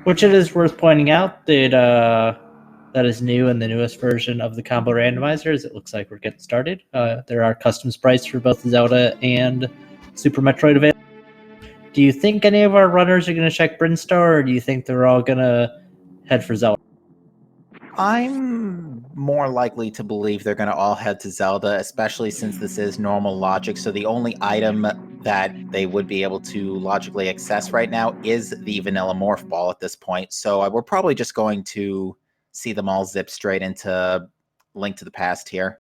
Which it is worth pointing out that that is new in the newest version of the combo randomizer. As it looks like we're getting started. There are customs priced for both Zelda and Super Metroid available. Do you think any of our runners are going to check Brinstar, or do you think they're all going to head for Zelda? I'm more likely to believe they're going to all head to Zelda, especially since this is normal logic. So the only item that they would be able to logically access right now is the vanilla morph ball at this point. So we're probably just going to see them all zip straight into Link to the Past here.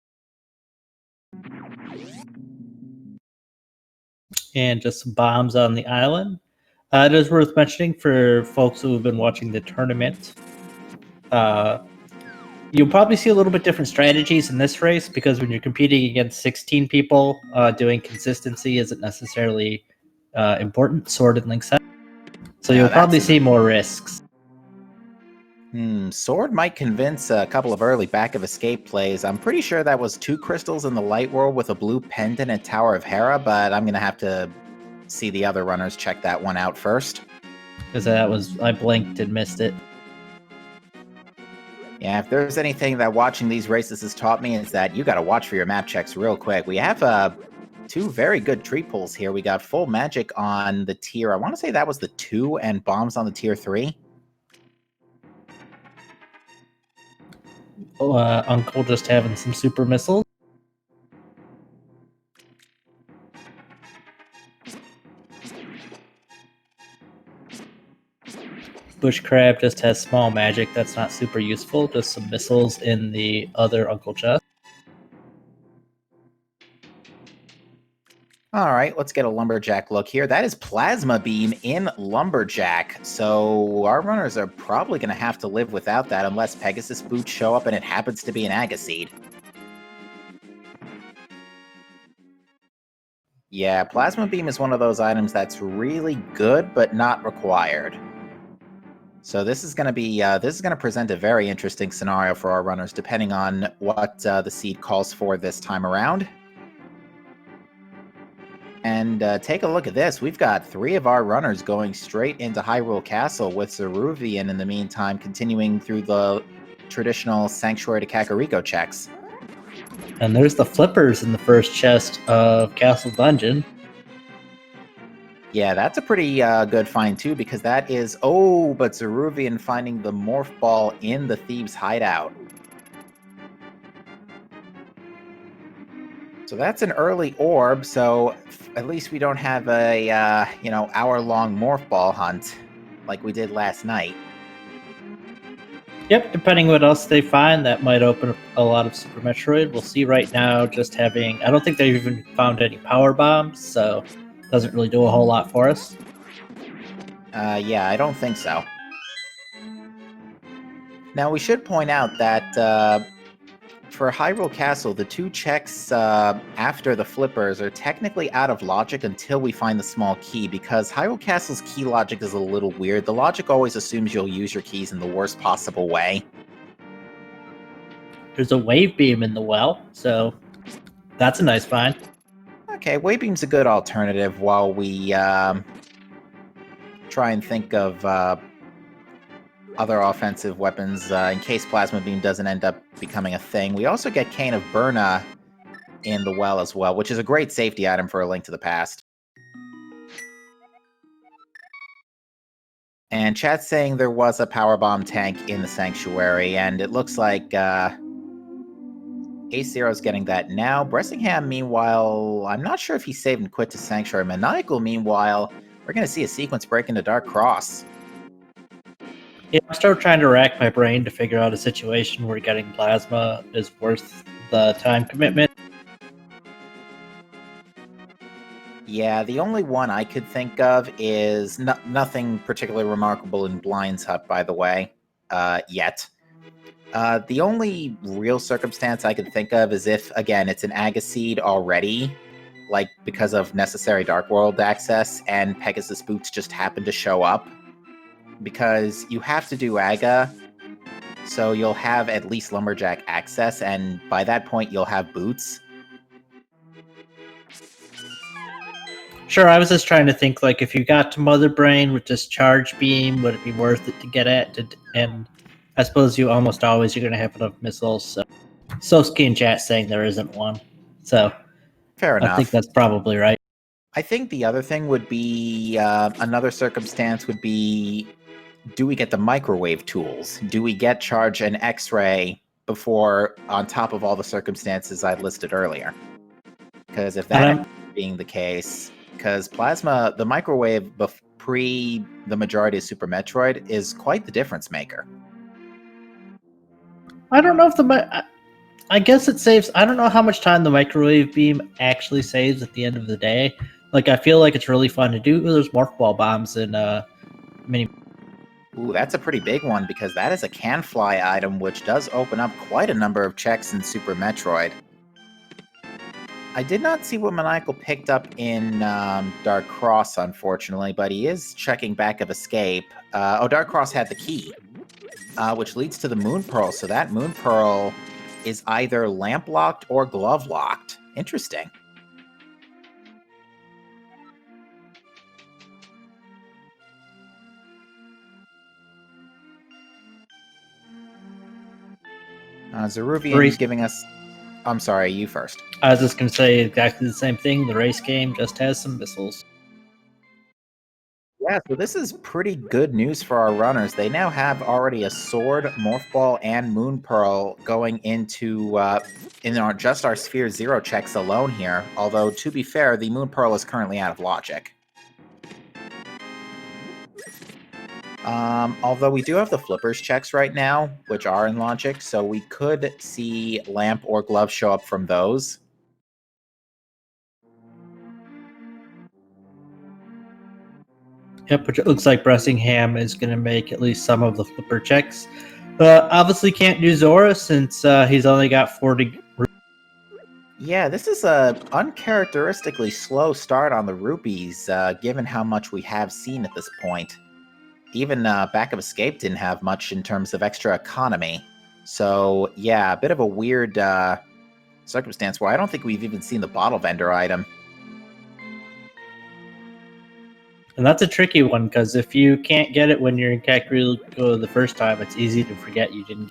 And just some bombs on the island. It is worth mentioning for folks who have been watching the tournament. You'll probably see a little bit different strategies in this race because when you're competing against 16 people, doing consistency isn't necessarily important. Sword and Link set. So Now you'll probably see more risks. Sword might convince a couple of early back of escape plays. I'm pretty sure that was 2 crystals in the light world with a blue pendant at Tower of Hera, but I'm going to have to see the other runners check that one out first. Because I blinked and missed it. Yeah, if there's anything that watching these races has taught me, is that you got to watch for your map checks real quick. We have 2 very good tree pulls here. We got full magic on the tier, I want to say that was the 2, and bombs on the tier 3. Uncle just having some super missiles. Bush Crab just has small magic that's not super useful, just some missiles in the other Uncle chest. Alright, let's get a Lumberjack look here. That is Plasma Beam in Lumberjack, so our runners are probably going to have to live without that unless Pegasus Boots show up and it happens to be an Agaseed. Yeah, Plasma Beam is one of those items that's really good, but not required. So this is going to present a very interesting scenario for our runners, depending on what the seed calls for this time around. And take a look at this. We've got 3 of our runners going straight into Hyrule Castle, with Zeruvian in the meantime continuing through the traditional Sanctuary to Kakariko checks. And there's the flippers in the first chest of Castle Dungeon. Yeah, that's a pretty good find too, because that is... Oh, but Zeruvian finding the Morph Ball in the Thieves' Hideout. So that's an early orb, so at least we don't have a, hour-long Morph Ball hunt like we did last night. Yep, depending what else they find, that might open up a lot of Super Metroid. We'll see right now just having... I don't think they've even found any power bombs, so it doesn't really do a whole lot for us. Yeah, I don't think so. Now, we should point out that for Hyrule Castle, the 2 checks after the flippers are technically out of logic until we find the small key, because Hyrule Castle's key logic is a little weird. The logic always assumes you'll use your keys in the worst possible way. There's a wave beam in the well, so that's a nice find. Okay, wave beam's a good alternative while we try and think of other offensive weapons in case Plasma Beam doesn't end up becoming a thing. We also get Cane of Burna in the well as well, which is a great safety item for A Link to the Past. And chat's saying there was a power bomb tank in the Sanctuary, and it looks like Ace Zero's getting that now. Bressingham, meanwhile, I'm not sure if he saved and quit to Sanctuary. Maniacal, meanwhile, we're going to see a sequence break into Dark Cross. Yeah, I'm still trying to rack my brain to figure out a situation where getting plasma is worth the time commitment. Yeah, the only one I could think of is nothing particularly remarkable in Blind's Hut, by the way, yet. The only real circumstance I could think of is if, again, it's an Agaseed already, like because of necessary Dark World access, and Pegasus Boots just happen to show up. Because you have to do Aga, so you'll have at least Lumberjack access, and by that point you'll have Boots. Sure, I was just trying to think, like, if you got to Mother Brain with this charge beam, would it be worth it to get at? And I suppose you almost always you're going to have enough missiles. So Soski in chat saying there isn't one. So Fair I think enough. that's probably right. I think the other thing would be another circumstance would be, do we get the microwave tools? Do we get charge and X-ray before, on top of all the circumstances I listed earlier? Because if that ends up being the case, because plasma, the microwave pre the majority of Super Metroid is quite the difference maker. I don't know if I guess it saves. I don't know how much time the microwave beam actually saves at the end of the day. Like, I feel like it's really fun to do. There's morph ball bombs in mini. Ooh, that's a pretty big one, because that is a can fly item, which does open up quite a number of checks in Super Metroid. I did not see what Maniacal picked up in Dark Cross, unfortunately, but he is checking back of escape. Dark Cross had the key, which leads to the Moon Pearl. So that Moon Pearl is either lamp locked or glove locked. Interesting. Zeruvian giving us... I'm sorry, you first. I was just going to say exactly the same thing. The race game just has some missiles. Yeah, so this is pretty good news for our runners. They now have already a Sword, Morph Ball, and Moon Pearl going into just our Sphere Zero checks alone here. Although, to be fair, the Moon Pearl is currently out of logic. Although we do have the Flippers checks right now, which are in logic, so we could see Lamp or Glove show up from those. Yep, which it looks like Bressingham is going to make at least some of the flipper checks. Obviously can't do Zora since he's only got 40. Yeah, this is a uncharacteristically slow start on the rupees, given how much we have seen at this point. Even Back of Escape didn't have much in terms of extra economy. So, yeah, a bit of a weird circumstance where I don't think we've even seen the bottle vendor item. And that's a tricky one, because if you can't get it when you're in Kakariko the first time, it's easy to forget you didn't.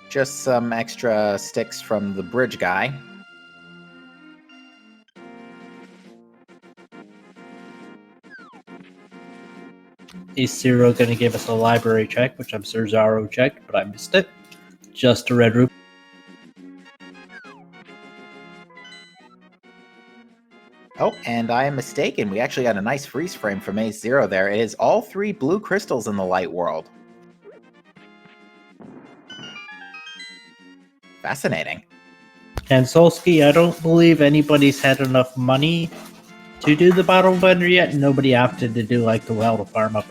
Just some extra sticks from the bridge guy. Is Zero going to give us a library check, which I'm sure Zaro checked, but I missed it. Just a red rupee. Oh, and I am mistaken. We actually got a nice freeze frame from Ace Zero there. It is all 3 blue crystals in the light world. Fascinating. And Solsky, I don't believe anybody's had enough money to do the bottle vendor yet. Nobody opted to do like the well to farm up.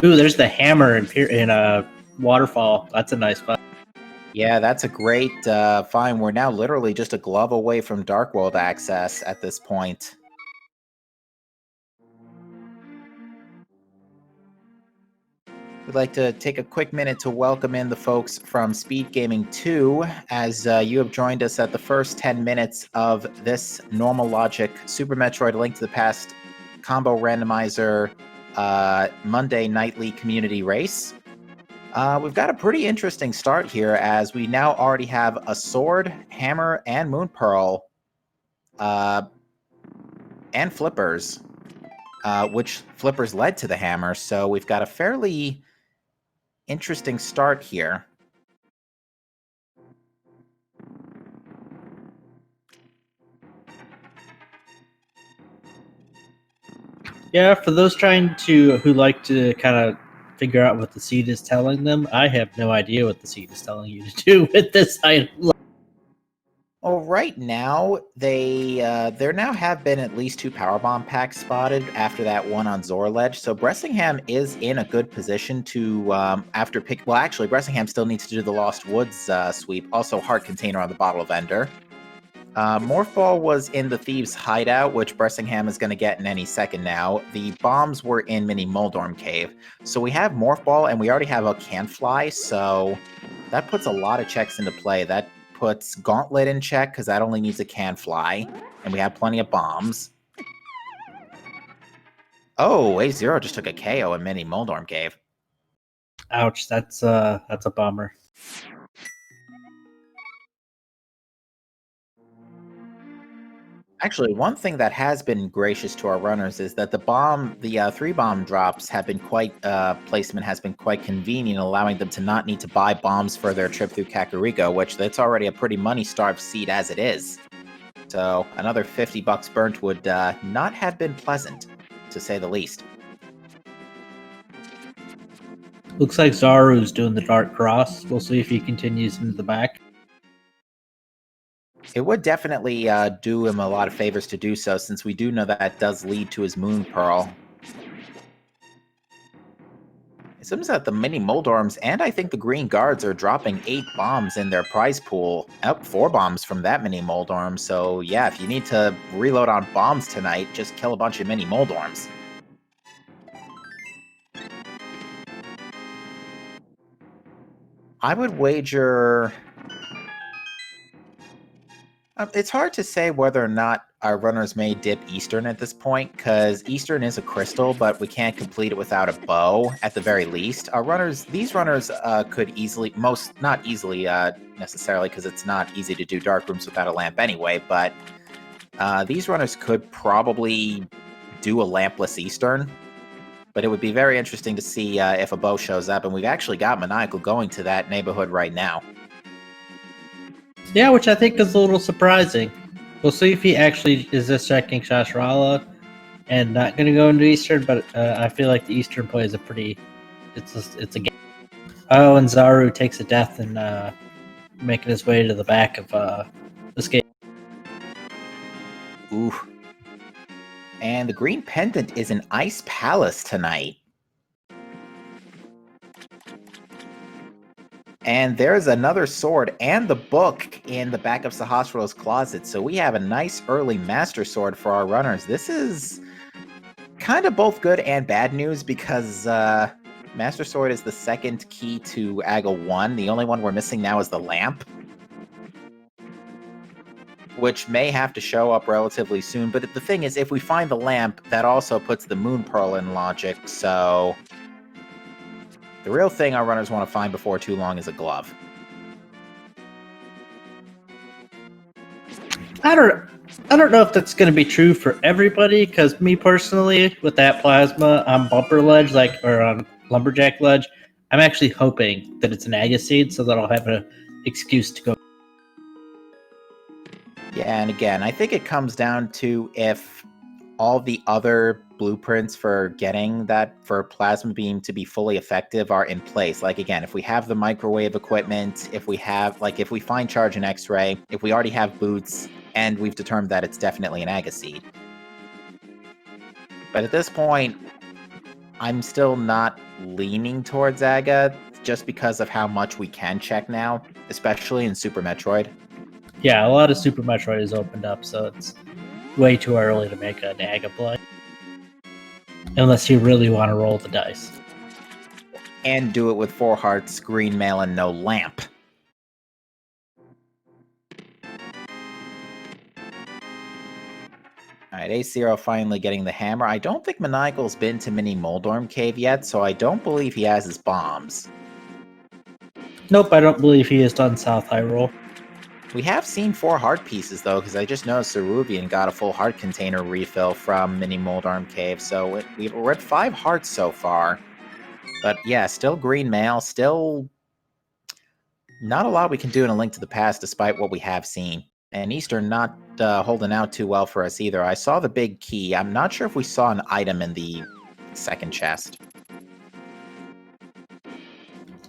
Ooh, there's the hammer in a waterfall. That's a nice find. Yeah, that's a great find. We're now literally just a glove away from Dark World access at this point. We'd like to take a quick minute to welcome in the folks from Speed Gaming 2, as you have joined us at the first 10 minutes of this normal logic Super Metroid Link to the Past combo randomizer Monday nightly community race. We've got a pretty interesting start here, as we now already have a Sword, Hammer, and Moon Pearl, and Flippers, which Flippers led to the Hammer, so we've got a fairly interesting start here. Yeah, for those who like to kind of figure out what the seed is telling them, I have no idea what the seed is telling you to do with this item. Well, right now, there now have been at least 2 Powerbomb packs spotted after that one on Zorledge, so Bressingham is in a good position to, well, actually, Bressingham still needs to do the Lost Woods sweep, also Heart Container on the Bottle Vendor. Morph Ball was in the Thieves' Hideout, which Bressingham is going to get in any second now. The bombs were in Mini Moldorm Cave. So we have Morph Ball, and we already have a Can Fly, so that puts a lot of checks into play. That puts Gauntlet in check, because that only needs a can fly, and we have plenty of bombs. Oh, A0 just took a KO and Mini Moldorm gave. Ouch, that's a bummer. Actually, one thing that has been gracious to our runners is that the 3-bomb drops have been placement has been quite convenient, allowing them to not need to buy bombs for their trip through Kakariko, which that's already a pretty money-starved seed as it is. So another $50 burnt would not have been pleasant, to say the least. Looks like Zaru's doing the Dark Cross. We'll see if he continues into the back. It would definitely do him a lot of favors to do so, since we do know that does lead to his Moon Pearl. It seems that the Mini Moldorms and I think the Green Guards are dropping 8 bombs in their prize pool. 4 bombs from that Mini Moldorm, so yeah, if you need to reload on bombs tonight, just kill a bunch of Mini Moldorms. I would wager... it's hard to say whether or not our runners may dip Eastern at this point, because Eastern is a crystal, but we can't complete it without a bow, at the very least. These runners could easily, not easily necessarily, because it's not easy to do dark rooms without a lamp anyway, but these runners could probably do a lampless Eastern. But it would be very interesting to see if a bow shows up, and we've actually got Maniacal going to that neighborhood right now. Yeah, which I think is a little surprising. We'll see if he actually is just checking Shasharala and not going to go into Eastern, but I feel like the Eastern play is it's a game. Oh, and Zaru takes a death and making his way to the back of this game. Ooh. And the green pendant is an Ice Palace tonight. And there's another sword and the book in the back of Sahasra's closet. So we have a nice early Master Sword for our runners. This is kind of both good and bad news, because Master Sword is the second key to Aga 1. The only one we're missing now is the lamp, which may have to show up relatively soon. But the thing is, if we find the lamp, that also puts the Moon Pearl in logic, so... the real thing our runners want to find before too long is a glove. I don't know if that's going to be true for everybody, because me personally, with that plasma on bumper ledge, or on lumberjack ledge, I'm actually hoping that it's an Agaseed, so that I'll have an excuse to go. Yeah, and again, I think it comes down to if all the other blueprints for getting that for plasma beam to be fully effective are in place. Like, again, if we have the microwave equipment, if we find charge and X-ray, if we already have boots, and we've determined that it's definitely an Agaseed. But at this point, I'm still not leaning towards Aga, just because of how much we can check now, especially in Super Metroid. Yeah, a lot of Super Metroid is opened up, so it's way too early to make an Aga play. Unless you really want to roll the dice. And do it with 4 hearts, green mail, and no lamp. Alright, A0 finally getting the hammer. I don't think Maniacal's been to Mini Moldorm Cave yet, so I don't believe he has his bombs. Nope, I don't believe he has done South Hyrule. We have seen 4 heart pieces, though, because I just noticed Ceruvian got a full heart container refill from Mini Moldorm Cave, so we're at 5 hearts so far. But yeah, still green mail, still not a lot we can do in A Link to the Past despite what we have seen. And Eastern not holding out too well for us either. I saw the big key. I'm not sure if we saw an item in the second chest.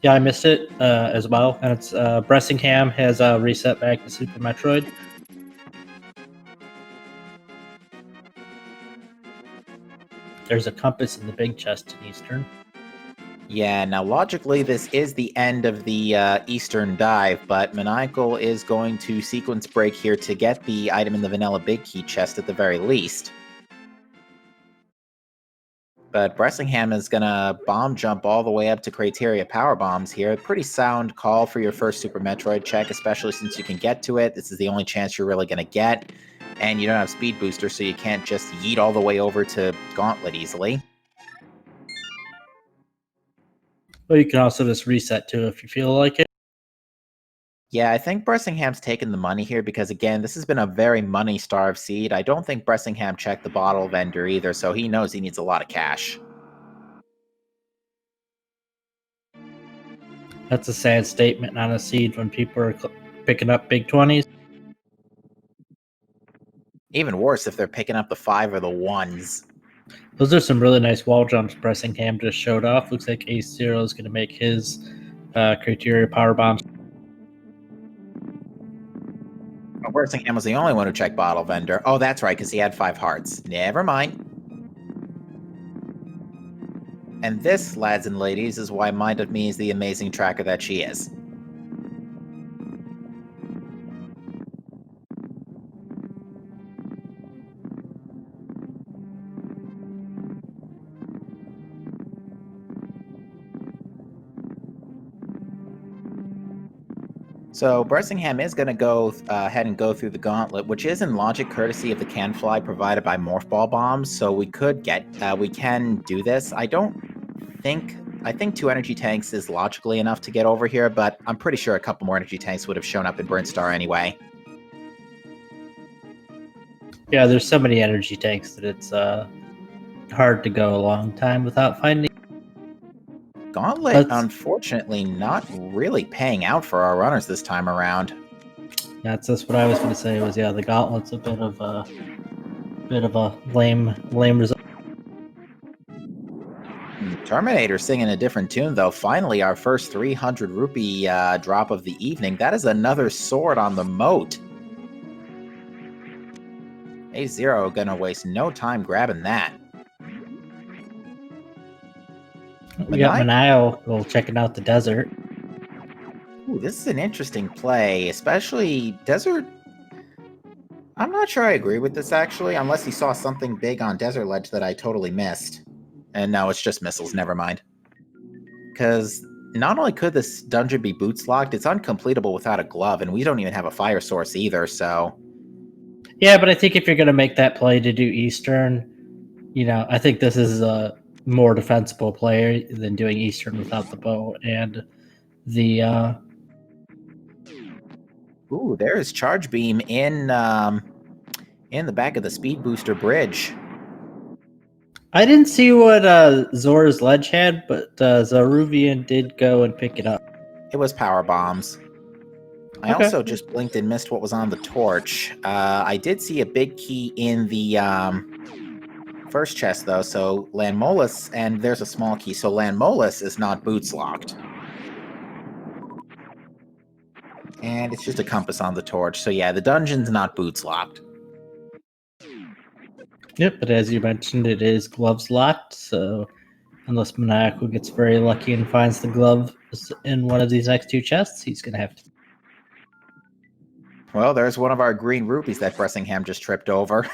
Yeah, I missed it as well. And it's Bressingham has reset back to Super Metroid. There's a compass in the big chest in Eastern. Yeah, now logically this is the end of the Eastern dive, but Maniacal is going to sequence break here to get the item in the vanilla big key chest at the very least. But Bressingham is going to bomb jump all the way up to Criteria Power Bombs here. Pretty sound call for your first Super Metroid check, especially since you can get to it. This is the only chance you're really going to get. And you don't have Speed Booster, so you can't just yeet all the way over to Gauntlet easily. Well, you can also just reset too if you feel like it. Yeah, I think Bressingham's taken the money here because, again, this has been a very money-starved seed. I don't think Bressingham checked the bottle vendor either, so he knows he needs a lot of cash. That's a sad statement on a seed when people are picking up big 20s. Even worse if they're picking up the 5 or the 1s. Those are some really nice wall jumps Bressingham just showed off. Looks like Ace Zero is going to make his Criteria Power Bombs. Well, Bressingham was the only one who checked bottle vendor. Oh, that's right, because he had 5 hearts. Never mind. And this, lads and ladies, is why Mind of Me is the amazing tracker that she is. So Bressingham is going to go ahead and go through the gauntlet, which is in logic courtesy of the can fly provided by Morph Ball Bombs. So we can do this. I think 2 energy tanks is logically enough to get over here, but I'm pretty sure a couple more energy tanks would have shown up in Burnstar anyway. Yeah, there's so many energy tanks that it's hard to go a long time without finding. Gauntlet, unfortunately, not really paying out for our runners this time around. That's just what I was going to say. Was the Gauntlet's a bit of a lame result. Terminator singing a different tune though. Finally, our first 300 rupee drop of the evening. That is another sword on the moat. A0 gonna waste no time grabbing that. We got Maniacal checking out the desert. Ooh, this is an interesting play, especially Desert. I'm not sure I agree with this, actually, unless he saw something big on Desert Ledge that I totally missed. And no, it's just missiles, never mind. Because not only could this dungeon be boots locked, it's uncompletable without a glove, and we don't even have a fire source either, so... Yeah, but I think if you're going to make that play to do Eastern, I think this is a more defensible play than doing Eastern without the bow and the... Ooh, there is Charge Beam in the back of the Speed Booster bridge. I didn't see what Zora's Ledge had, but Zaruvian did go and pick it up. It was power bombs. I also just blinked and missed what was on the torch. I did see a big key in the first chest, though, so Landmolus, and there's a small key, so Landmolus is not boots locked. And it's just a compass on the torch, so yeah, the dungeon's not boots locked. Yep, but as you mentioned, it is gloves locked, so unless Maniacal gets very lucky and finds the glove in one of these next 2 chests, he's going to have to... Well, there's one of our green rupees that Bressingham just tripped over.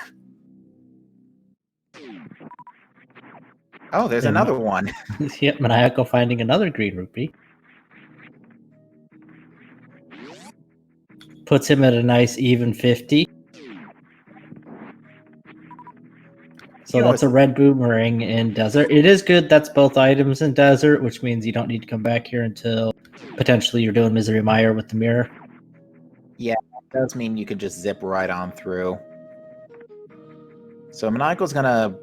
Oh, there's another one. Yep, Maniacal finding another green rupee. Puts him at a nice even 50. So that's a red boomerang in Desert. It is good that's both items in Desert, which means you don't need to come back here until potentially you're doing Misery Mire with the mirror. Yeah, that does mean you could just zip right on through. So Maniacal's gonna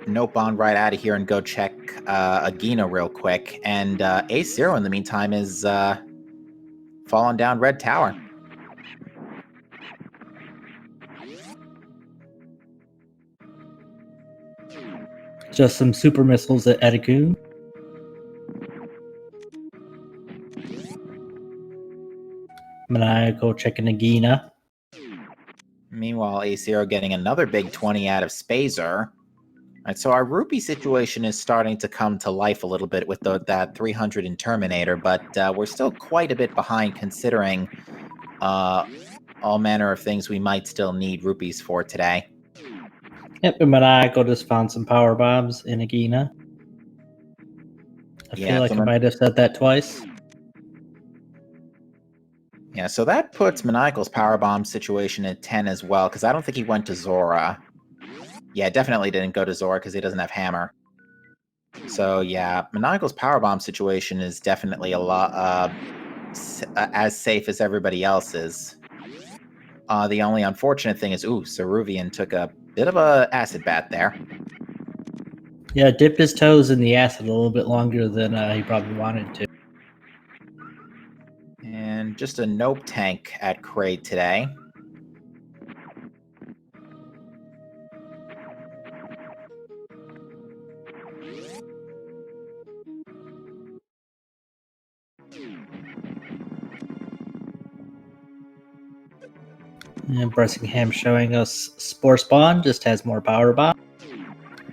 nope on right out of here and go check Agina real quick. And A0 in the meantime is falling down Red Tower. Just some super missiles at Edagoon. Maniacal checking Agina. Meanwhile, A0 getting another big 20 out of Spazer. Alright, so our rupee situation is starting to come to life a little bit with that 300 in Terminator, but we're still quite a bit behind considering all manner of things we might still need rupees for today. Yep, and Maniacal just found some power bombs in Agina. I feel like I might have said that twice. Yeah, so that puts Maniacal's Powerbomb situation at 10 as well, because I don't think he went to Zora. Yeah, definitely didn't go to Zora because he doesn't have Hammer. So yeah, Maniacal's Powerbomb situation is definitely a lot as safe as everybody else's. The only unfortunate thing is, Ceruvian took a bit of a acid bath there. Yeah, dipped his toes in the acid a little bit longer than he probably wanted to. And just a nope tank at Kraid today. And Bressingham showing us Spore Spawn just has more power bomb.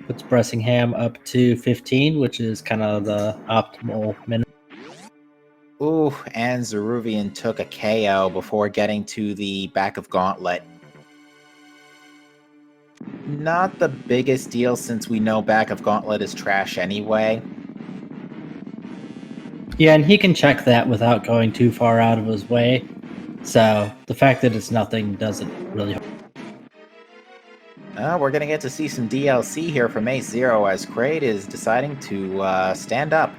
Puts Bressingham up to 15, which is kind of the optimal minimum. Ooh, and Ceruvian took a KO before getting to the back of Gauntlet. Not the biggest deal since we know back of Gauntlet is trash anyway. Yeah, and he can check that without going too far out of his way. So the fact that it's nothing doesn't really. We're going to get to see some DLC here from Ace Zero as Kraid is deciding to stand up.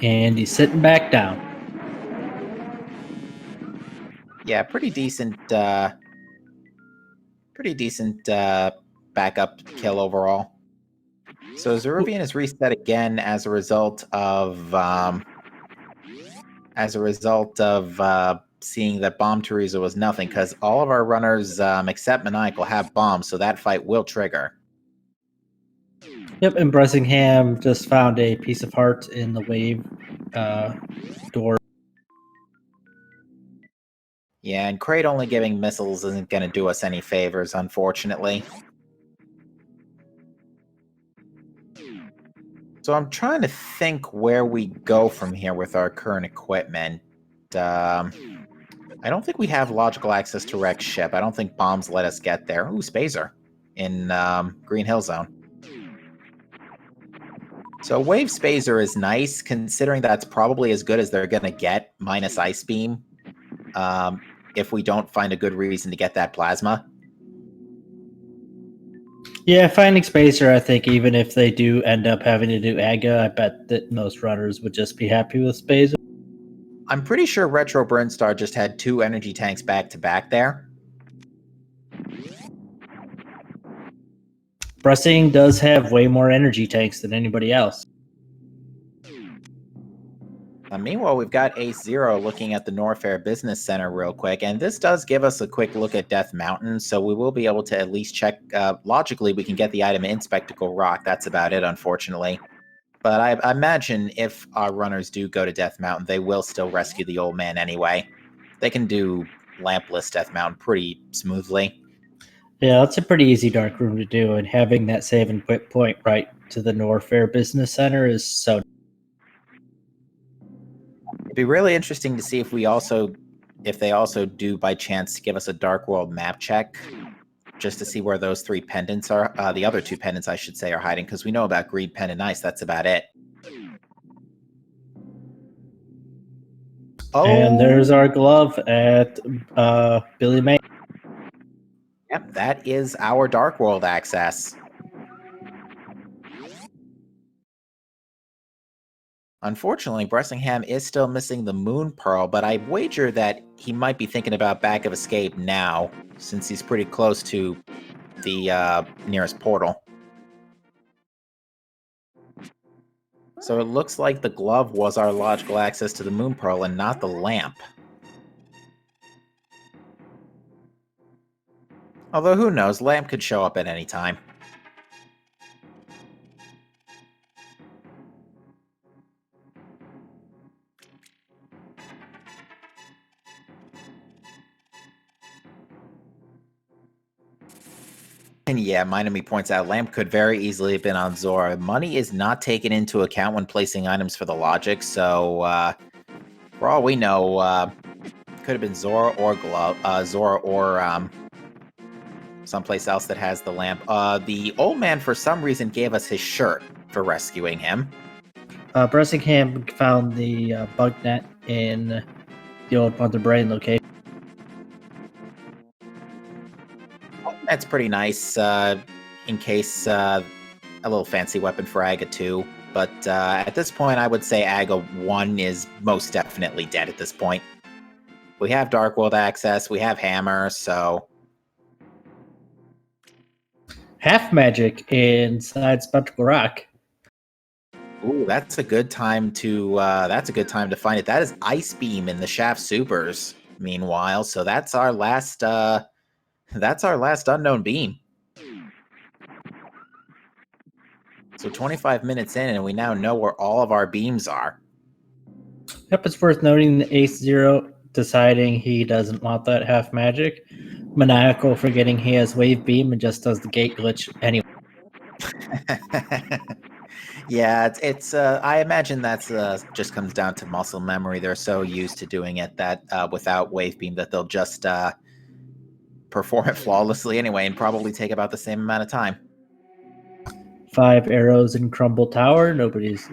And he's sitting back down. Yeah, pretty decent backup kill overall. So Ceruvian is reset again as a result of seeing that Bomb Teresa was nothing, because all of our runners except Maniacal have bombs, so that fight will trigger. Yep, and Bressingham just found a piece of heart in the wave door. Yeah, and Kraid only giving missiles isn't going to do us any favors, unfortunately. So I'm trying to think where we go from here with our current equipment. I don't think we have logical access to Rex ship. I don't think bombs let us get there. Ooh, Spazer in Green Hill Zone. So Wave Spazer is nice, considering that's probably as good as they're going to get, minus Ice Beam, if we don't find a good reason to get that Plasma. Yeah, finding Spacer, I think even if they do end up having to do AGA, I bet that most runners would just be happy with Spacer. I'm pretty sure Retro Burnstar just had 2 energy tanks back-to-back there. Bressing does have way more energy tanks than anybody else. Meanwhile, we've got Ace Zero looking at the Norfair Business Center real quick, and this does give us a quick look at Death Mountain, so we will be able to at least check. Logically, we can get the item in Spectacle Rock. That's about it, unfortunately. But I imagine if our runners do go to Death Mountain, they will still rescue the old man anyway. They can do lampless Death Mountain pretty smoothly. Yeah, that's a pretty easy dark room to do, and having that save and quit point right to the Norfair Business Center is so. It'd be really interesting to see if they also do by chance give us a Dark World map check, just to see where those 3 pendants are. The other 2 pendants, I should say, are hiding, because we know about Greed Pendant Ice. That's about it. Oh. And there's our glove at Billy May. Yep, that is our Dark World access. Unfortunately, Bressingham is still missing the Moon Pearl, but I wager that he might be thinking about Back of Escape now, since he's pretty close to the nearest portal. So it looks like the glove was our logical access to the Moon Pearl and not the lamp. Although, who knows, lamp could show up at any time. And yeah, Minami points out Lamp could very easily have been on Zora. Money is not taken into account when placing items for the logic, so for all we know, Could have been Zora or Zora or someplace else that has the lamp. The old man, for some reason, gave us his shirt for rescuing him. Bressingham found the bug net in the old Mother Brain location. That's pretty nice, in case a little fancy weapon for Aga 2. But at this point, I would say Aga 1 is most definitely dead at this point. We have Dark World access, we have Hammer, so... Half magic inside Spectacle Rock. Ooh, that's a good time to find it. That is Ice Beam in the Shaft Supers, meanwhile, so that's our last unknown beam. So 25 minutes in, and we now know where all of our beams are. Yep, it's worth noting the Ace Zero deciding he doesn't want that half magic. Maniacal forgetting he has Wave Beam and just does the gate glitch anyway. Yeah, it's I imagine that's just comes down to muscle memory. They're so used to doing it that without Wave Beam that they'll just perform it flawlessly anyway and probably take about the same amount of time. 5 arrows in Crumble Tower. Nobody's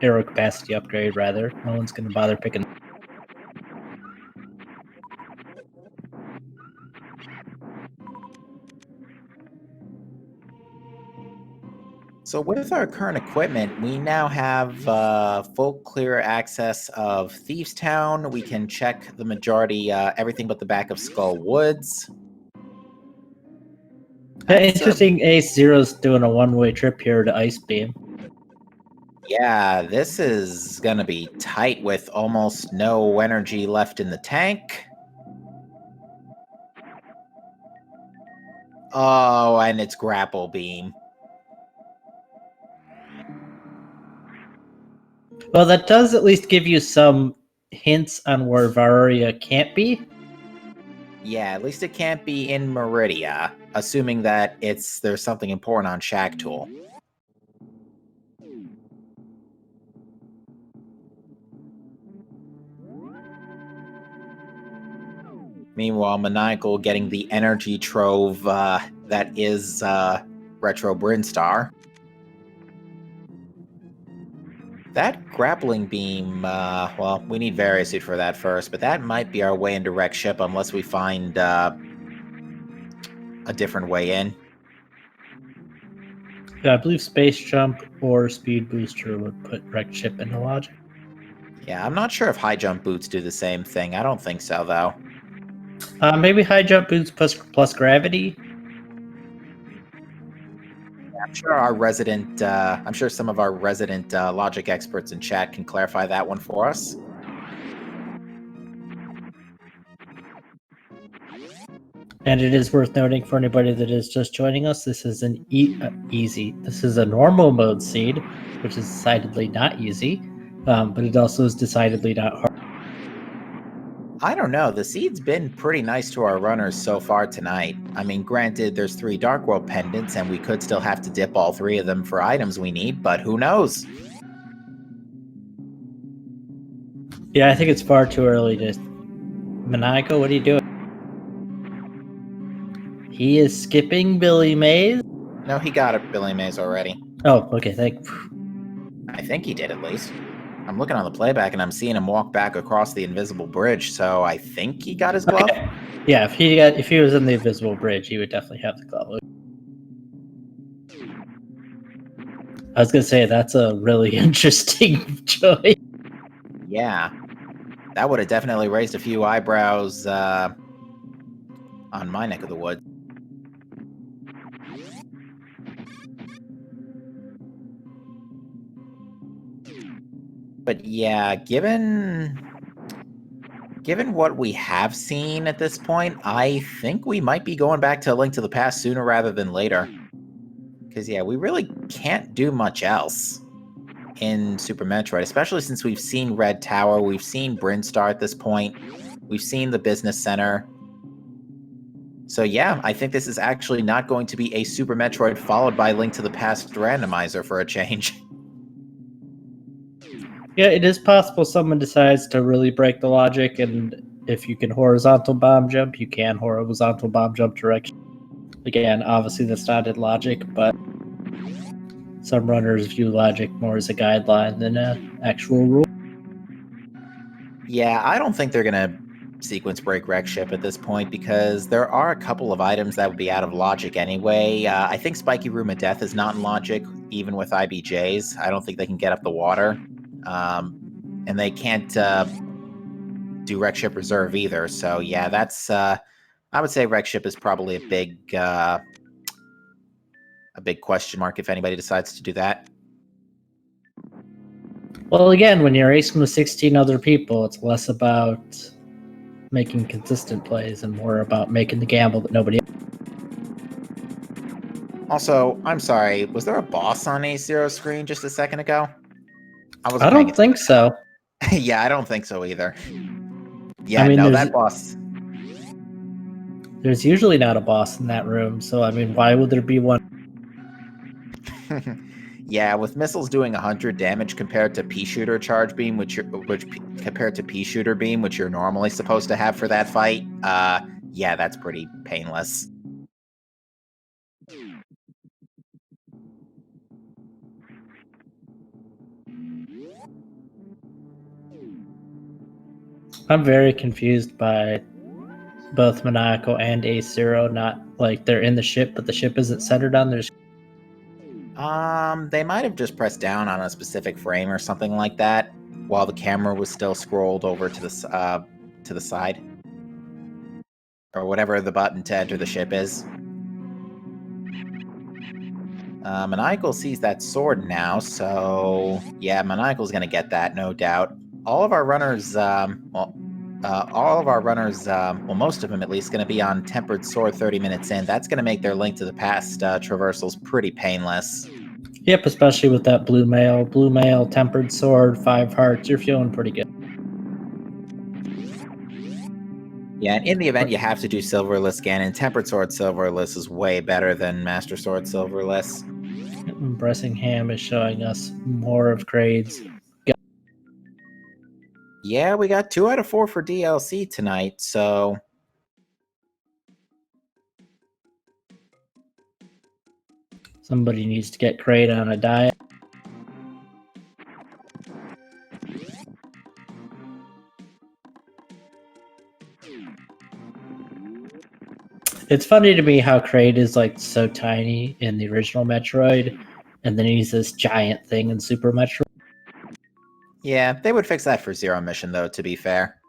arrow capacity upgrade, rather. No one's going to bother picking. So with our current equipment, we now have full clear access of Thieves Town. We can check the majority, everything but the back of Skull Woods. Interesting. Ace Zero's doing a one-way trip here to Ice Beam. Yeah, this is gonna be tight with almost no energy left in the tank. Oh, and it's Grapple Beam. Well, that does at least give you some hints on where Varia can't be. Yeah, at least it can't be in Meridia, assuming that there's something important on Shack Tool. Meanwhile, Maniacal getting the energy trove that is Retro Brinstar. That grappling beam, well, we need Variosuit for that first, but that might be our way into Wreck Ship unless we find a different way in. Yeah, I believe Space Jump or Speed Booster would put Wreck Ship into logic. Yeah, I'm not sure if High Jump Boots do the same thing. I don't think so, though. Maybe High Jump Boots plus Gravity. I'm sure some of our resident logic experts in chat can clarify that one for us. And it is worth noting for anybody that is just joining us, this is an easy. This is a normal mode seed, which is decidedly not easy, but it also is decidedly not hard. I don't know. The seed's been pretty nice to our runners so far tonight. I mean, granted, there's 3 Dark World pendants, and we could still have to dip all 3 of them for items we need, but who knows? Yeah, I think it's far too early to... Maniacal, what are you doing? He is skipping Billy Mays? No, he got it, Billy Mays already. Oh, okay, I think he did, at least. I'm looking on the playback, and I'm seeing him walk back across the invisible bridge, so I think he got his glove? Okay. Yeah, if he was in the invisible bridge, he would definitely have the glove. I was going to say, that's a really interesting choice. Yeah. That would have definitely raised a few eyebrows on my neck of the woods. But yeah, given what we have seen at this point, I think we might be going back to A Link to the Past sooner rather than later. Because, yeah, we really can't do much else in Super Metroid, especially since we've seen Red Tower, we've seen Brinstar at this point, we've seen the Business Center. So yeah, I think this is actually not going to be a Super Metroid followed by Link to the Past Randomizer for a change. Yeah, it is possible someone decides to really break the logic and if you can horizontal bomb jump, you can horizontal bomb jump direction. Again, obviously that's not in logic, but some runners view logic more as a guideline than an actual rule. Yeah, I don't think they're gonna sequence break wreck ship at this point because there are a couple of items that would be out of logic anyway. I think Spiky Room of Death is not in logic, even with IBJs. I don't think they can get up the water. And they can't do wreck ship reserve either. So yeah, that's I would say wreck ship is probably a big question mark if anybody decides to do that. Well, again, when you're racing with 16 other people, it's less about making consistent plays and more about making the gamble that nobody. Also, I'm sorry, was there a boss on A0 screen just a second ago? I don't think so. Yeah, I don't think so either. Yeah, I mean, no, that boss. There's usually not a boss in that room, so I mean, why would there be one? Yeah, with missiles doing 100 damage compared to pea shooter charge beam, compared to pea shooter beam, which you're normally supposed to have for that fight. Yeah, that's pretty painless. I'm very confused by both Maniacal and A0. Not like they're in the ship, but the ship isn't centered on their. They might have just pressed down on a specific frame or something like that, while the camera was still scrolled over to the side, or whatever the button to enter the ship is. Maniacal sees that sword now, so yeah, Maniacal's gonna get that, no doubt. All of our runners, well, most of them at least, going to be on Tempered Sword 30 minutes in. That's going to make their Link to the Past traversals pretty painless. Yep, especially with that blue mail. Blue mail, Tempered Sword, 5 hearts. You're feeling pretty good. Yeah, and in the event you have to do Silverless again, and Tempered Sword Silverless is way better than Master Sword Silverless. Bressingham is showing us more of Kraid's. Yeah, we got 2 out of 4 for DLC tonight, so... Somebody needs to get Kraid on a diet. It's funny to me how Kraid is like so tiny in the original Metroid, and then he's this giant thing in Super Metroid. Yeah, they would fix that for Zero Mission, though, to be fair.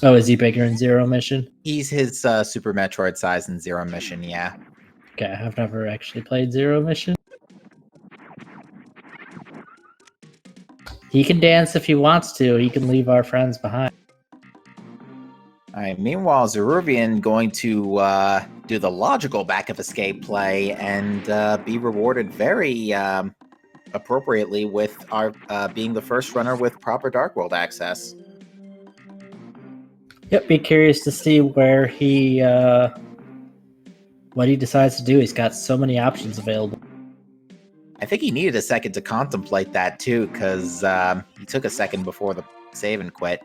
Oh, is he bigger in Zero Mission? He's his Super Metroid size in Zero Mission, yeah. Okay, I've never actually played Zero Mission. He can dance if he wants to. He can leave our friends behind. Alright, meanwhile, Zeruvian going to do the logical back of escape play and be rewarded very appropriately with our being the first runner with proper Dark World access. Yep, be curious to see where he what he decides to do. He's got so many options available. I think he needed a second to contemplate that too, because he took a second before the save and quit.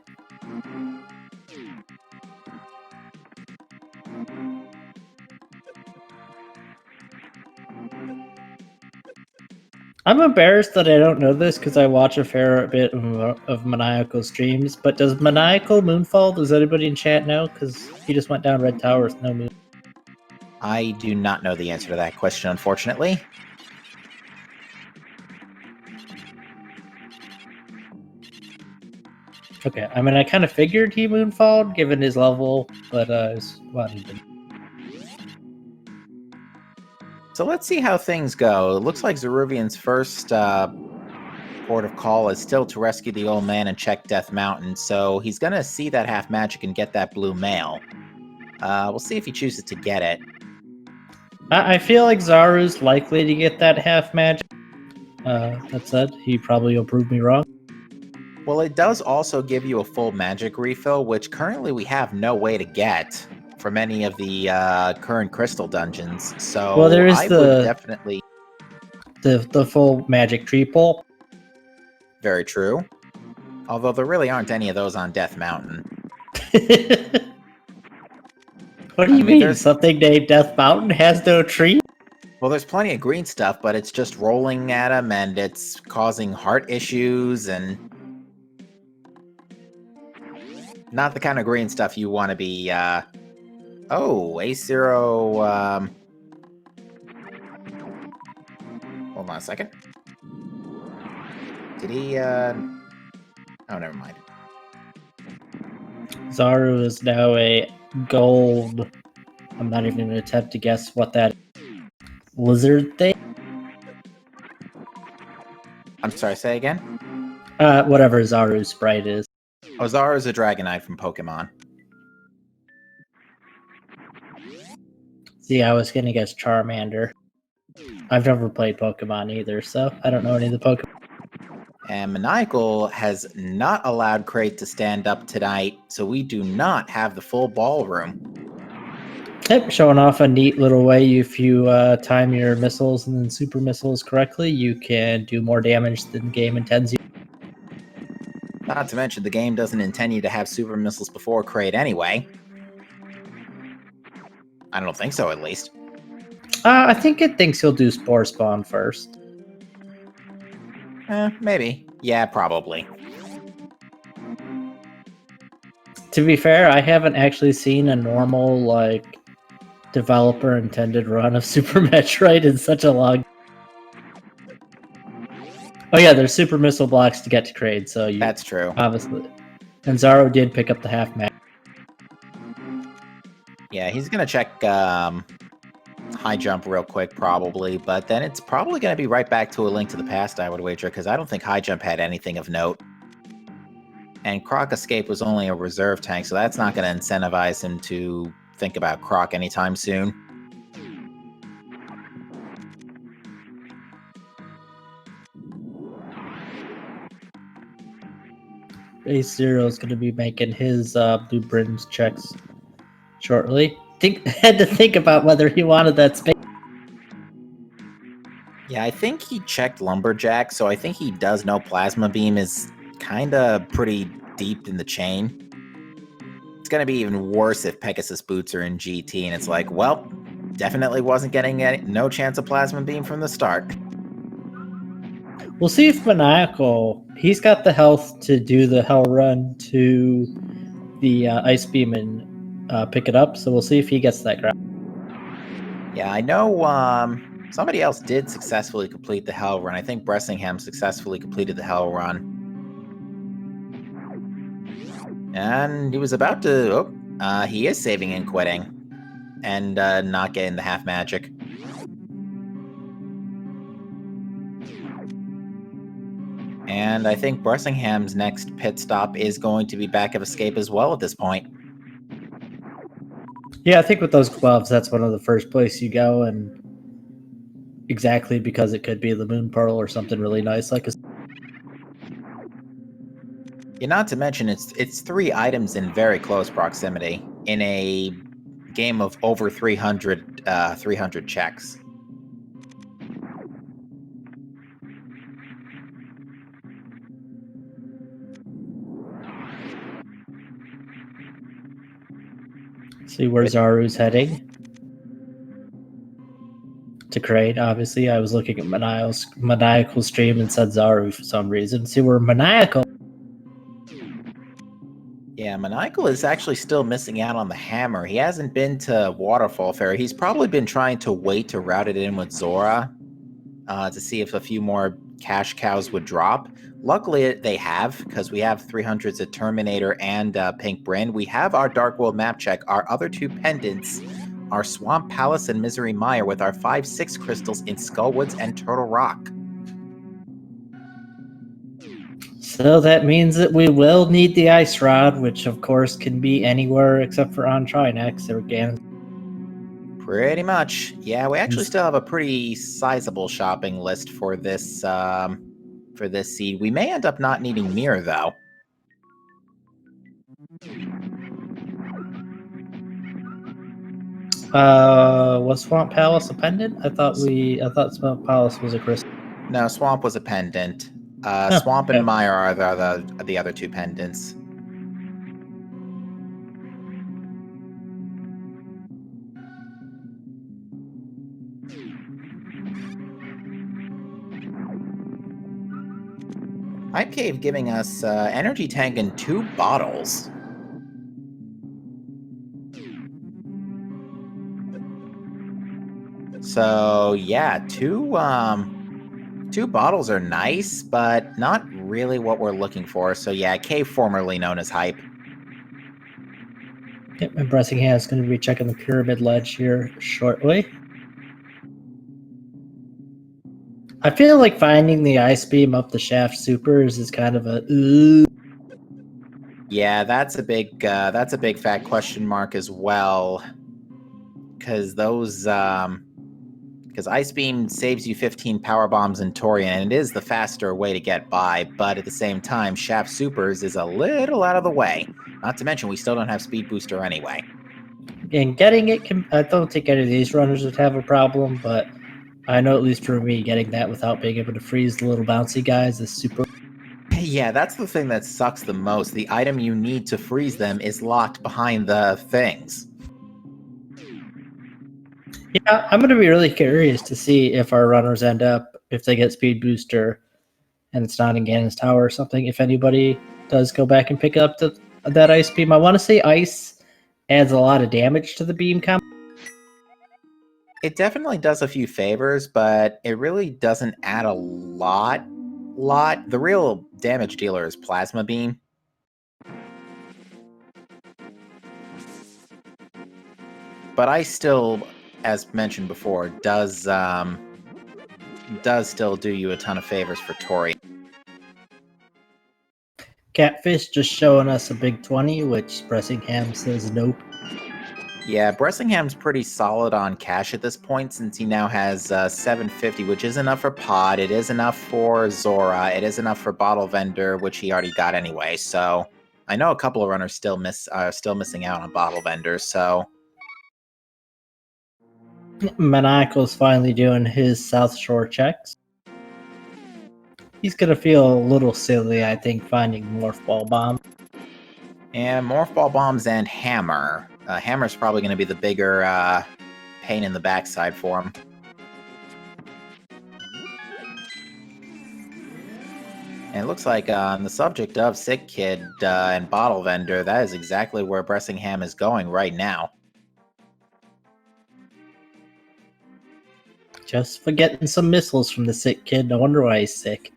I'm embarrassed that I don't know this because I watch a fair bit of Maniacal streams, but does Maniacal moonfall? Does anybody in chat know? Because he just went down Red Tower with no moon. I do not know the answer to that question, unfortunately. Okay, I mean, I kind of figured he moonfalled given his level, but well, he didn't. So let's see how things go. It looks like Zeruvian's first port of call is still to rescue the old man and check Death Mountain, so he's going to see that half magic and get that blue mail. We'll see if he chooses to get it. I feel like Zaru's likely to get that half magic. That said, he probably will prove me wrong. Well, it does also give you a full magic refill, which currently we have no way to get from any of the current crystal dungeons. So well, there is would definitely the full magic tree pull. Very true. Although there really aren't any of those on Death Mountain. What do you mean, mean? Something named Death Mountain has no tree? Well, there's plenty of green stuff, but it's just rolling at him and it's causing heart issues and not the kind of green stuff you want to be, Oh, A0, Hold on a second. Did he, Oh, never mind. Zaru is now a gold. I'm not even going to attempt to guess what that lizard thing. I'm sorry, say again? Whatever Zaru's sprite is. Oh, Zara's a Dragonite from Pokemon. See, I was going to guess Charmander. I've never played Pokemon either, so I don't know any of the Pokemon. And Maniacal has not allowed Crate to stand up tonight, so we do not have the full ballroom. Yep, showing off a neat little way. If you time your missiles and then super missiles correctly, you can do more damage than the game intends you. Not to mention, the game doesn't intend you to have super missiles before Crate anyway. I don't think so, at least. I think it thinks you'll do Spore Spawn first. Maybe. Yeah, probably. To be fair, I haven't actually seen a normal, like, developer-intended run of Super Metroid in such a long... Oh yeah, there's super missile blocks to get to Kraid, so you... That's true. Obviously. And Zaro did pick up the half mag. Yeah, he's gonna check high jump real quick, probably, but then it's probably gonna be right back to A Link to the Past, I would wager, because I don't think high jump had anything of note. And Croc Escape was only a reserve tank, so that's not gonna incentivize him to think about Croc anytime soon. Base Zero is going to be making his blueprints checks shortly. Had to think about whether he wanted that space. Yeah, I think he checked Lumberjack, so I think he does know Plasma Beam is kinda pretty deep in the chain. It's gonna be even worse if Pegasus Boots are in GT, and it's like, well, definitely wasn't getting no chance of Plasma Beam from the start. We'll see if Maniacal... He's got the health to do the Hell Run to the Ice Beam and pick it up, so we'll see if he gets that ground. Yeah, I know somebody else did successfully complete the Hell Run. I think Bressingham successfully completed the Hell Run. And he was about to... Oh, he is saving and quitting. And not getting the half magic. And I think Bressingham's next pit stop is going to be back of Escape as well at this point. Yeah, I think with those gloves, that's one of the first place you go, and exactly because it could be the Moon Pearl or something really nice like a... Yeah, not to mention it's 3 items in very close proximity in a game of over 300 checks. See where Zaru's heading. To Kraid, obviously. I was looking at Maniacal stream and said Zaru for some reason. See where Maniacal... Yeah, Maniacal is actually still missing out on the hammer. He hasn't been to Waterfall Fair. He's probably been trying to wait to route it in with Zora to see if a few more cash cows would drop. Luckily, they have, because we have 300s at Terminator and Pink Brand. We have our Dark World map check. Our other 2 pendants are Swamp Palace and Misery Mire with our 5-6 crystals in Skullwoods and Turtle Rock. So that means that we will need the Ice Rod, which of course can be anywhere except for on Trinex or Ganon. Pretty much. Yeah, we actually still have a pretty sizable shopping list for this seed. We may end up not needing Mirror, though. Was Swamp Palace a pendant? I thought Swamp Palace was a crystal. No, Swamp was a pendant. Oh, Swamp okay. and Mire are the other 2 pendants. Hype Cave giving us energy tank and 2 bottles. So yeah, two bottles are nice, but not really what we're looking for. So yeah, Cave formerly known as Hype. Yep, and Bressingham is going to be checking the pyramid ledge here shortly. I feel like finding the ice beam up the shaft supers is kind of a Yeah, that's a big fat question mark as well. Because because Ice Beam saves you 15 power bombs in Torian, and it is the faster way to get by, but at the same time, Shaft Supers is a little out of the way. Not to mention, we still don't have Speed Booster anyway. and getting it. I don't think any of these runners would have a problem, but I know at least for me, getting that without being able to freeze the little bouncy guys is super. Yeah, that's the thing that sucks the most. The item you need to freeze them is locked behind the things. Yeah, I'm going to be really curious to see if our runners end up, if they get speed booster and it's not in Ganon's Tower or something, if anybody does go back and pick up that ice beam. I want to say ice adds a lot of damage to the beam combo. It definitely does a few favors, but it really doesn't add a lot. The real damage dealer is Plasma Beam. But ice still, as mentioned before, does still do you a ton of favors for Tori. Catfish just showing us a big 20, which Bressingham says nope. Yeah, Bressingham's pretty solid on cash at this point since he now has 750, which is enough for Pod, it is enough for Zora, it is enough for Bottle Vendor, which he already got anyway, so I know a couple of runners still missing out on Bottle Vendors, so... Maniacal's finally doing his South Shore checks. He's going to feel a little silly, I think, finding Morph Ball Bomb. And Morph Ball Bombs and Hammer. Hammer's probably going to be the bigger pain in the backside for him. And it looks like on the subject of Sick Kid and Bottle Vendor, that is exactly where Bressingham is going right now. Just for getting some missiles from the Sick Kid. No wonder why he's sick.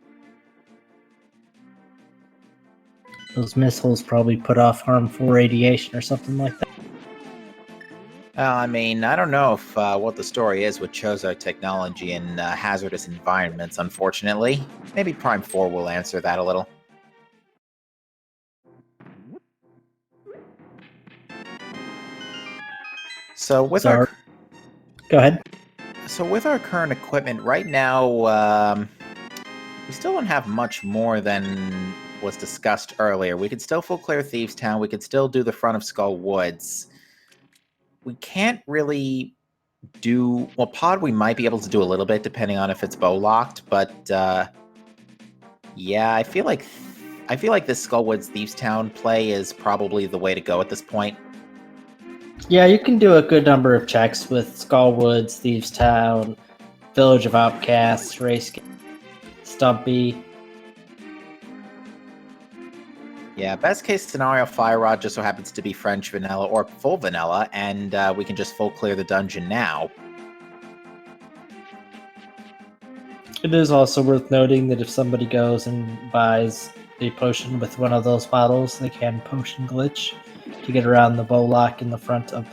Those missiles probably put off harmful radiation or something like that. I mean, I don't know if what the story is with Chozo technology in hazardous environments, unfortunately. Maybe Prime 4 will answer that a little. So with Go ahead. So with our current equipment right now, we still don't have much more than was discussed earlier. We could still full clear Thieves Town. We could still do the front of Skull Woods. We can't really do... Well, Pod we might be able to do a little bit, depending on if it's bow locked, but yeah, I feel like this Skull Woods Thieves Town play is probably the way to go at this point. Yeah, you can do a good number of checks with Skull Woods, Thieves Town, Village of Outcasts, Race Stumpy. Yeah, best case scenario, Fire Rod just so happens to be French vanilla or full vanilla, and we can just full clear the dungeon now. It is also worth noting that if somebody goes and buys a potion with one of those bottles, they can potion glitch to get around the bow lock in the front of...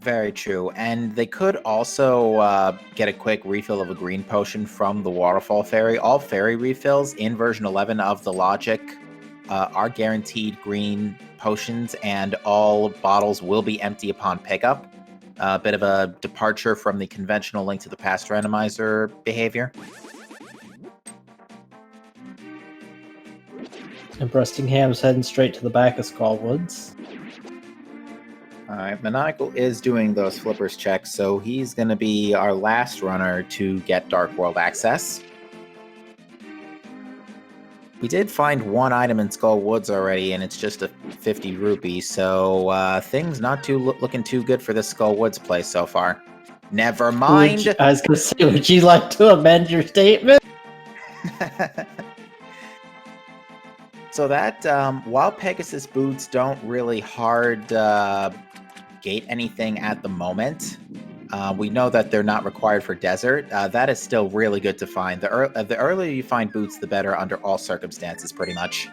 Very true, and they could also get a quick refill of a green potion from the Waterfall Fairy. All fairy refills in version 11 of the Logic are guaranteed green potions, and all bottles will be empty upon pickup. A bit of a departure from the conventional Link to the Past randomizer behavior. And Brestingham's heading straight to the back of Skull Woods. Alright, Maniacal is doing those flippers checks, so he's going to be our last runner to get Dark World access. We did find one item in Skull Woods already, and it's just a 50 rupee, so things not looking too good for this Skull Woods play so far. Never mind! I was going to say, would you like to amend your statement? So that, while Pegasus boots don't really hard gate anything at the moment, we know that they're not required for desert. That is still really good to find. The earlier you find boots, the better under all circumstances, pretty much.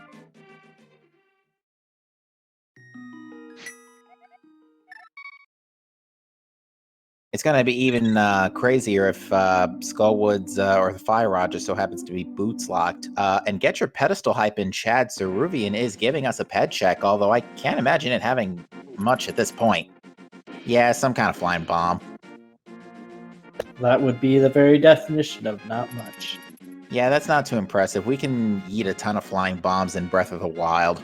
It's going to be even crazier if Skullwoods or the Fire Rod just so happens to be boots locked. And get your pedestal hype in, Chad. Ceruvian is giving us a ped check, although I can't imagine it having much at this point. Yeah, some kind of flying bomb. That would be the very definition of not much. Yeah, that's not too impressive. We can eat a ton of flying bombs in Breath of the Wild.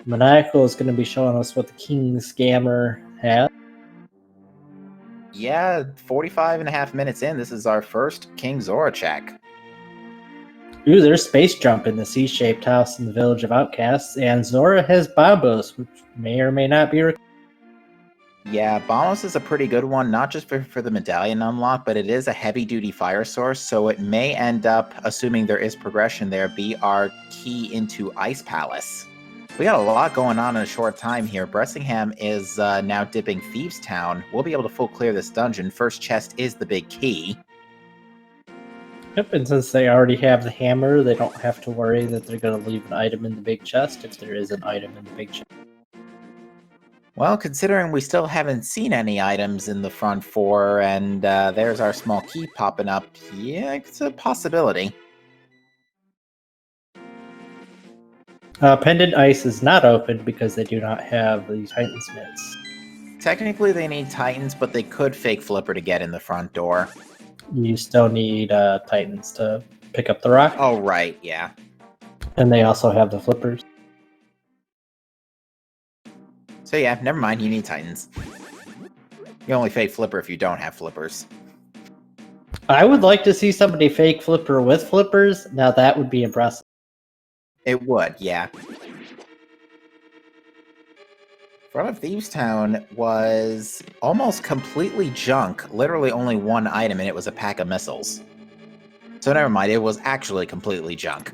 Maniacal is going to be showing us what the King Scammer has. Yeah, 45.5 minutes in, this is our first King Zora check. Ooh, there's Space Jump in the C-shaped house in the Village of Outcasts, and Zora has Bombos, which may or may not be. Yeah, Bombos is a pretty good one, not just for the medallion unlock, but it is a heavy-duty fire source, so it may end up, assuming there is progression there, be our key into Ice Palace. We got a lot going on in a short time here. Bressingham is now dipping Thieves Town. We'll be able to full clear this dungeon. First chest is the big key. Yep, and since they already have the hammer, they don't have to worry that they're going to leave an item in the big chest if there is an item in the big chest. Well, considering we still haven't seen any items in the front four, and there's our small key popping up, yeah, it's a possibility. Pendant Ice is not open because they do not have the Titan Smiths. Technically, they need Titans, but they could fake Flipper to get in the front door. You still need Titans to pick up the rock. Oh, right, yeah. And they also have the flippers. So yeah, never mind, you need Titans. You only fake Flipper if you don't have flippers. I would like to see somebody fake Flipper with flippers. Now that would be impressive. It would, yeah. Front of Thieves Town was almost completely junk. Literally only one item, and it was a pack of missiles. So never mind, it was actually completely junk.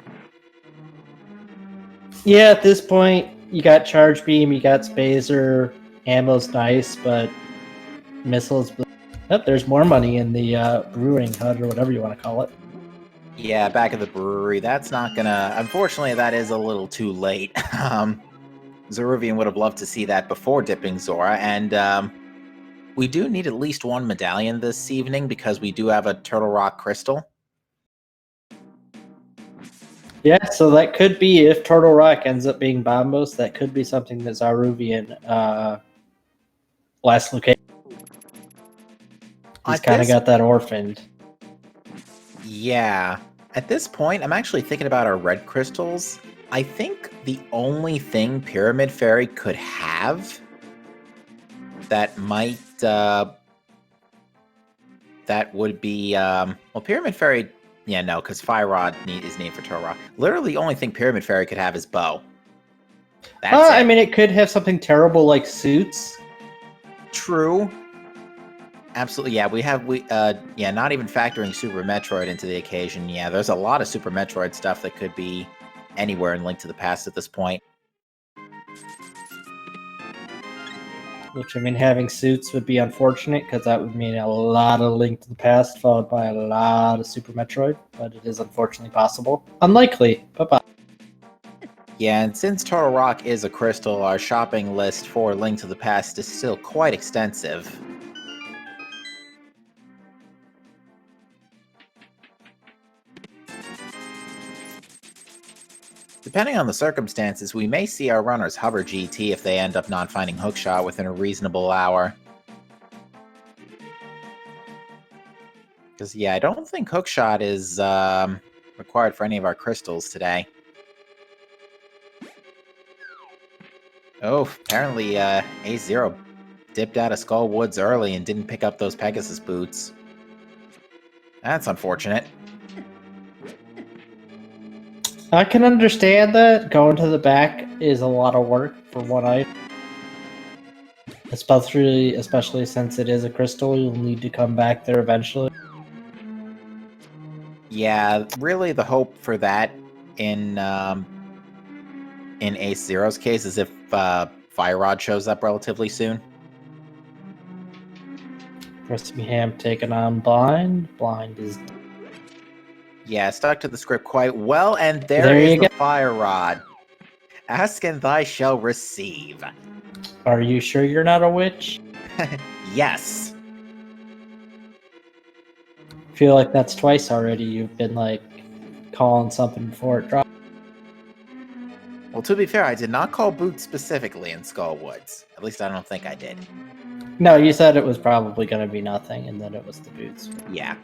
Yeah, at this point, you got Charge Beam, you got Spazer, ammo's nice, but missiles... Oh, there's more money in the brewing hut, or whatever you want to call it. Yeah, back at the brewery. That's not gonna... Unfortunately, that is a little too late. Zeruvian would have loved to see that before dipping Zora, and we do need at least one medallion this evening because we do have a Turtle Rock crystal. Yeah, so that could be, if Turtle Rock ends up being Bombos, that could be something that Zaruvian last location. He's kind of got that orphaned. Yeah. At this point, I'm actually thinking about our red crystals. I think the only thing Pyramid Fairy could have that might, that would be, well, Pyramid Fairy, yeah, no, because Fire Rod is named for Turtle Rock. Literally, the only thing Pyramid Fairy could have is Bow. That's it. I mean, it could have something terrible like Suits. True. Absolutely, yeah, yeah, not even factoring Super Metroid into the occasion. Yeah, there's a lot of Super Metroid stuff that could be anywhere in Link to the Past at this point. Which, I mean, having Suits would be unfortunate, because that would mean a lot of Link to the Past, followed by a lot of Super Metroid, but it is unfortunately possible. Unlikely, but possible. Yeah, and since Turtle Rock is a crystal, our shopping list for Link to the Past is still quite extensive. Depending on the circumstances, we may see our runners hover GT if they end up not finding Hookshot within a reasonable hour. Because, yeah, I don't think Hookshot is required for any of our crystals today. Oh, apparently A0 dipped out of Skull Woods early and didn't pick up those Pegasus boots. That's unfortunate. I can understand that. Going to the back is a lot of work for one item. Especially since it is a crystal, you'll need to come back there eventually. Yeah, really the hope for that in Ace Zero's case is if Fire Rod shows up relatively soon. Bressingham taking on Blind. Blind is... Yeah, stuck to the script quite well, and there There is you the go. Fire Rod. Ask and thy shall receive. Are you sure you're not a witch? Yes. I feel like that's twice already you've been, like, calling something before it drops. Well, to be fair, I did not call Boots specifically in Skullwoods. At least I don't think I did. No, you said it was probably going to be nothing, and then it was the boots. Yeah.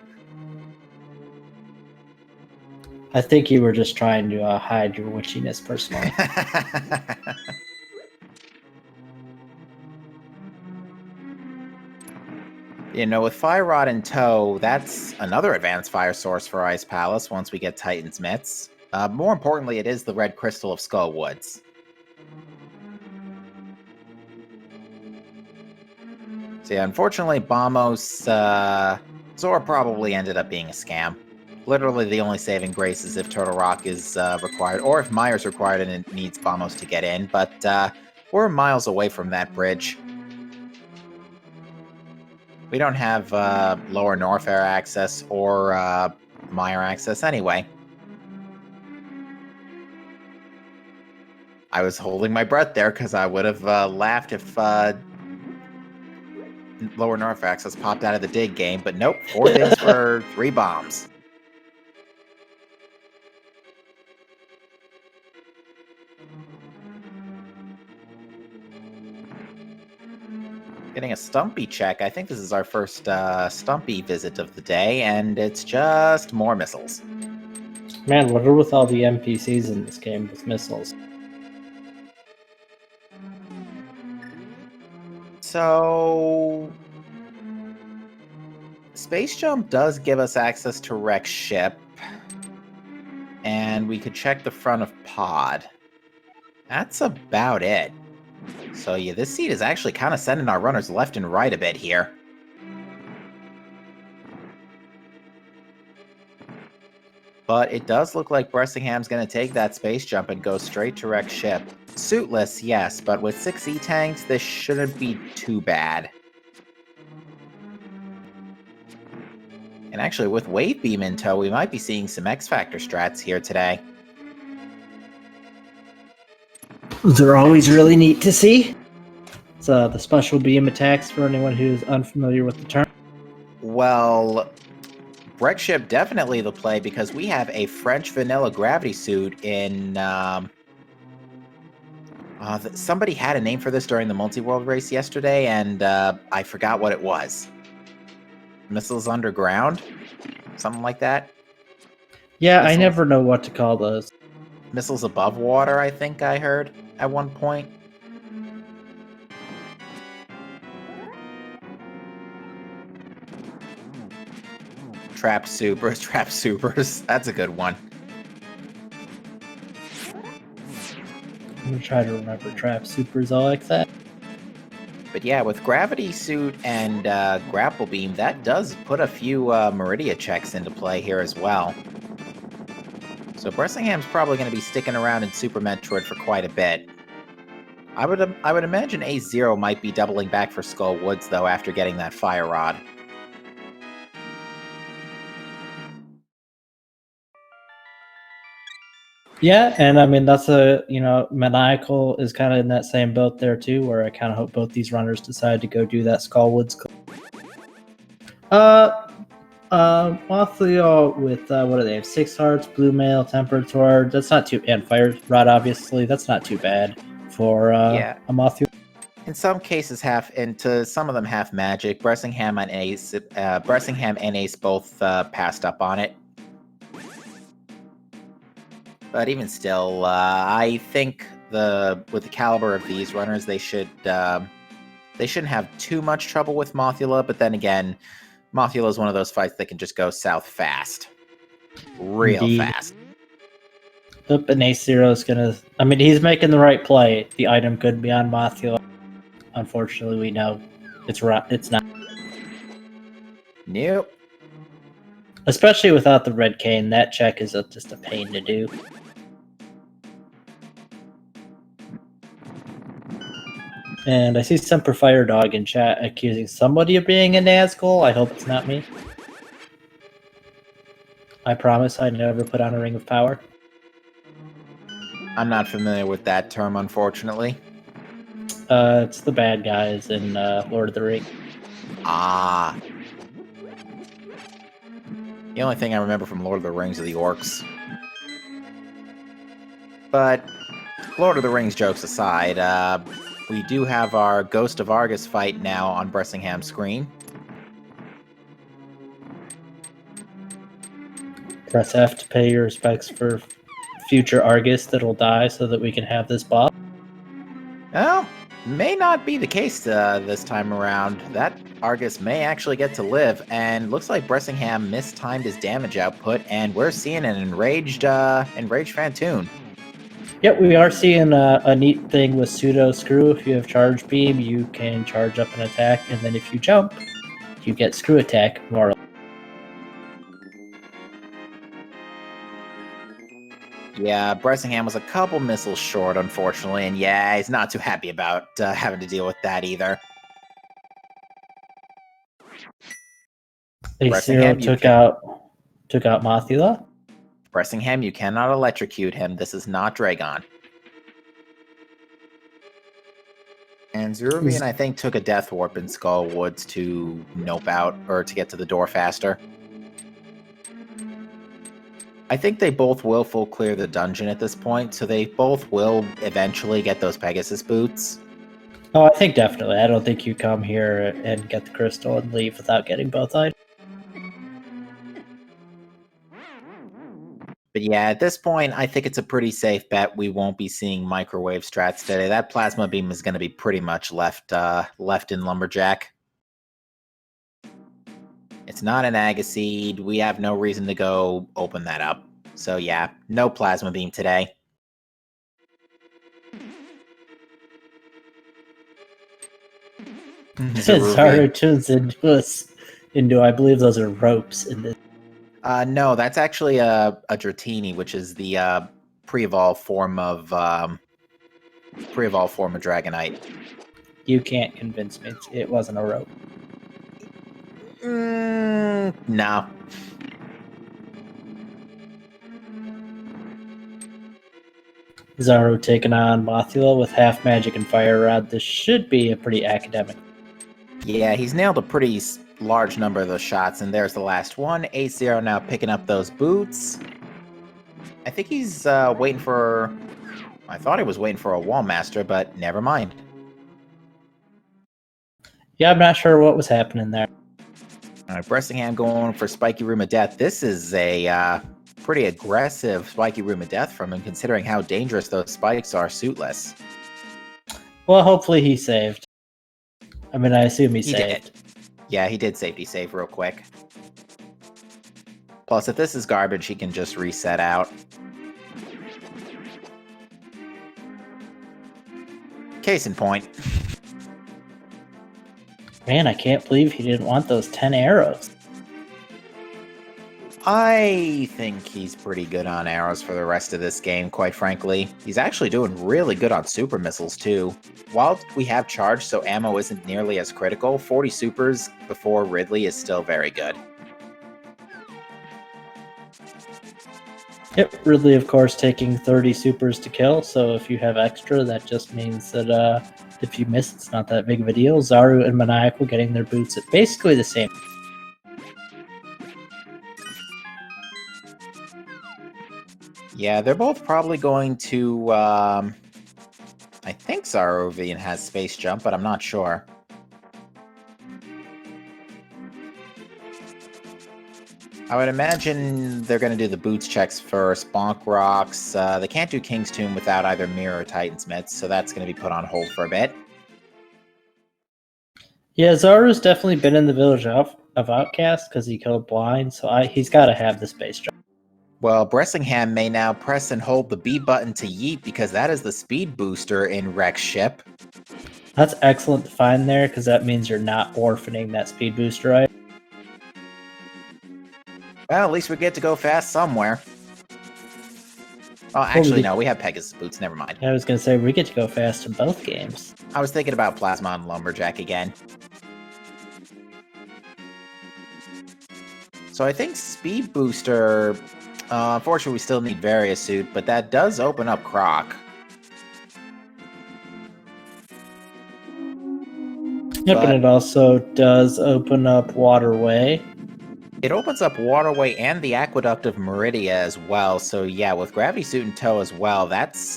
I think you were just trying to hide your witchiness personally. With Fire Rod in tow, that's another advanced fire source for Ice Palace once we get Titan's Mitts. More importantly, it is the red crystal of Skullwoods. So yeah, unfortunately, Bamos Zora probably ended up being a scam. Literally, the only saving grace is if Turtle Rock is required, or if Myers required and it needs Bamos to get in, but we're miles away from that bridge. We don't have Lower North Air access or Meyer access anyway. I was holding my breath there because I would have laughed if Lower North access popped out of the dig game, but nope, 4 digs for 3 bombs. Getting a Stumpy check. I think this is our first Stumpy visit of the day, and it's just more missiles. Man, what are with all the NPCs in this game with missiles? So... Space Jump does give us access to Rex ship, and we could check the front of Pod. That's about it. So yeah, this seed is actually kind of sending our runners left and right a bit here. But it does look like Bressingham's going to take that space jump and go straight to Rex ship. Suitless, yes, but with 6 E-tanks, this shouldn't be too bad. And actually, with Wave Beam in tow, we might be seeing some X-Factor strats here today. They're always really neat to see. It's the special beam attacks for anyone who's unfamiliar with the term. Well, Breck Ship definitely the play because we have a French vanilla gravity suit in... somebody had a name for this during the multi-world race yesterday, and I forgot what it was. Missiles underground? Something like that? Yeah, I never know what to call those. Missiles above water, I think I heard at one point. Trap Supers, Trap Supers. That's a good one. I'm gonna try to remember Trap Supers all like that. But yeah, with Gravity Suit and Grapple Beam, that does put a few Meridia checks into play here as well. So Bressingham's probably going to be sticking around in Super Metroid for quite a bit. I would imagine A0 might be doubling back for Skull Woods, though, after getting that Fire Rod. Yeah, and I mean, that's Maniacal is kind of in that same boat there, too, where I kind of hope both these runners decide to go do that Skullwoods. Mothliel with, what do they have? 6 hearts, Blue Mail, Tempered Sword. That's not too... And Fire Rod, obviously. That's not too bad for a Mothliel. In some cases, some of them half magic. Bressingham and Ace both passed up on it. But even still, I think with the caliber of these runners, they shouldn't have too much trouble with Mothula. But then again, Mothula is one of those fights that can just go south fast, real fast. Oop, and Ace Zero is gonna. I mean, he's making the right play. The item could be on Mothula. Unfortunately, we know it's not. Nope. Especially without the red cane, that check is just a pain to do. And I see Semper Fire Dog in chat accusing somebody of being a Nazgul. I hope it's not me. I promise I never put on a Ring of Power. I'm not familiar with that term, unfortunately. It's the bad guys in Lord of the Rings. Ah. The only thing I remember from Lord of the Rings are the orcs. But Lord of the Rings jokes aside, we do have our Ghost of Argus fight now on Bressingham's screen. Press F to pay your respects for future Argus that'll die so that we can have this boss. Well, may not be the case this time around. That Argus may actually get to live, and looks like Bressingham mistimed his damage output, and we're seeing an enraged Fantoon. Yep, we are seeing a neat thing with Pseudo Screw. If you have Charge Beam, you can charge up an attack, and then if you jump, you get Screw Attack, more or less. Yeah, Bressingham was a couple missiles short, unfortunately, and yeah, he's not too happy about having to deal with that either. A0 took out Mothula. Bressingham, you cannot electrocute him. This is not Dragon. And Zeruvian, I think, took a Death Warp in Skull Woods to nope out, or to get to the door faster. I think they both will full clear the dungeon at this point, so they both will eventually get those Pegasus boots. Oh, I think definitely. I don't think you come here and get the crystal and leave without getting both items. But yeah, at this point, I think it's a pretty safe bet we won't be seeing microwave strats today. That plasma beam is going to be pretty much left in Lumberjack. It's not an Agaseed. We have no reason to go open that up. So yeah, no plasma beam today. Zaru tunes into I believe those are ropes in this. No, that's actually a Dratini, which is the pre-evolved form of Dragonite. You can't convince me it wasn't a rope. No. Zaru taking on Mothula with half magic and fire rod. This should be a pretty academic. Yeah, he's nailed a pretty large number of those shots, and there's the last one. A0 now picking up those boots. I think he's waiting for... I thought he was waiting for a Wall Master, but never mind. Yeah, I'm not sure what was happening there. Alright, Bressingham going for Spiky Room of Death. This is a pretty aggressive Spiky Room of Death from him, considering how dangerous those spikes are suitless. Well, hopefully he saved. I mean, I assume he saved. Did. Yeah, he did safety save real quick. Plus, if this is garbage, he can just reset out. Case in point. Man, I can't believe he didn't want those 10 arrows. I think he's pretty good on arrows for the rest of this game, quite frankly. He's actually doing really good on super missiles, too. While we have charge, so ammo isn't nearly as critical, 40 supers before Ridley is still very good. Yep, Ridley, of course, taking 30 supers to kill, so if you have extra, that just means that if you miss, it's not that big of a deal. Zaru and Maniacal getting their boots at basically the same. Yeah, they're both probably going to... I think Zarovian has Space Jump, but I'm not sure. I would imagine they're going to do the boots checks first. Bonk Rocks. They can't do King's Tomb without either Mirror or Titan's Mitts, so that's going to be put on hold for a bit. Yeah, Zaru's definitely been in the village of Outcast because he killed Blind, so he's got to have the Space Jump. Well, Bressingham may now press and hold the B button to yeet because that is the speed booster in Rex Ship. That's excellent to find there because that means you're not orphaning that speed booster, right? Well, at least we get to go fast somewhere. Oh, actually, no, we have Pegasus boots. Never mind. I was going to say, we get to go fast in both games. I was thinking about Plasma and Lumberjack again. So I think Speed Booster, unfortunately we still need Various Suit, but that does open up Croc. Yep, and it also does open up Waterway. It opens up Waterway and the Aqueduct of Meridia as well, so yeah, with Gravity Suit in tow as well, that's,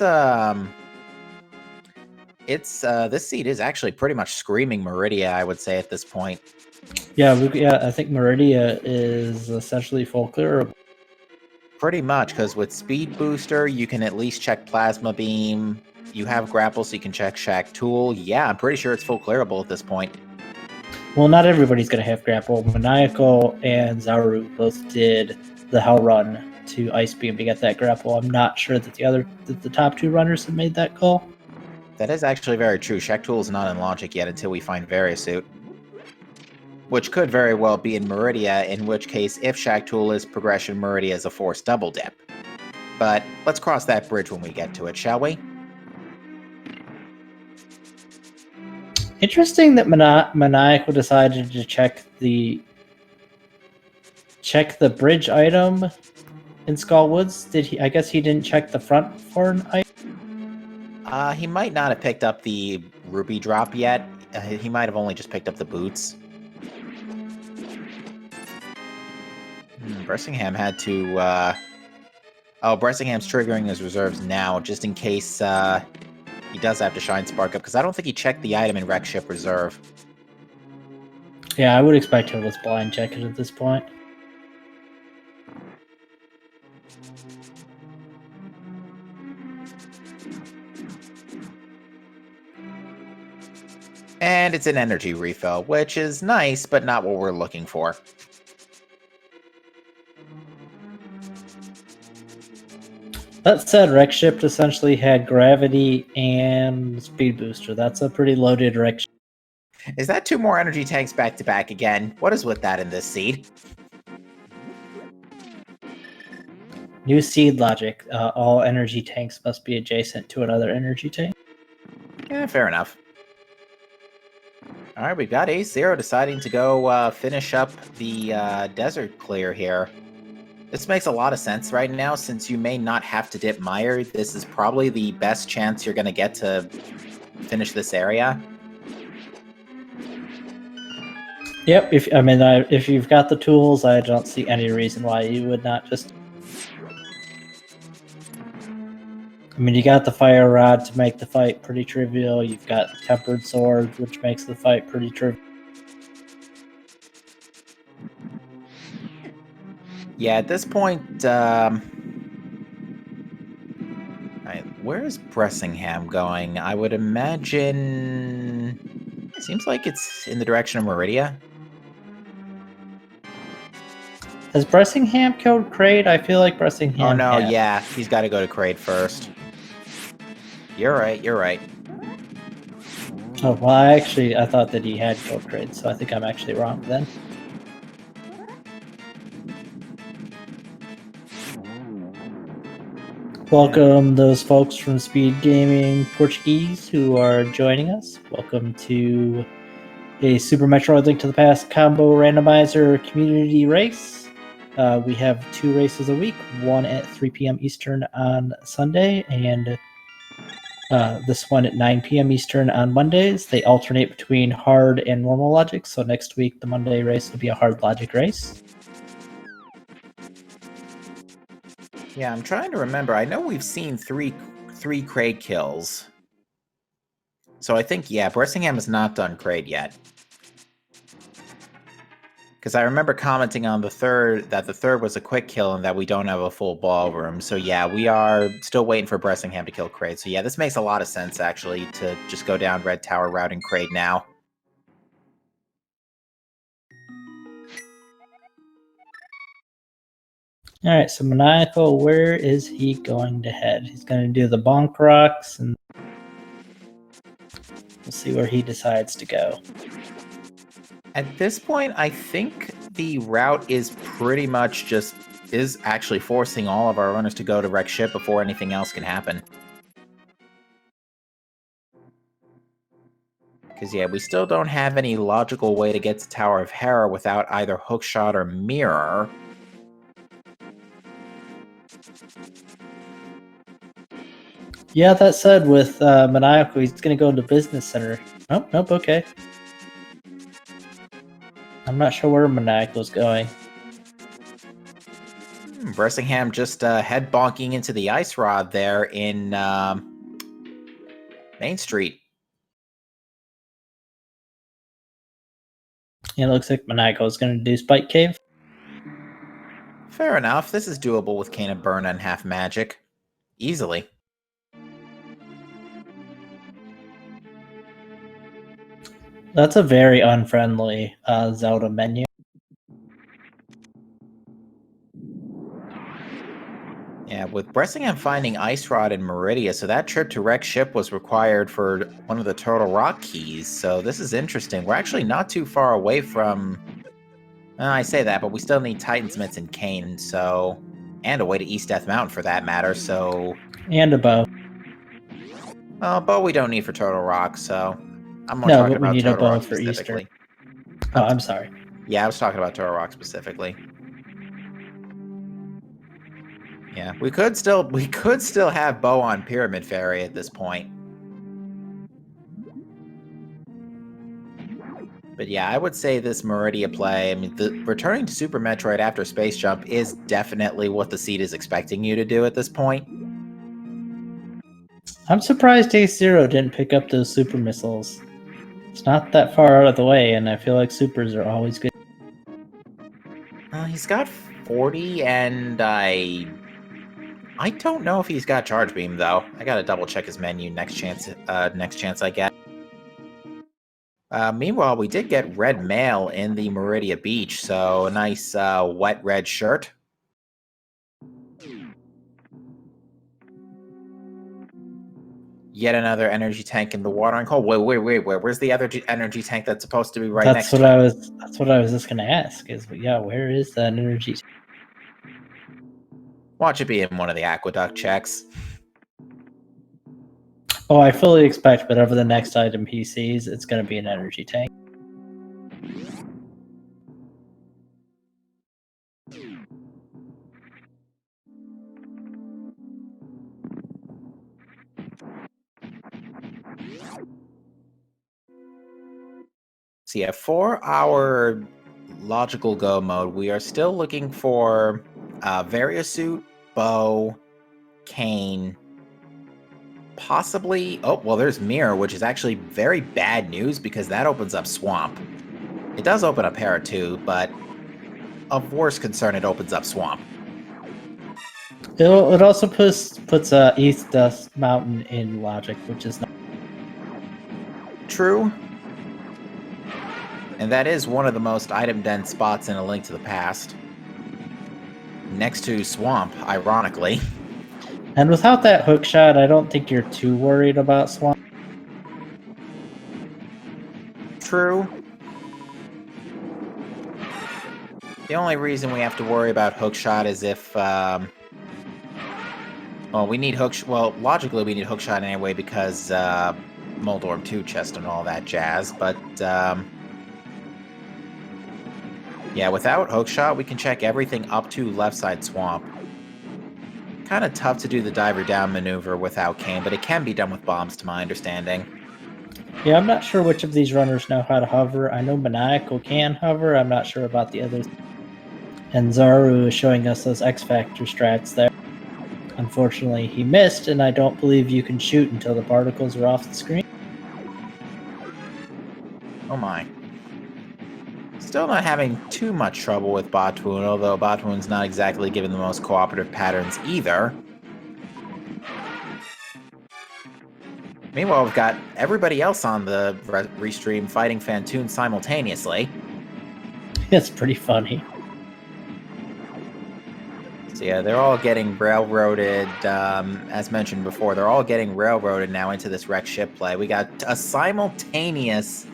this seed is actually pretty much screaming Meridia, I would say, at this point. Yeah, I think Meridia is essentially full clearable. Pretty much, because with Speed Booster, you can at least check Plasma Beam. You have Grapple, so you can check Shack Tool. Yeah, I'm pretty sure it's full clearable at this point. Well, not everybody's going to have Grapple. Maniacal and Zaru both did the Hell Run to Ice Beam to get that Grapple. I'm not sure that the top two runners have made that call. That is actually very true. Shack Tool is not in Logic yet until we find Various Suit. Which could very well be in Meridia, in which case, if Shack Tool is progression, Meridia is a Force Double Dip. But let's cross that bridge when we get to it, shall we? Interesting that Maniacal decided to check the bridge item in Skull Woods. Did he? I guess he didn't check the front for an item. He might not have picked up the Ruby drop yet. He might have only just picked up the boots. Bressingham had to, Oh, Bressingham's triggering his reserves now, just in case, he does have to Shine Spark up, because I don't think he checked the item in Wreck Ship Reserve. Yeah, I would expect him to blind check it at this point. And it's an energy refill, which is nice, but not what we're looking for. That said, Wreck Ship essentially had Gravity and Speed Booster. That's a pretty loaded Wreck Ship. Is that 2 more energy tanks back to back again? What is with that in this seed? New seed logic. All energy tanks must be adjacent to another energy tank. Yeah, fair enough. Alright, we've got A0 deciding to go finish up the desert clear here. This makes a lot of sense right now, since you may not have to dip Mire. This is probably the best chance you're going to get to finish this area. Yep, if you've got the tools, I don't see any reason why you would not just... I mean, you got the Fire Rod to make the fight pretty trivial. You've got Tempered Sword, which makes the fight pretty trivial. Yeah, at this point, where is Bressingham going? I would imagine... Seems like it's in the direction of Meridia. Has Bressingham killed Kraid? I feel like Bressingham Oh no, has. yeah, he's got to go to Kraid first. You're right, you're right. Oh, well, I thought that he had killed Kraid, so I think I'm actually wrong then. Welcome those folks from Speed Gaming Portuguese who are joining us. Welcome to a Super Metroid Link to the Past combo randomizer community race. We have 2 races a week, one at 3 p.m. Eastern on Sunday, and this one at 9 p.m. Eastern on Mondays. They alternate between hard and normal logic, so next week the Monday race will be a hard logic race. Yeah, I'm trying to remember. I know we've seen three Kraid kills. So I think, yeah, Bressingham has not done Kraid yet. Because I remember commenting on the third, that the third was a quick kill and that we don't have a full ballroom. So yeah, we are still waiting for Bressingham to kill Kraid. So yeah, this makes a lot of sense, actually, to just go down Red Tower routing Kraid now. Alright, so Maniacal, where is he going to head? He's going to do the Bonk Rocks, and we'll see where he decides to go. At this point, I think the route is pretty much just is actually forcing all of our runners to go to wreck ship before anything else can happen. Because, yeah, we still don't have any logical way to get to Tower of Hera without either hookshot or mirror. Yeah, that said, with Maniacal, he's going to go into Business Center. Oh, nope, okay. I'm not sure where Maniacal's going. Bressingham just head bonking into the ice rod there in Main Street. It looks like Maniacal is going to do Spike Cave. Fair enough. This is doable with Cane of Burn and Half Magic. Easily. That's a very unfriendly Zelda menu. Yeah, with Bressingham finding Ice Rod in Meridia, so that trip to wreck ship was required for one of the Turtle Rock keys, so this is interesting. We're actually not too far away from... I say that, but we still need Titansmiths and Kane, so... And a way to East Death Mountain, for that matter, so... And a bow. Bow we don't need for Turtle Rock, so... I'm more No, talking but we about need a Turtle bow Rock for specifically. Easter. Oh, I'm sorry. Yeah, I was talking about Turtle Rock specifically. Yeah, we could still have Bow on Pyramid Fairy at this point. But yeah, I would say this Meridia play, I mean, returning to Super Metroid after Space Jump is definitely what the seed is expecting you to do at this point. I'm surprised Ace Zero didn't pick up those super missiles. It's not that far out of the way, and I feel like supers are always good. He's got 40, and I don't know if he's got Charge Beam, though. I gotta double check his menu next chance I get. Meanwhile, we did get red mail in the Meridia Beach, so a nice wet red shirt. Yet another energy tank in the watering hole. Wait. Where's the other energy tank that's supposed to be right next to it? That's what I was just gonna ask. Where is that energy tank? Watch it be in one of the aqueduct checks. Oh, I fully expect whatever the next item he sees, it's gonna be an energy tank. So yeah, for our logical go mode, we are still looking for Variasuit, Bow, Kane, possibly... Oh, well, there's Mirror, which is actually very bad news because that opens up Swamp. It does open up Hera too, but of worse concern, it opens up Swamp. It also puts East Death Mountain in logic, which is not True. And that is one of the most item-dense spots in A Link to the Past. Next to Swamp, ironically. And without that hook shot, I don't think you're too worried about Swamp. True. The only reason we have to worry about hookshot is if, well, we need logically we need hookshot anyway because, Moldorm 2 chest and all that jazz, but, yeah, without hookshot, we can check everything up to left side Swamp. Kind of tough to do the diver down maneuver without Kane, but it can be done with bombs, to my understanding. Yeah, I'm not sure which of these runners know how to hover. I know Maniacal can hover. I'm not sure about the others. And Zaru is showing us those X Factor strats there. Unfortunately, he missed, and I don't believe you can shoot until the particles are off the screen. Oh my. Still not having too much trouble with Botwoon, although Botwoon's not exactly given the most cooperative patterns either. Meanwhile, we've got everybody else on the restream fighting Fantoon simultaneously. It's pretty funny. So yeah, they're all getting railroaded, as mentioned before, they're all getting railroaded now into this wreck ship play. We got a simultaneous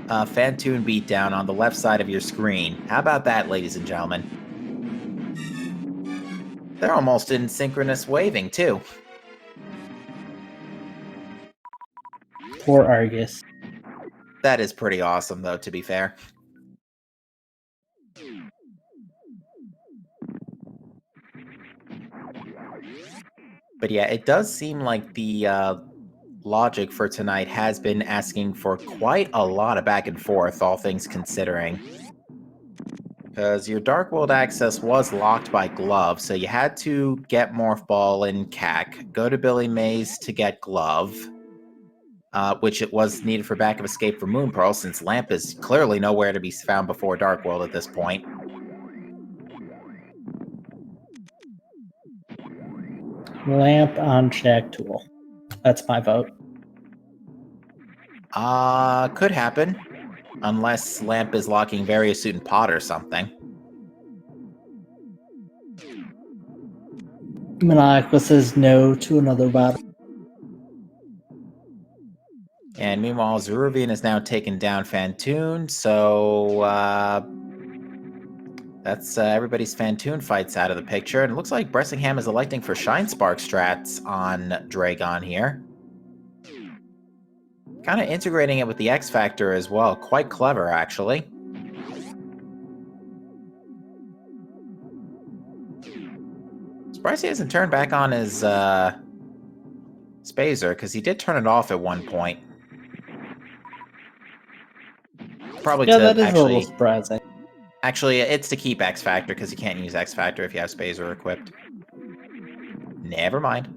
Fantoon beatdown on the left side of your screen. How about that, ladies and gentlemen? They're almost in synchronous waving, too. Poor Argus. That is pretty awesome, though, to be fair. But yeah, it does seem like the logic for tonight has been asking for quite a lot of back and forth, all things considering. Because your Dark World access was locked by Glove, so you had to get Morph Ball in CAC, go to Billy Mays to get Glove, which it was needed for backup escape for Moon Pearl, since Lamp is clearly nowhere to be found before Dark World at this point. Lamp on Shack Tool. That's my vote. Could happen. Unless Lamp is locking various suit and pot or something. Maniacal says no to another battle. And meanwhile, Zeruvian is now taken down Fantoon, so that's everybody's Fantoon fights out of the picture. And it looks like Bressingham is electing for Shine Spark strats on Dragon here. Kind of integrating it with the X Factor as well. Quite clever, actually. Surprised he hasn't turned back on his Spazer, because he did turn it off at one point. Probably Yeah, to that is actually, a little surprising. Actually, it's to keep X Factor, because you can't use X Factor if you have Spazer equipped. Never mind.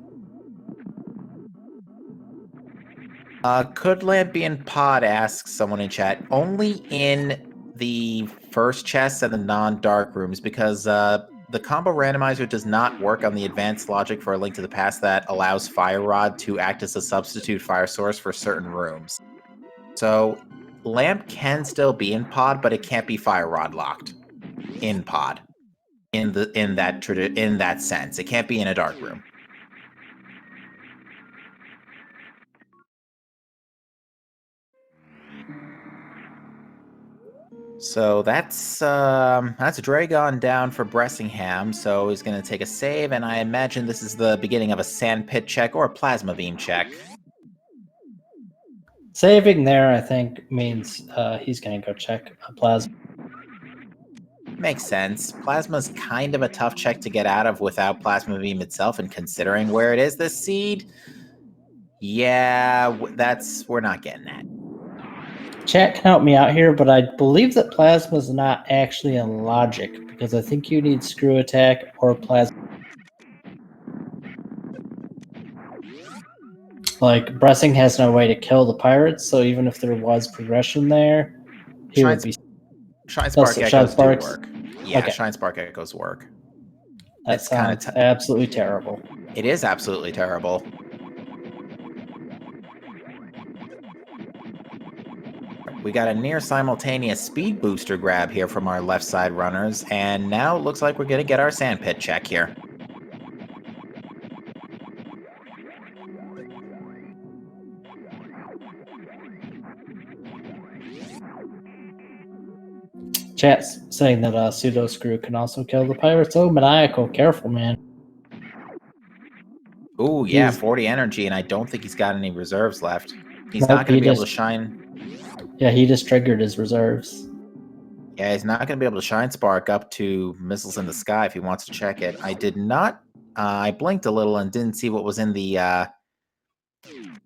Could Lamp be in pod, asks someone in chat. Only in the first chest and the non-dark rooms, because the combo randomizer does not work on the advanced logic for A Link to the Past that allows Fire Rod to act as a substitute fire source for certain rooms. So Lamp can still be in pod, but it can't be Fire Rod locked in pod. In that sense, it can't be in a dark room. So that's Dragon down for Bressingham, so he's going to take a save, and I imagine this is the beginning of a Sandpit check or a Plasma Beam check. Saving there, I think, means he's going to go check a Plasma. Makes sense. Plasma's kind of a tough check to get out of without Plasma Beam itself, and considering where it is this seed, yeah, we're not getting that. Chat can help me out here, but I believe that Plasma is not actually in logic, because I think you need Screw Attack or Plasma. Like, Bressing has no way to kill the pirates, so even if there was progression there, he would be... Shine Spark Echoes do work. Yeah, okay. Shine Spark Echoes work. That sounds absolutely terrible. It is absolutely terrible. We got a near simultaneous speed booster grab here from our left side runners, and now it looks like we're going to get our Sandpit check here. Chat's saying that Pseudo Screw can also kill the pirates. Oh, Maniacal, careful, man. Ooh, yeah, 40 energy, and I don't think he's got any reserves left. He's not going to be able to shine... Yeah, he just triggered his reserves. Yeah, he's not going to be able to Shine Spark up to Missiles in the Sky if he wants to check it. I did not... I blinked a little and didn't see what was in the...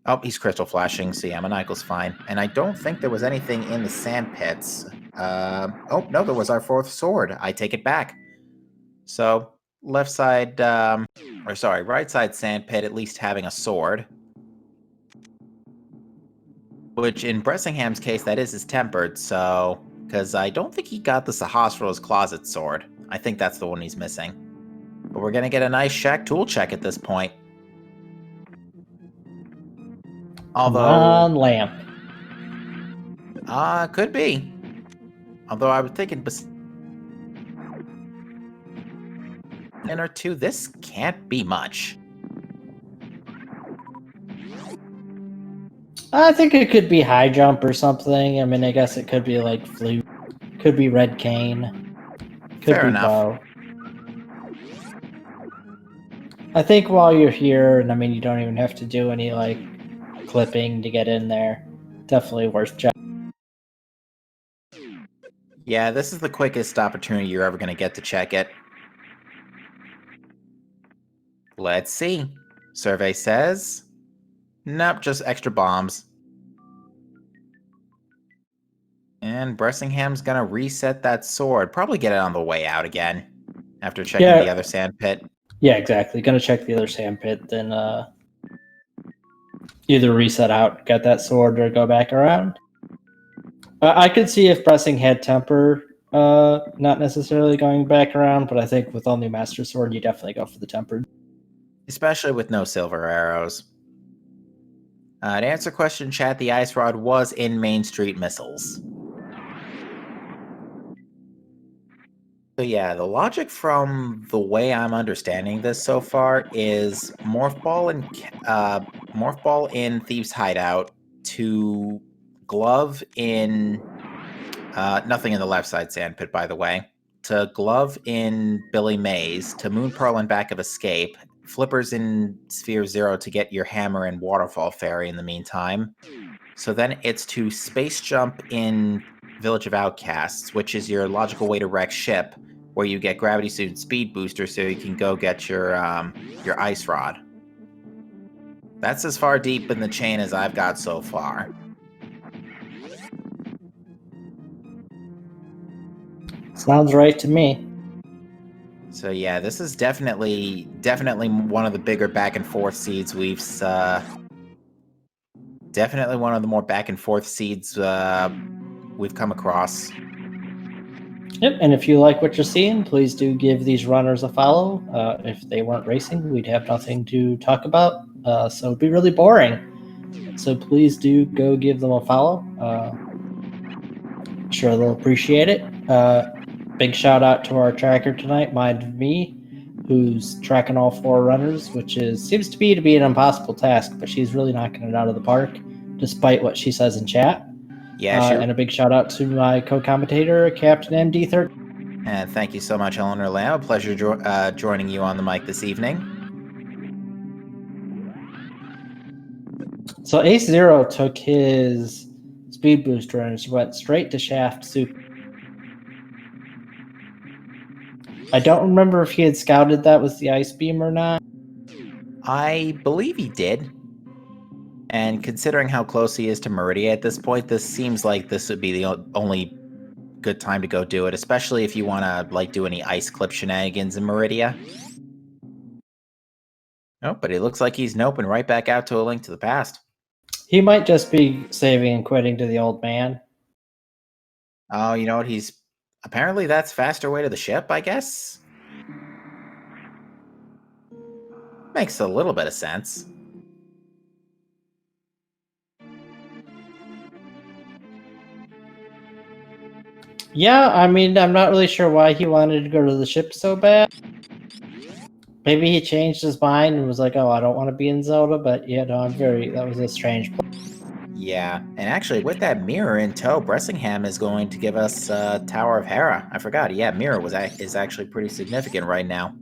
Oh, he's Crystal Flashing, so yeah, Maniacal's fine. And I don't think there was anything in the Sand Pits. Oh, no, there was our fourth sword. I take it back. So, left side... right side Sand Pit at least having a sword. Which, in Bressingham's case, that is tempered, so... Because I don't think he got the Sahasra's Closet Sword. I think that's the one he's missing. But we're going to get a nice Shack Tool check at this point. Although... Come on, Lamp. Could be. Although I was thinking... or two, this can't be much. I think it could be High Jump or something. I mean, I guess it could be like Flute. Could be Red Cane. Could Fair be enough. Bow. I think while you're here, and I mean, you don't even have to do any like clipping to get in there. Definitely worth checking. Yeah, this is the quickest opportunity you're ever going to get to check it. Let's see. Survey says... Nope, just extra bombs. And Bressingham's gonna reset that sword. Probably get it on the way out again. After checking the other sand pit. Yeah, exactly. Gonna check the other sand pit, then either reset out, get that sword, or go back around. I could see if Bressing had temper, not necessarily going back around, but I think with only Master Sword, you definitely go for the tempered. Especially with no silver arrows. To answer question, chat, the ice rod was in Main Street Missiles. So yeah, the logic from the way I'm understanding this so far is Morph Ball in Thieves' Hideout to Glove in nothing in the left side sand pit, by the way. To Glove in Billy Mays, to Moon Pearl in Back of Escape, Flippers in Sphere Zero to get your hammer and Waterfall Fairy in the meantime. So then it's to Space Jump in Village of Outcasts, which is your logical way to wreck ship, where you get Gravity Suit and Speed Booster so you can go get your Ice Rod. That's as far deep in the chain as I've got so far. Sounds right to me. So yeah, this is definitely one of the bigger back and forth seeds we've definitely one of the more back and forth seeds we've come across. Yep, and if you like what you're seeing, please do give these runners a follow. If they weren't racing, we'd have nothing to talk about, so it'd be really boring. So please do go give them a follow. Sure, they'll appreciate it. Big shout out to our tracker tonight, Mind Me, who's tracking all 4 runners, which seems to be an impossible task, but she's really knocking it out of the park, despite what she says in chat. Yeah, and a big shout out to my co-commentator, Captain MD13. And thank you so much, Eleanor Lau. Pleasure joining you on the mic this evening. So Ace Zero took his speed booster and went straight to Shaft Super. I don't remember if he had scouted that with the Ice Beam or not. I believe he did. And considering how close he is to Meridia at this point, this seems like this would be the only good time to go do it, especially if you want to like do any ice clip shenanigans in Meridia. Oh, but it looks like he's noping right back out to A Link to the Past. He might just be saving and quitting to the old man. Oh, you know what? Apparently that's faster way to the ship, I guess? Makes a little bit of sense. Yeah, I mean, I'm not really sure why he wanted to go to the ship so bad. Maybe he changed his mind and was like, oh, I don't want to be in Zelda, but yeah, no, that was a strange play. Yeah, and actually with that mirror in tow, Bressingham is going to give us Tower of Hera. I forgot, yeah, mirror is actually pretty significant right now.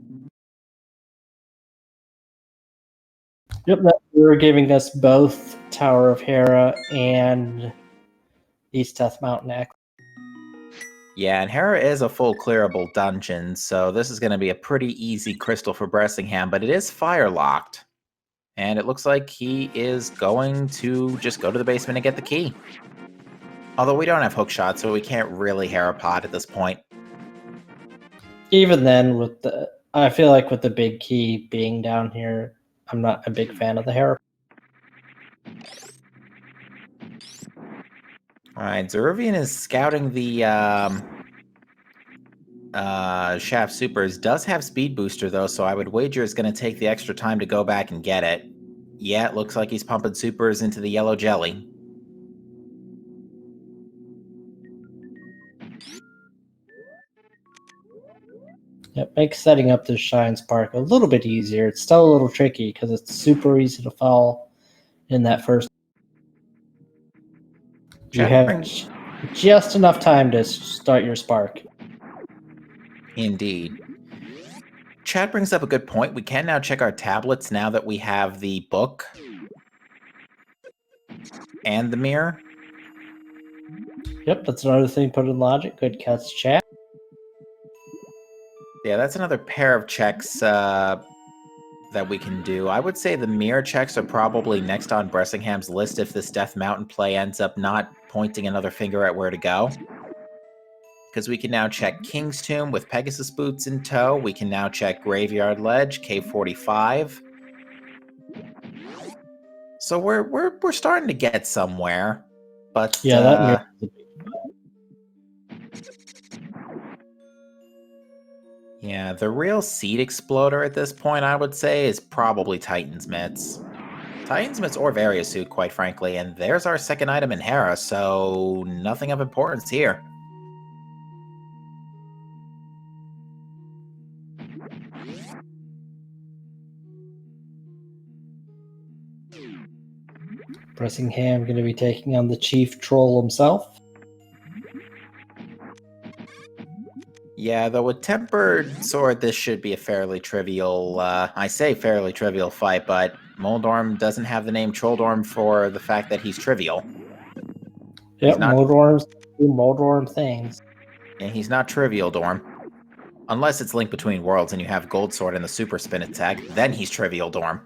Yep, we were giving us both Tower of Hera and East Death Mountain X. Yeah, and Hera is a full clearable dungeon, so this is going to be a pretty easy crystal for Bressingham, but it is fire locked. And it looks like he is going to just go to the basement and get the key. Although we don't have hookshot, so we can't really Hera pod at this point. Even then, I feel like with the big key being down here, I'm not a big fan of the Hera. Alright, Zeruvian is scouting the Shaft Supers. Does have Speed Booster, though, so I would wager it's going to take the extra time to go back and get it. Yeah, it looks like he's pumping Supers into the yellow jelly. It makes setting up this Shine Spark a little bit easier. It's still a little tricky because it's super easy to fall in that first. You have just enough time to start your spark. Indeed. Chad brings up a good point. We can now check our tablets now that we have the book and the mirror. Yep, that's another thing put in logic. Good catch, chat. Yeah, that's another pair of checks that we can do. I would say the mirror checks are probably next on Bressingham's list if this Death Mountain play ends up not pointing another finger at where to go. Because we can now check King's Tomb with Pegasus Boots in tow. We can now check Graveyard Ledge, K45. So we're starting to get somewhere. But Yeah, that mirror. yeah, the real seed exploder at this point, I would say, is probably Titan's Mitts. Titan's Mitts or Various Suit, quite frankly, and there's our second item in Hera, so nothing of importance here. Bressingham going to be taking on the chief troll himself. Yeah, though with Tempered Sword, this should be a fairly trivial, I say fairly trivial fight, but Moldorm doesn't have the name Trolldorm for the fact that he's trivial. Yep, not- Moldorms do Moldorm things. And he's not Trivial Dorm. Unless it's Link Between Worlds and you have Gold Sword and the Super Spin attack, then he's Trivial Dorm.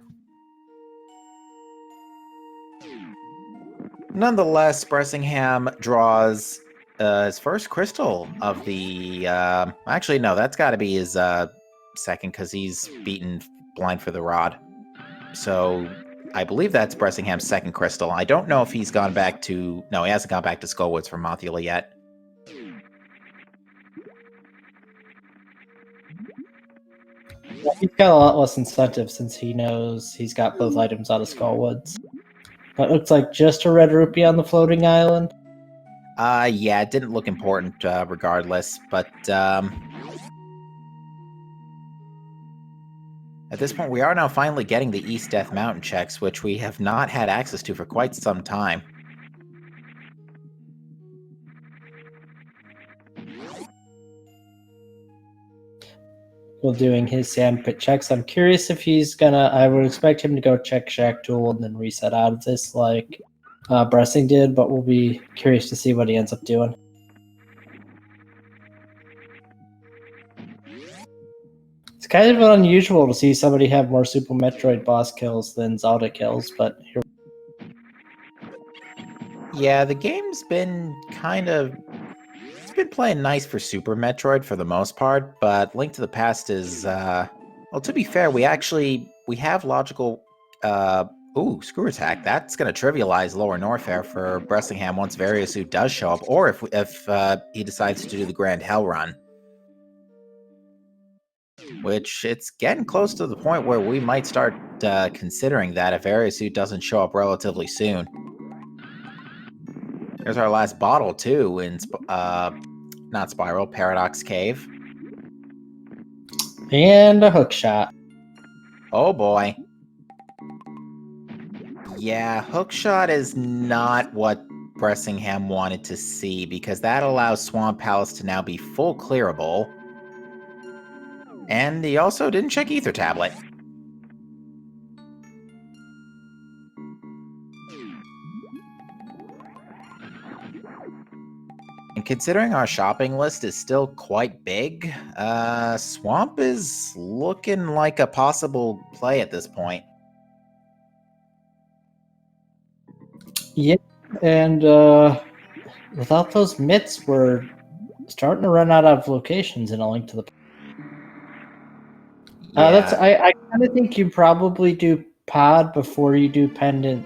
Nonetheless, Bressingham draws his first crystal of the... actually, no, that's got to be his second, because he's beaten Blind for the Rod. So, I believe that's Bressingham's second crystal. I don't know if he's gone back to... No, he hasn't gone back to Skullwoods for Mothula yet. Well, he's got a lot less incentive since he knows he's got both items out of Skullwoods. That looks like just a red rupee on the floating island. Yeah, it didn't look important regardless, but at this point we are now finally getting the East Death Mountain checks, which we have not had access to for quite some time. While doing his sandpit checks, I'm curious if he's gonna... I would expect him to go check Shack Tool and then reset out of this like Bressing did, but we'll be curious to see what he ends up doing. It's kind of unusual to see somebody have more Super Metroid boss kills than Zelda kills, but here... Yeah, the game's been kind of... It's been playing nice for Super Metroid for the most part, but Link to the Past is... well, to be fair, we have logical... Ooh, Screw Attack. That's going to trivialize Lower Norfair for Bressingham once Various Suit does show up, or if he decides to do the Grand Hell Run. Which, it's getting close to the point where we might start considering that if Various Suit doesn't show up relatively soon. There's our last bottle, too, in, not Spiral, Paradox Cave. And a hook shot. Oh boy. Yeah, hookshot is not what Bressingham wanted to see, because that allows Swamp Palace to now be full clearable. And he also didn't check Ether Tablet. And considering our shopping list is still quite big, Swamp is looking like a possible play at this point. Yeah, and without those mitts, we're starting to run out of locations in A Link to the... Yeah. I kind of think you probably do pod before you do pendant.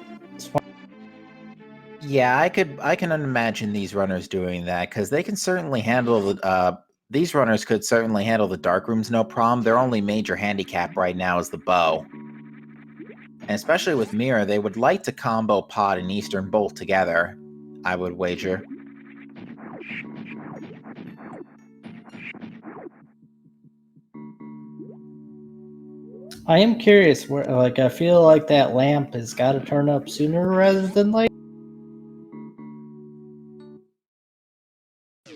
Yeah, I can imagine these runners doing that, because they can certainly handle the these runners could certainly handle the dark rooms no problem. Their only major handicap right now is the bow. And especially with Mira, they would like to combo pod and Eastern Bolt together, I would wager. I am curious where, like, I feel like that lamp has got to turn up sooner rather than later.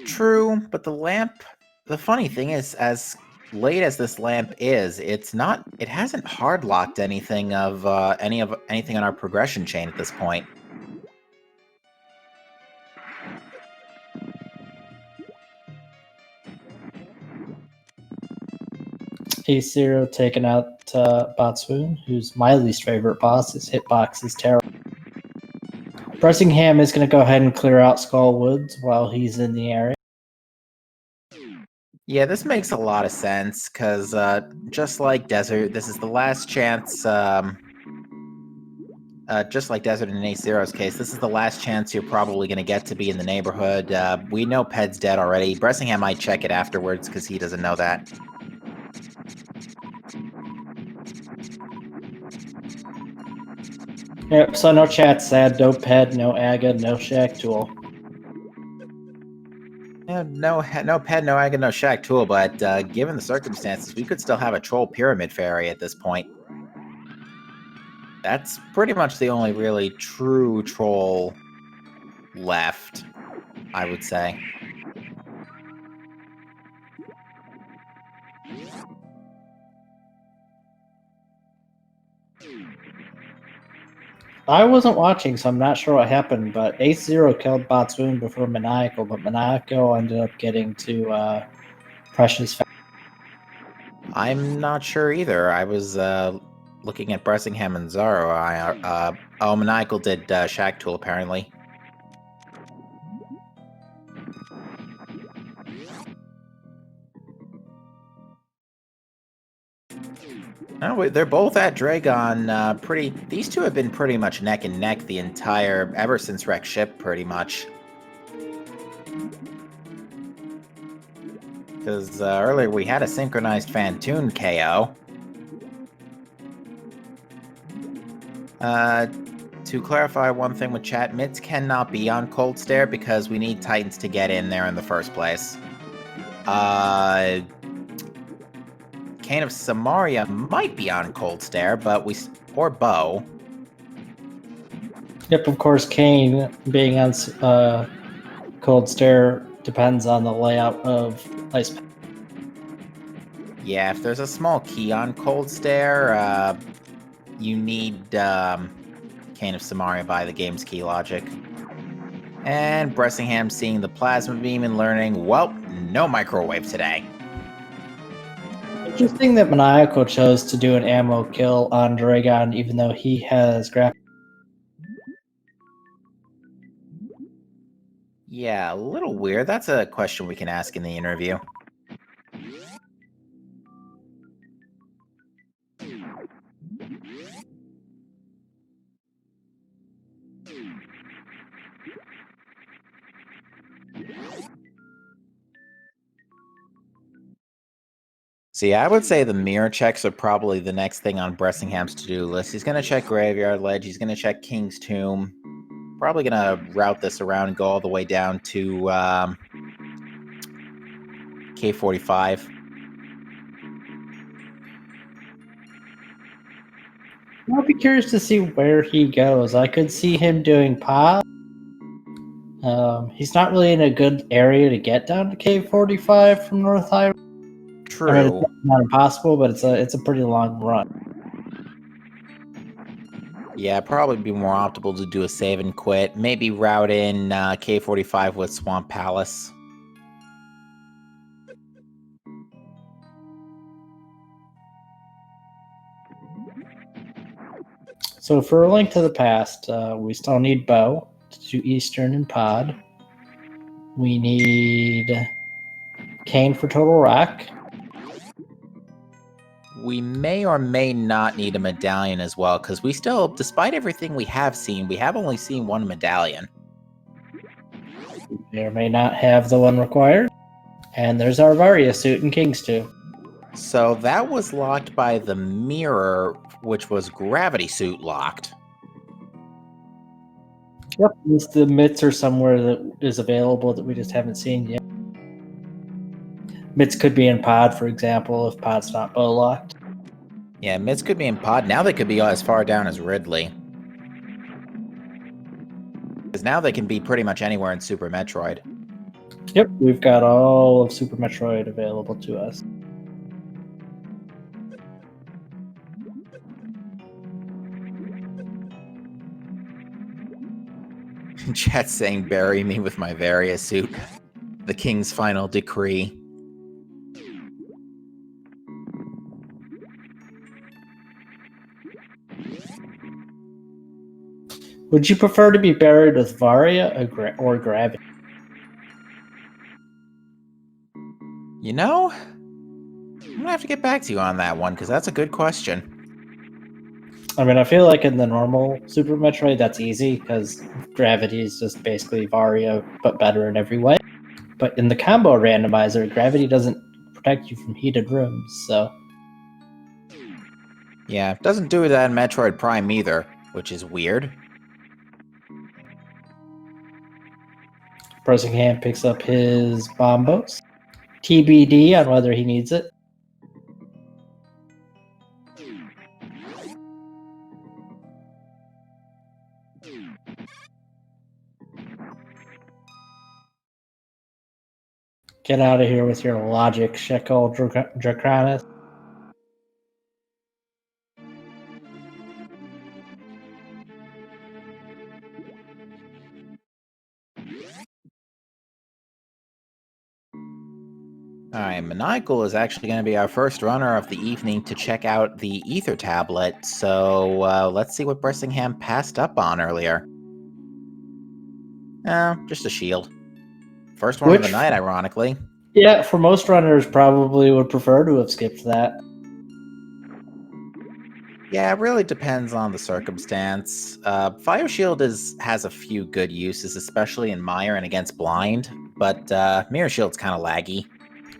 True, but the lamp... The funny thing is, as late as this lamp is, it hasn't hard locked anything anything on our progression chain at this point. A0 taking out Botswoon, who's my least favorite boss. His hitbox is terrible. Bressingham is going to go ahead and clear out Skull Woods while he's in the area. Yeah, this makes a lot of sense, because just like Desert, this is the last chance, just like Desert in A0's case, this is the last chance you're probably going to get to be in the neighborhood. We know Ped's dead already. Bressingham might check it afterwards, because he doesn't know that. Yep, so no chat sad, no Ped, no Aga, no Shack Tool. Yeah, no Ped, no Aga, no Shack Tool, but given the circumstances, we could still have a Troll Pyramid Fairy at this point. That's pretty much the only really true troll left, I would say. I wasn't watching, so I'm not sure what happened, but A0 killed Botswoon before Maniacal, but Maniacal ended up getting to Precious. I'm not sure either. I was looking at Bressingham and Zaro. Maniacal did Shack Tool, apparently. No, they're both at Dragon. These two have been pretty much neck and neck ever since Wreck Ship, pretty much. Because earlier we had a synchronized Fantoon KO. To clarify one thing with chat, Mitz cannot be on Cold Stare because we need Titans to get in there in the first place. Kane of Samaria might be on Cold Stare, or Bo. Yep, of course, Kane being on Cold Stare depends on the layout of Ice. Yeah, if there's a small key on Cold Stare, you need Kane of Samaria by the game's key logic. And Bressingham seeing the Plasma Beam and learning, well, no microwave today. Interesting that Maniacal chose to do an ammo kill on Dragon, even though he has graphics. Yeah, a little weird. That's a question we can ask in the interview. See, I would say the mirror checks are probably the next thing on Bressingham's to-do list. He's going to check Graveyard Ledge. He's going to check King's Tomb. Probably going to route this around and go all the way down to K45. I'll be curious to see where he goes. I could see him doing pod. He's not really in a good area to get down to K45 from North Highway. True. I mean, it's not impossible, but it's a pretty long run. Yeah, probably be more optimal to do a save and quit. Maybe route in K45 with Swamp Palace. So for A Link to the Past, we still need Bo to do Eastern and Pod. We need Kane for Total Rock. We may or may not need a medallion as well, because we still, despite everything we have seen, we have only seen one medallion. We may or may not have the one required. And there's our Varia suit in King's 2. So that was locked by the mirror, which was gravity suit locked. Yep, at least the mitts are somewhere that is available that we just haven't seen yet. Mitts could be in Pod, for example, if Pod's not bow locked. Yeah, Mitts could be in Pod. Now they could be as far down as Ridley. Because now they can be pretty much anywhere in Super Metroid. Yep, we've got all of Super Metroid available to us. Chat saying, bury me with my Varia suit. The king's final decree. Would you prefer to be buried with Varia or Gravity? You know, I'm gonna have to get back to you on that one, because that's a good question. I mean, I feel like in the normal Super Metroid, that's easy, because Gravity is just basically Varia, but better in every way. But in the combo randomizer, Gravity doesn't protect you from heated rooms, so... Yeah, doesn't do that in Metroid Prime either, which is weird. Bressingham picks up his Bombos. TBD on whether he needs it. Get out of here with your logic, Shekel Draconis. Alright, Maniacal is actually going to be our first runner of the evening to check out the Ether Tablet, so let's see what Bressingham passed up on earlier. Just a shield. First one of the night, ironically. Yeah, for most runners, probably would prefer to have skipped that. Yeah, it really depends on the circumstance. Fire Shield has a few good uses, especially in Mire and against Blind, but Mirror Shield's kind of laggy.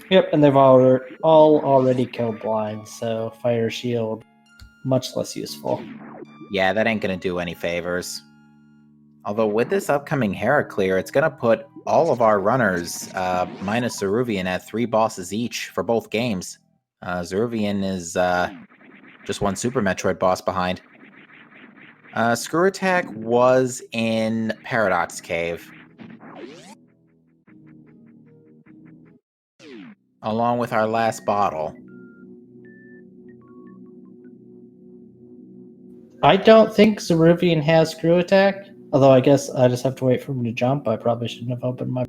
Yep, and they've all already killed Blind, so Fire Shield, much less useful. Yeah, that ain't gonna do any favors. Although with this upcoming Heraclear, it's gonna put all of our runners, minus Zeruvian, at 3 bosses each for both games. Zeruvian is just one Super Metroid boss behind. Screw Attack was in Paradox Cave, along with our last bottle. I don't think Zeruvian has Screw Attack, although I guess I just have to wait for him to jump. I probably shouldn't have opened my...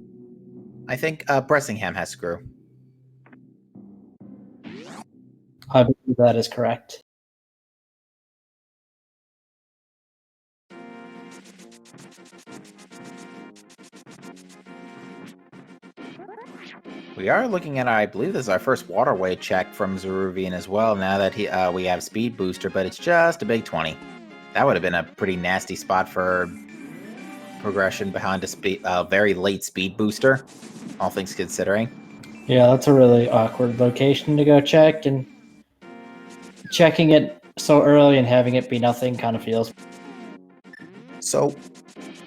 I think Bressingham has Screw. I believe that is correct. We are looking at, I believe this is our first waterway check from Zeruvian as well, now that we have Speed Booster, but it's just a big 20. That would have been a pretty nasty spot for progression behind a very late Speed Booster, all things considering. Yeah, that's a really awkward location to go check, and checking it so early and having it be nothing kind of feels... So,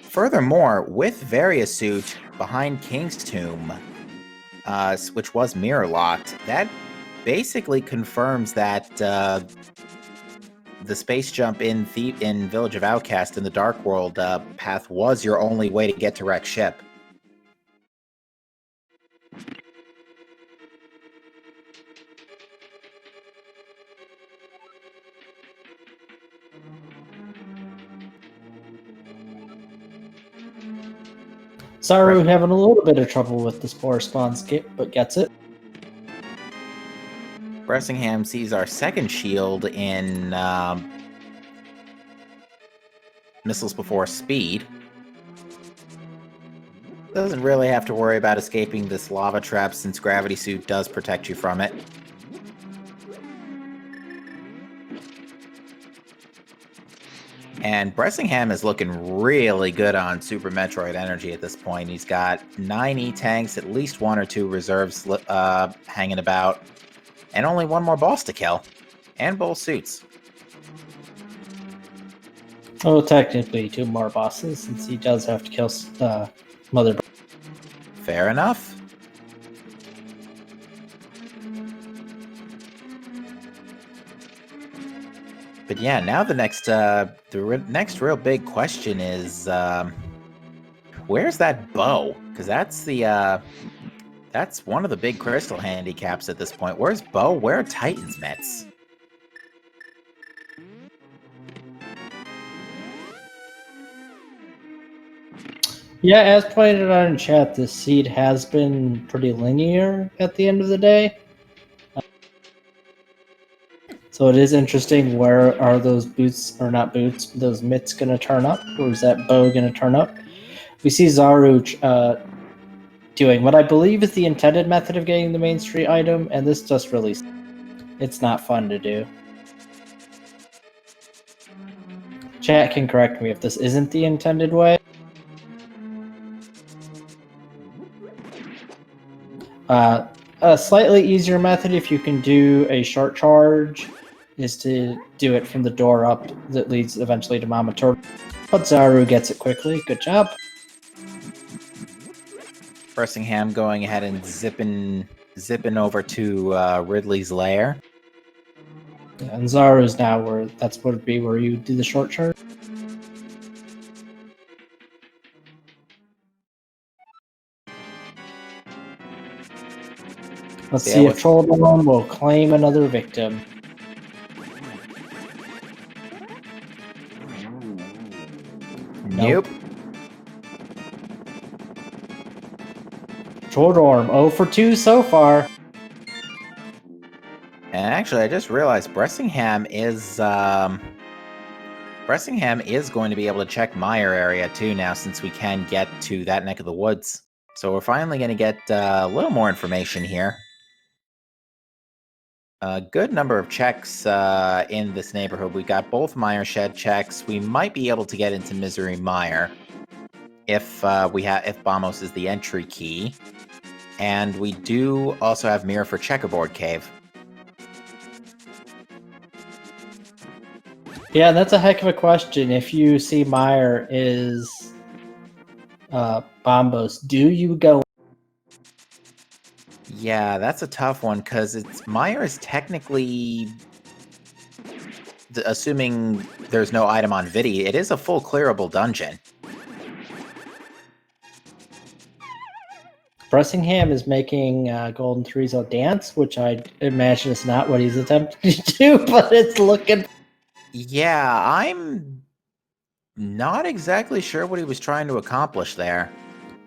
furthermore, with Variasuit behind King's Tomb, which was mirror locked, that basically confirms that the space jump in Village of Outcast in the Dark World path was your only way to get to Wreck's ship. Saru having a little bit of trouble with the Spore Spawn skip, but gets it. Bressingham sees our second shield in Missiles Before Speed. Doesn't really have to worry about escaping this lava trap since Gravity Suit does protect you from it. And Bressingham is looking really good on Super Metroid energy at this point. He's got 9 E-Tanks, at least 1 or 2 reserves hanging about, and only 1 more boss to kill. And both suits. Oh, technically 2 more bosses, since he does have to kill Mother... Fair enough. But yeah, now the next real big question is, where's that bow? Because that's one of the big crystal handicaps at this point. Where's Bo? Where are Titan's Mets? Yeah, as pointed out in chat, this seed has been pretty linear at the end of the day. So it is interesting, where are those boots, or not boots, those mitts going to turn up? Or is that bow going to turn up? We see Zaru doing what I believe is the intended method of getting the Main Street item, and this just really, it's not fun to do. Chat can correct me if this isn't the intended way. A slightly easier method, if you can do a short charge, is to do it from the door up that leads eventually to Mama Turtle. But Zaru gets it quickly. Good job. Bressingham going ahead and zipping over to Ridley's lair. Yeah, and Zaru's now where that's would be where you do the short charge. Let's see if Trollbone will claim another victim. Nope. Trolldorm 0 for 2 so far. And actually, I just realized Bressingham is going to be able to check Meyer area too now, since we can get to that neck of the woods. So we're finally going to get a little more information here. A good number of checks in this neighborhood. We got both Meyer shed checks. We might be able to get into Misery Meyer if Bamos is the entry key. And we do also have Mirror for Checkerboard Cave. Yeah, that's a heck of a question. If you see Meyer is Bombos, do you go? Yeah, that's a tough one, because Meyer is technically, assuming there's no item on Vidi, it is a full clearable dungeon. Bressingham is making Golden Threeso dance, which I imagine is not what he's attempting to do, but it's looking. Yeah, I'm not exactly sure what he was trying to accomplish there.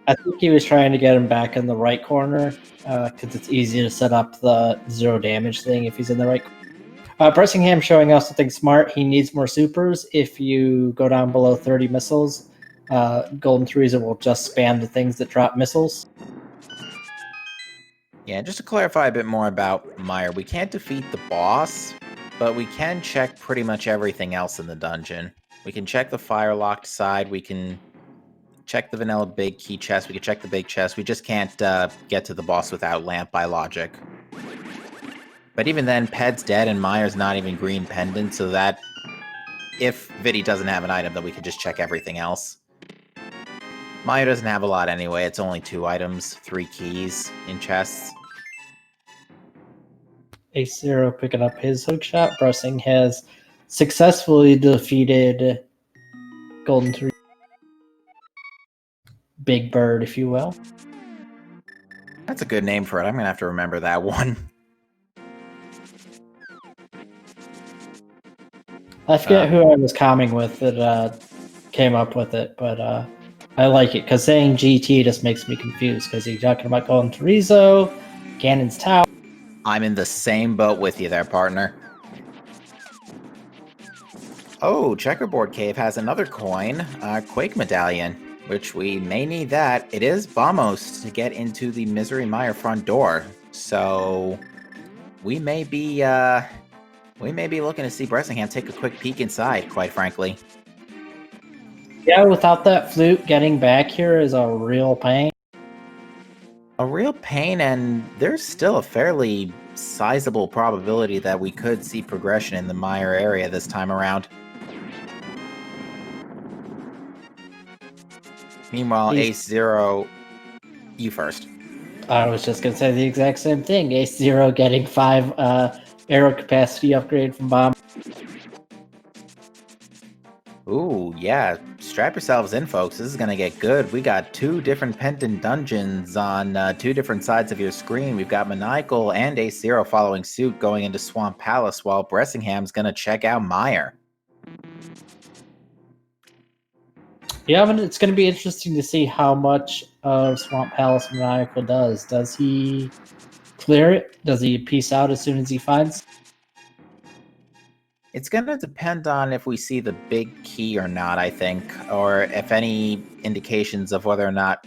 I think he was trying to get him back in the right corner, because it's easy to set up the 0 damage thing if he's in the right corner. Bressingham showing us something smart. He needs more supers. If you go down below 30 missiles, Golden Threeso will just spam the things that drop missiles. Yeah, just to clarify a bit more about Meyer, we can't defeat the boss, but we can check pretty much everything else in the dungeon. We can check the fire-locked side, we can check the vanilla big key chest, we can check the big chest, we just can't get to the boss without lamp by logic. But even then, Ped's dead and Meyer's not even green pendant, so that if Vidi doesn't have an item, then we can just check everything else. Meyer doesn't have a lot anyway, it's only 2 items, 3 keys in chests. Ace0 picking up his hookshot. Brussing has successfully defeated Golden 3. Big Bird, if you will. That's a good name for it. I'm going to have to remember that one. I forget who I was calming with that came up with it, but I like it, because saying GT just makes me confused, because you're talking about Golden Threeso, Cannon's Tower. I'm in the same boat with you there, partner. Oh, Checkerboard Cave has another coin, Quake Medallion, which we may need that. It is Bamos to get into the Misery Meyer front door, so we may be looking to see Bressingham take a quick peek inside, quite frankly. Yeah, without that flute, getting back here is a real pain. A real pain, and there's still a fairly sizable probability that we could see progression in the Meyer area this time around. Meanwhile, Ace0, you first. I was just gonna say the exact same thing. Ace0 getting 5 arrow capacity upgrade from Bomb. Ooh, yeah. Strap yourselves in, folks. This is gonna get good. We got 2 different pendant dungeons on 2 different sides of your screen. We've got Maniacal and Ace0 following suit going into Swamp Palace, while Bressingham's gonna check out Meyer. Yeah, but it's going to be interesting to see how much of Swamp Palace Maniacal does. Does he clear it? Does he peace out as soon as he finds? It's going to depend on if we see the big key or not, I think, or if any indications of whether or not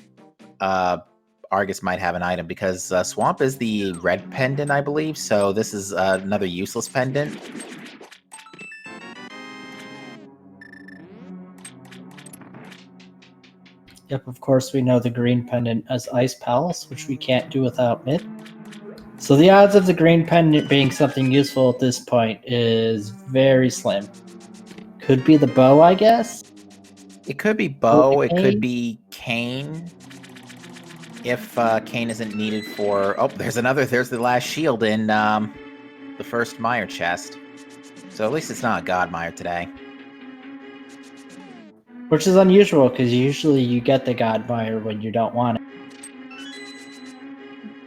Argus might have an item, because Swamp is the red pendant, I believe, so this is another useless pendant. Yep, of course we know the green pendant as Ice Palace, which we can't do without Myth. So the odds of the green pendant being something useful at this point is very slim. Could be the bow, I guess? It could be Bow, it could be Kane. If Kane isn't needed for... Oh, there's the last shield in the first Mire chest. So at least it's not a God Mire today. Which is unusual, because usually you get the God Mire when you don't want it.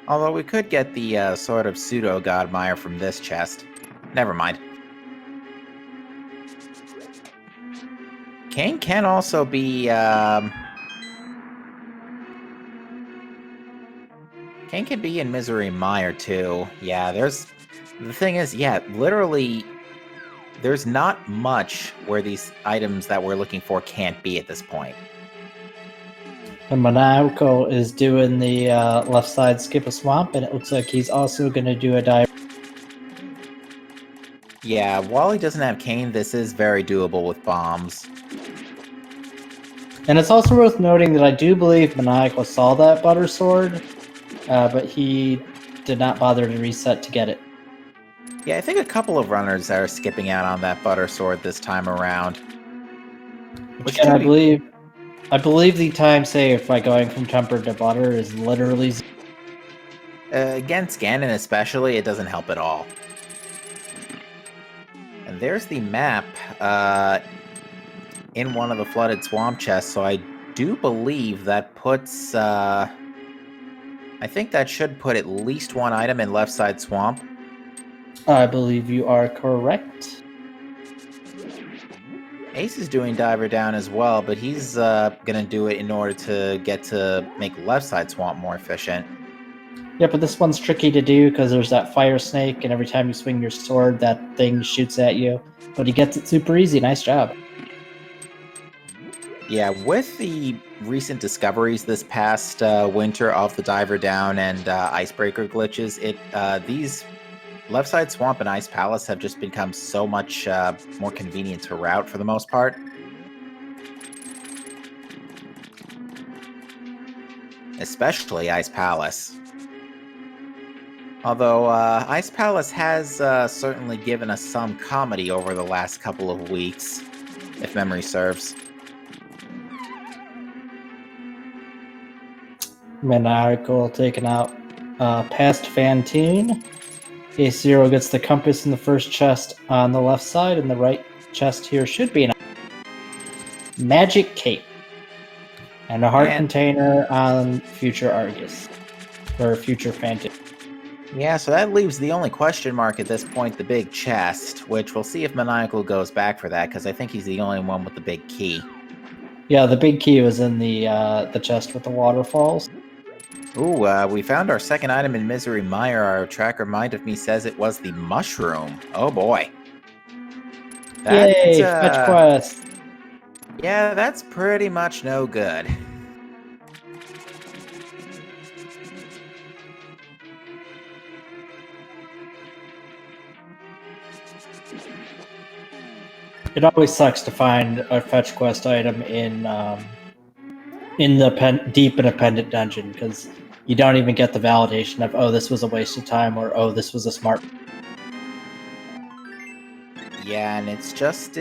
Although we could get the sort of pseudo God Mire from this chest. Never mind. Kane can also be... Kane could be in Misery Mire, too. Yeah, there's... The thing is, yeah, literally... There's not much where these items that we're looking for can't be at this point. And Maniacal is doing the left side skip a swamp, and it looks like he's also going to do a dive. Yeah, while he doesn't have Kane, this is very doable with bombs. And it's also worth noting that I do believe Maniacal saw that Butter Sword, but he did not bother to reset to get it. Yeah, I think a couple of runners are skipping out on that Butter Sword this time around. Which I believe the time saved by going from tempered to butter is literally against Ganon especially, it doesn't help at all. And there's the map in one of the flooded swamp chests, so I do believe that puts... I think that should put at least one item in left side swamp. I believe you are correct. Ace is doing Diver Down as well, but he's gonna do it in order to get to make left side swamp more efficient. Yeah, but this one's tricky to do because there's that fire snake, and every time you swing your sword, that thing shoots at you. But he gets it super easy. Nice job. Yeah, with the recent discoveries this past winter of the Diver Down and Icebreaker glitches, these left side swamp and Ice Palace have just become so much more convenient to route for the most part. Especially Ice Palace. Although Ice Palace has certainly given us some comedy over the last couple of weeks, if memory serves. Maniacal taking out past Fantine. A0 gets the compass in the first chest on the left side, and the right chest here should be an Magic Cape. And a heart container on future Argus. Or future Phantom. Yeah, so that leaves the only question mark at this point, the big chest, which we'll see if Maniacal goes back for that, because I think he's the only one with the big key. Yeah, the big key was in the chest with the waterfalls. Ooh, we found our second item in Misery Mire. Our tracker mind of me says it was the mushroom. Oh boy. Yay, fetch quest! Yeah, that's pretty much no good. It always sucks to find a fetch quest item in the deep in a pendant dungeon, because you don't even get the validation of, oh, this was a waste of time, or oh, this was a smart. Yeah, and it's just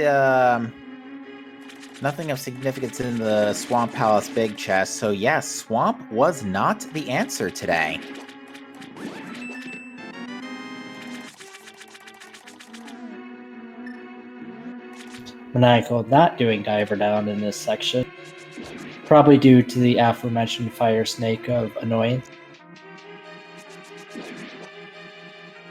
nothing of significance in the Swamp Palace big chest. So yes, Swamp was not the answer today. Maniacal not doing Diver Down in this section. Probably due to the aforementioned fire snake of annoyance.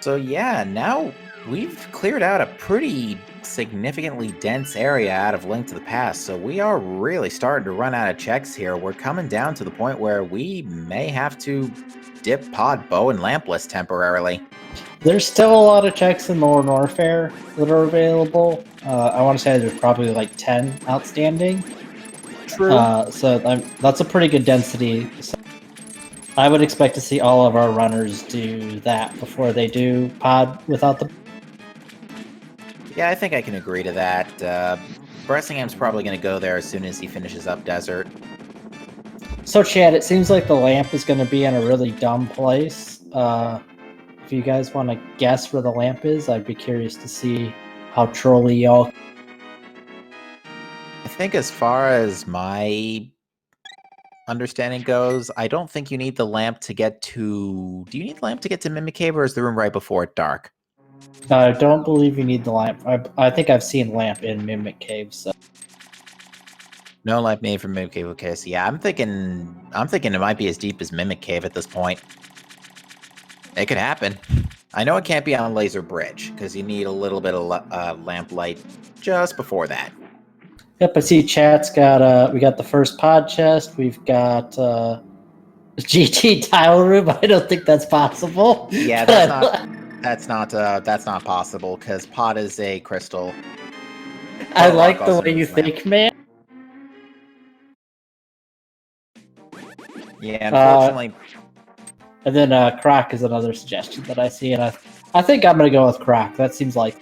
So yeah, now we've cleared out a pretty significantly dense area out of Link to the Past, so we are really starting to run out of checks here. We're coming down to the point where we may have to dip Pod, Bow, and Lampless temporarily. There's still a lot of checks in Lower Norfair that are available. I want to say there's probably like 10 outstanding. True. So that's a pretty good density. So I would expect to see all of our runners do that before they do Pod without the... Yeah, I think I can agree to that. Bressingham's probably going to go there as soon as he finishes up Desert. So, Chad, it seems like the lamp is going to be in a really dumb place. If you guys want to guess where the lamp is, I'd be curious to see how trolly y'all... I think as far as my understanding goes, I don't think you need the lamp to get to... Do you need the lamp to get to Mimic Cave, or is the room right before it dark? I don't believe you need the lamp. I think I've seen lamp in Mimic Cave, so... No lamp needed for Mimic Cave. Okay, so yeah, I'm thinking it might be as deep as Mimic Cave at this point. It could happen. I know it can't be on Laser Bridge, because you need a little bit of lamp light just before that. Yep, I see chat's got, we got the first pod chest, we've got, GT tile room. I don't think that's possible. Yeah, that's not possible, because Pod is a crystal. I like the way you think, man. Yeah, unfortunately. And then Croc is another suggestion that I see, and I think I'm gonna go with Croc. That seems like...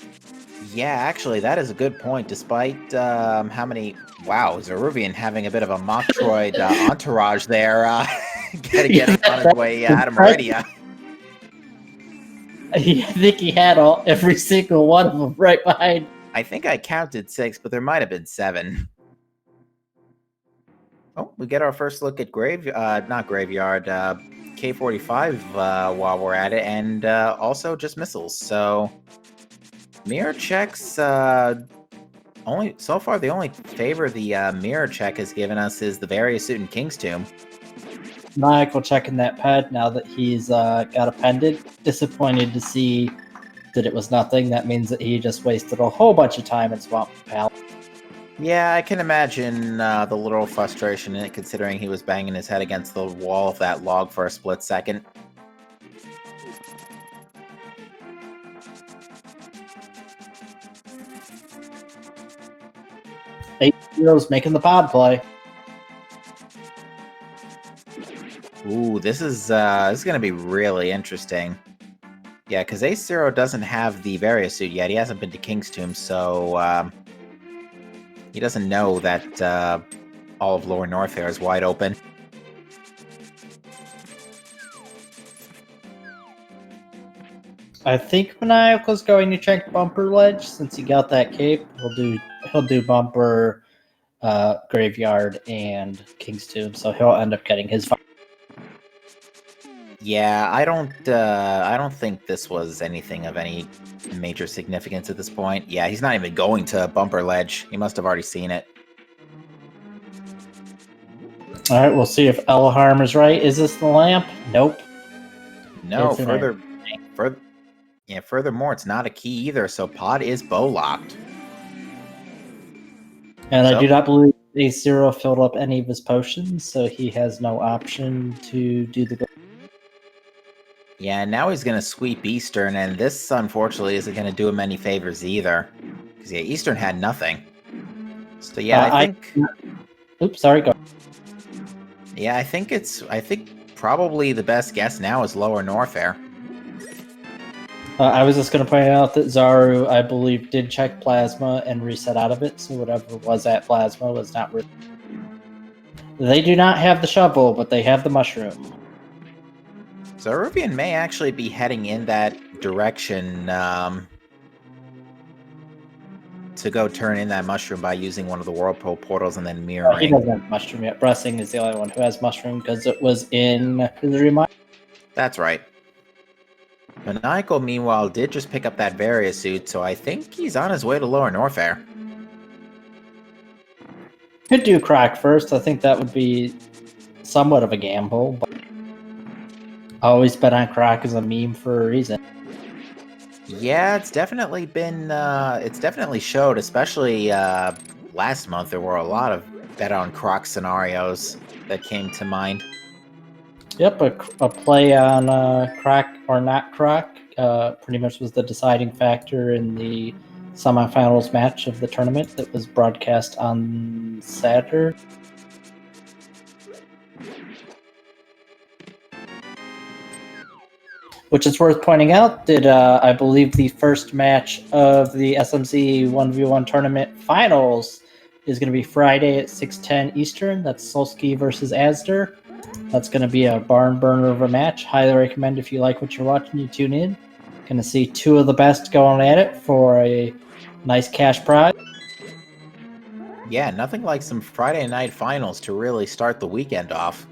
Yeah, actually, that is a good point. Despite how many... Wow, Zeruvian having a bit of a Metroid entourage there. Gotta get him on his way out of Meridia. I think he had every single one of them right behind. I think I counted 6, but there might have been 7. Oh, we get our first look at not Graveyard, K45 while we're at it, and also just missiles. So mirror checks, so far the only favor the mirror check has given us is the various suit in King's Tomb. Michael checking that pad now that he's got a pendant. Disappointed to see that it was nothing. That means that he just wasted a whole bunch of time in Swamp Pal. Yeah, I can imagine the literal frustration in it, considering he was banging his head against the wall of that log for a split second. Heroes making the pod play. Ooh, this is going to be really interesting. Yeah, because Ace Zero doesn't have the Varia suit yet. He hasn't been to King's Tomb, so he doesn't know that all of Lower Norfair is wide open. I think Maniacal's going to check Bumper Ledge since he got that cape. He'll do Bumper, Graveyard, and King's Tomb, so he'll end up getting his. Yeah, I don't think this was anything of any major significance at this point. Yeah, he's not even going to Bumper Ledge. He must have already seen it. All right, we'll see if Elharm is right. Is this the lamp? Nope. No, furthermore, it's not a key either, so Pod is bow locked. And I do not believe Ace Zero filled up any of his potions, so he has no option to do the... Yeah, now he's going to sweep Eastern, and this, unfortunately, isn't going to do him any favors either. Because, yeah, Eastern had nothing. So, yeah, I think... Oops, sorry, go. Yeah, I think probably the best guess now is Lower Norfair. I was just going to point out that Zaru, I believe, did check Plasma and reset out of it, so whatever was at Plasma was not... They do not have the shovel, but they have the mushroom. So Rubian may actually be heading in that direction to go turn in that mushroom by using one of the whirlpool portals and then mirroring. He doesn't have mushroom yet. Bressing is the only one who has mushroom because it was in the reminder. That's right. Maniacal, meanwhile, did just pick up that Varia suit, so I think he's on his way to Lower Norfair. Could do Crack first. I think that would be somewhat of a gamble, but always been on Crack as a meme for a reason. Yeah, it's definitely been, it's definitely showed, especially last month. There were a lot of bet on Croc scenarios that came to mind. Yep, a play on crack or not crack pretty much was the deciding factor in the semifinals match of the tournament that was broadcast on Saturday. Which is worth pointing out that I believe the first match of the SMZ 1v1 tournament finals is going to be Friday at 6:10 Eastern. That's Solsky versus Asder. That's going to be a barn burner of a match. Highly recommend if you like what you're watching, you tune in. Going to see two of the best going at it for a nice cash prize. Yeah, nothing like some Friday night finals to really start the weekend off.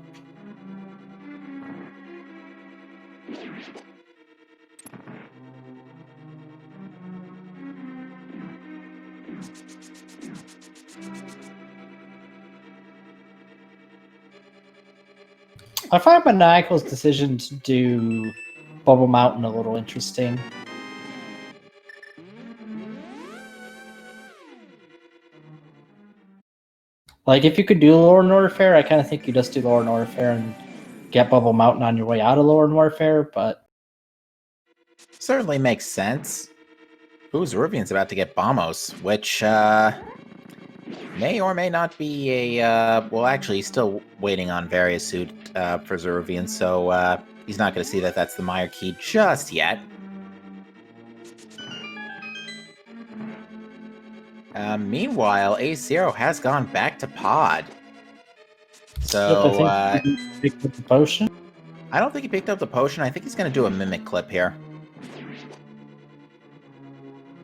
I find Maniacal's decision to do Bubble Mountain a little interesting. Like, if you could do Lore and Warfare, I kind of think you just do Lore and Warfare and get Bubble Mountain on your way out of Lore and Warfare, but... Certainly makes sense. Ooh, Zeruvian's about to get Bombos, which, may or may not be a, well, actually, he's still waiting on various suit for Zeruvian, so he's not going to see that that's the Meyer key just yet. Meanwhile, A0 has gone back to Pod. So, Yep, I think he picked up the potion. I don't think he picked up the potion. I think he's going to do a Mimic clip here.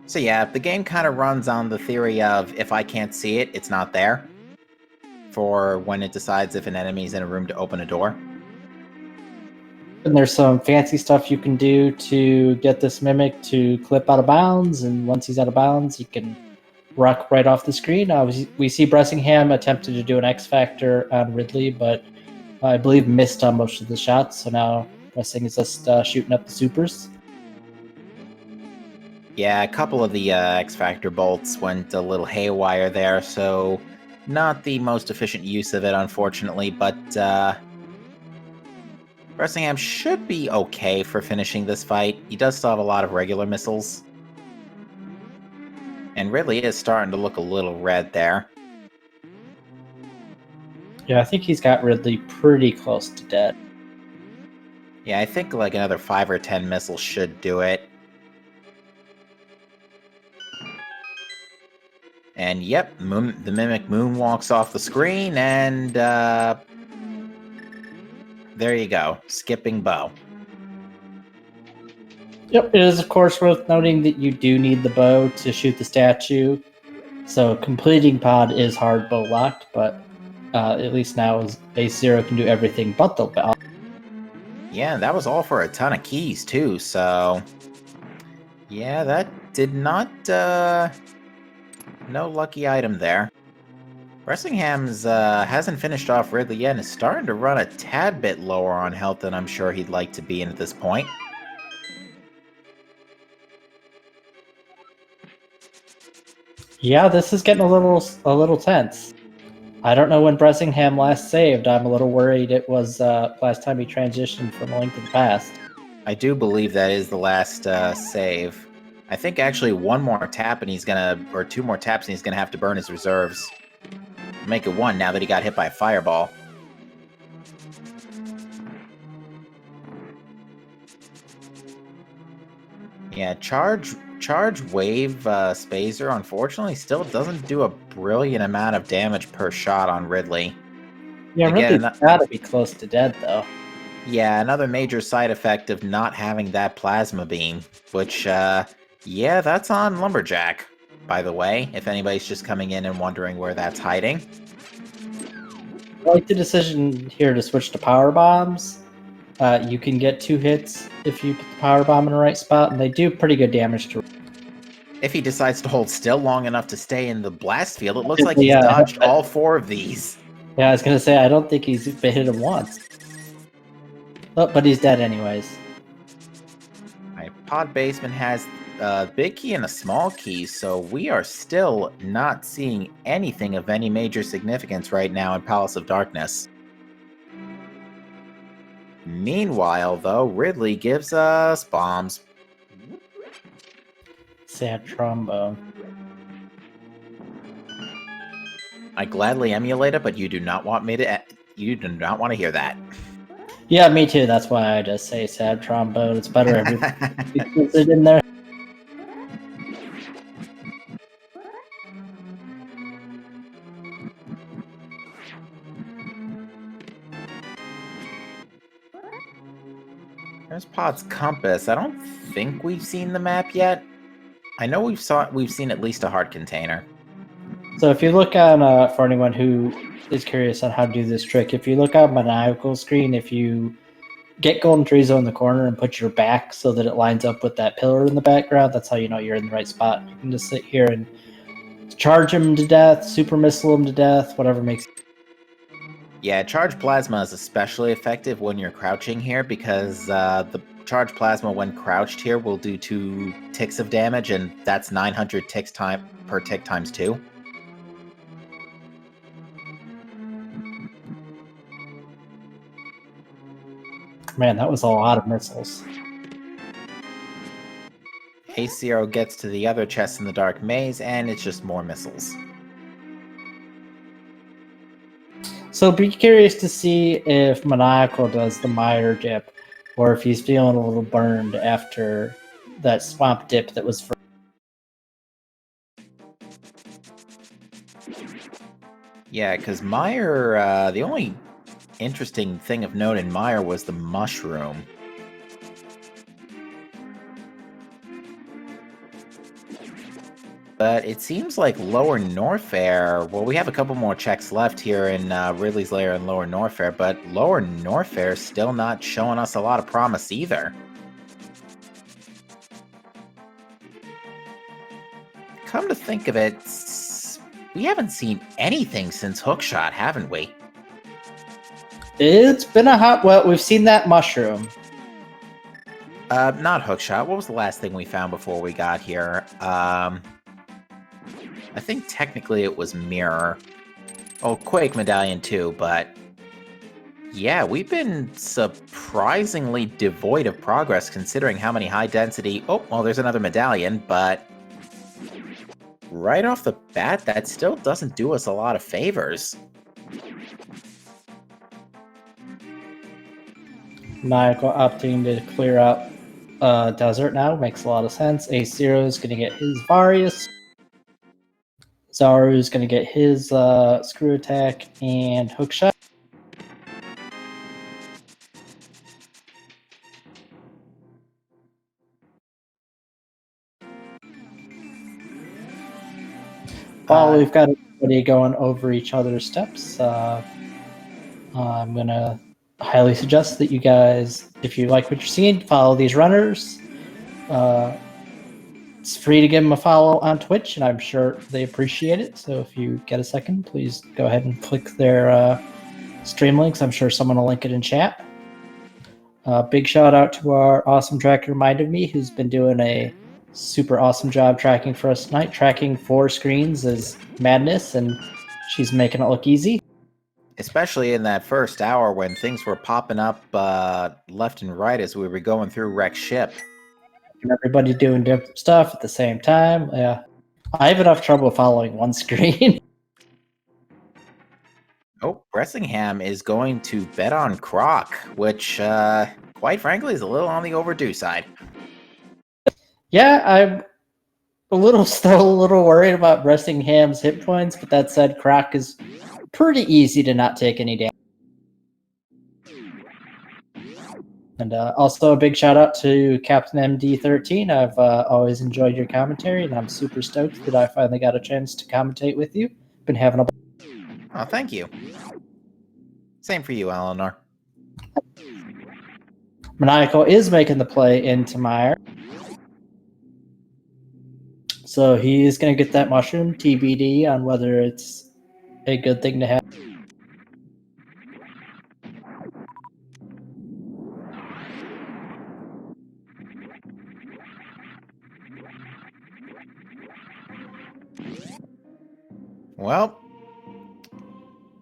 So yeah, the game kind of runs on the theory of if I can't see it, it's not there. For when it decides if an enemy's in a room to open a door. And there's some fancy stuff you can do to get this Mimic to clip out of bounds, and once he's out of bounds, he can rock right off the screen. We see Bressingham attempted to do an X Factor on Ridley, but I believe missed on most of the shots, so now Bressing is just shooting up the supers. Yeah, a couple of the X Factor bolts went a little haywire there, so not the most efficient use of it, unfortunately, but Bressingham should be okay for finishing this fight. He does still have a lot of regular missiles. And Ridley is starting to look a little red there. Yeah, I think he's got Ridley pretty close to dead. Yeah, I think like another 5 or 10 missiles should do it. And yep, the Mimic moonwalks off the screen, and there you go, skipping bow. Yep, it is of course worth noting that you do need the bow to shoot the statue. So completing Pod is hard bow locked, but at least now A0 can do everything but the bow. Yeah, that was all for a ton of keys too, so yeah, that did not no lucky item there. Bressingham's hasn't finished off Ridley yet and is starting to run a tad bit lower on health than I'm sure he'd like to be in at this point. Yeah, this is getting a little tense. I don't know when Bressingham last saved. I'm a little worried it was last time he transitioned from A Link to the Past. I do believe that is the last save. I think actually one more tap and he's gonna, or 2 more taps and he's gonna have to burn his reserves. Make it 1 now that he got hit by a fireball. Yeah, charge wave Spazer unfortunately still doesn't do a brilliant amount of damage per shot on Ridley. Yeah, Again, Ridley's gotta be close to dead though. Yeah, another major side effect of not having that plasma beam, which, yeah, that's on Lumberjack, by the way, if anybody's just coming in and wondering where that's hiding. I like the decision here to switch to power bombs. You can get 2 hits if you put the power bomb in the right spot, and they do pretty good damage to. If he decides to hold still long enough to stay in the blast field, it looks like he's dodged all 4 of these. Yeah, I was gonna say, I don't think he's hit him once. Oh, but he's dead anyways. Right, pod basement has a big key and a small key, so we are still not seeing anything of any major significance right now in Palace of Darkness. Meanwhile, though, Ridley gives us bombs. Sad trombone. I gladly emulate it, but you do not want me to. You do not want to hear that. Yeah, me too. That's why I just say sad trombone. It's better everybody puts it in there. There's Pod's compass. I don't think we've seen the map yet. I know we've seen at least a heart container. So if you look on, for anyone who is curious on how to do this trick, if you look on Maniacal screen, if you get Golden Trezo in the corner and put your back so that it lines up with that pillar in the background, that's how you know you're in the right spot. You can just sit here and charge him to death, super missile him to death, whatever makes. Yeah, charge plasma is especially effective when you're crouching here because the charge plasma when crouched here will do 2 ticks of damage, and that's 900 ticks per tick times 2. Man, that was a lot of missiles. A0 gets to the other chest in the dark maze, and it's just more missiles. So be curious to see if Maniacal does the Meyer dip, or if he's feeling a little burned after that swamp dip that was. Yeah, because Meyer, the only interesting thing of note in Meyer was the mushroom. But it seems like Lower Norfair, well, we have a couple more checks left here in Ridley's Lair and Lower Norfair, but Lower Norfair is still not showing us a lot of promise either. Come to think of it, we haven't seen anything since Hookshot, haven't we? It's been a hot. Well, we've seen that mushroom. Not Hookshot. What was the last thing we found before we got here? I think technically it was Mirror. Oh, Quake Medallion too, but yeah, we've been surprisingly devoid of progress considering how many high density... Oh, well, there's another medallion, but right off the bat, that still doesn't do us a lot of favors. Maniacal opting to clear out desert now makes a lot of sense. A0 is going to get his Varius. Zaru is going to get his screw attack and hookshot. While we've got everybody going over each other's steps, I'm going to highly suggest that you guys, if you like what you're seeing, follow these runners. It's free to give them a follow on Twitch, and I'm sure they appreciate it. So if you get a second, please go ahead and click their stream links. I'm sure someone will link it in chat. Big shout out to our awesome tracker, Mind of Me, who's been doing a super awesome job tracking for us tonight. Tracking 4 screens is madness, and she's making it look easy. Especially in that first hour when things were popping up left and right as we were going through Rex ship. And everybody doing different stuff at the same time. Yeah, I have enough trouble following one screen. Oh, Bressingham is going to bet on Croc, which, quite frankly, is a little on the overdue side. Yeah, I'm still a little worried about Bressingham's hit points, but that said, Croc is pretty easy to not take any damage. And also a big shout out to Captain MD13. I've always enjoyed your commentary, and I'm super stoked that I finally got a chance to commentate with you. Been having a... Oh, thank you. Same for you, Eleanor. Maniacal is making the play into Meyer. So he's going to get that mushroom, TBD, on whether it's a good thing to have. Well,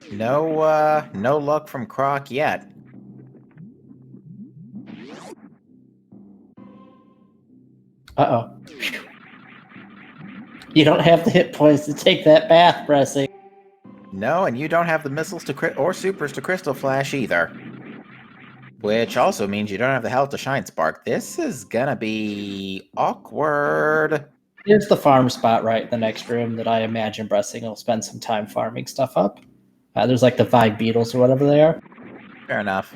no luck from Croc yet. Uh-oh. You don't have the hit points to take that bath, Pressing. No, and you don't have the missiles or supers to Crystal Flash either. Which also means you don't have the health to Shine Spark. This is gonna be awkward. Here's the farm spot right in the next room that I imagine Pressing will spend some time farming stuff up. There's like the 5 beetles or whatever they are. Fair enough.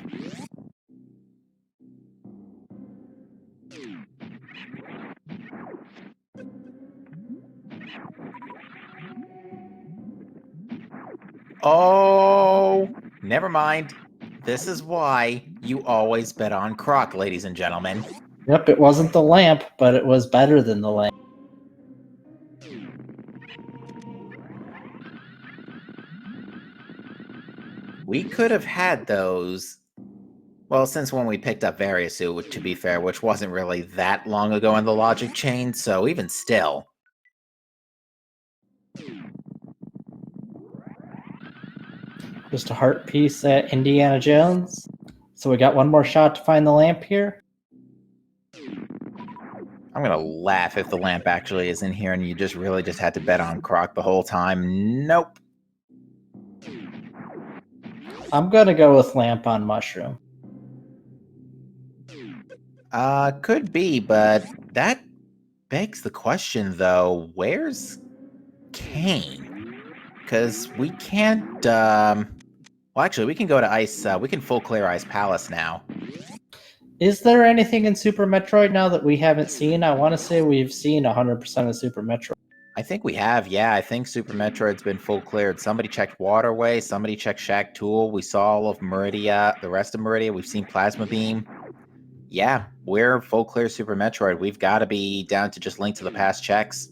Oh, never mind. This is why you always bet on Croc, ladies and gentlemen. Yep, it wasn't the lamp, but it was better than the lamp. We could have had those. Well, since when we picked up Variasu, to be fair, which wasn't really that long ago in the logic chain, so even still. Just a heart piece at Indiana Jones. So we got one more shot to find the lamp here. I'm gonna laugh if the lamp actually is in here and you just really just had to bet on Croc the whole time. Nope. I'm gonna go with lamp on mushroom. Could be, but that begs the question, though. Where's Kane? Because we can't, well, actually, we can go to Ice, we can full clear Ice Palace now. Is there anything in Super Metroid now that we haven't seen? I want to say we've seen 100% of Super Metroid. I think we have, yeah. I think Super Metroid's been full cleared. Somebody checked Waterway, somebody checked Shack Tool. We saw all of Meridia, the rest of Meridia. We've seen Plasma Beam. Yeah, we're full clear Super Metroid. We've got to be down to just Link to the Past checks.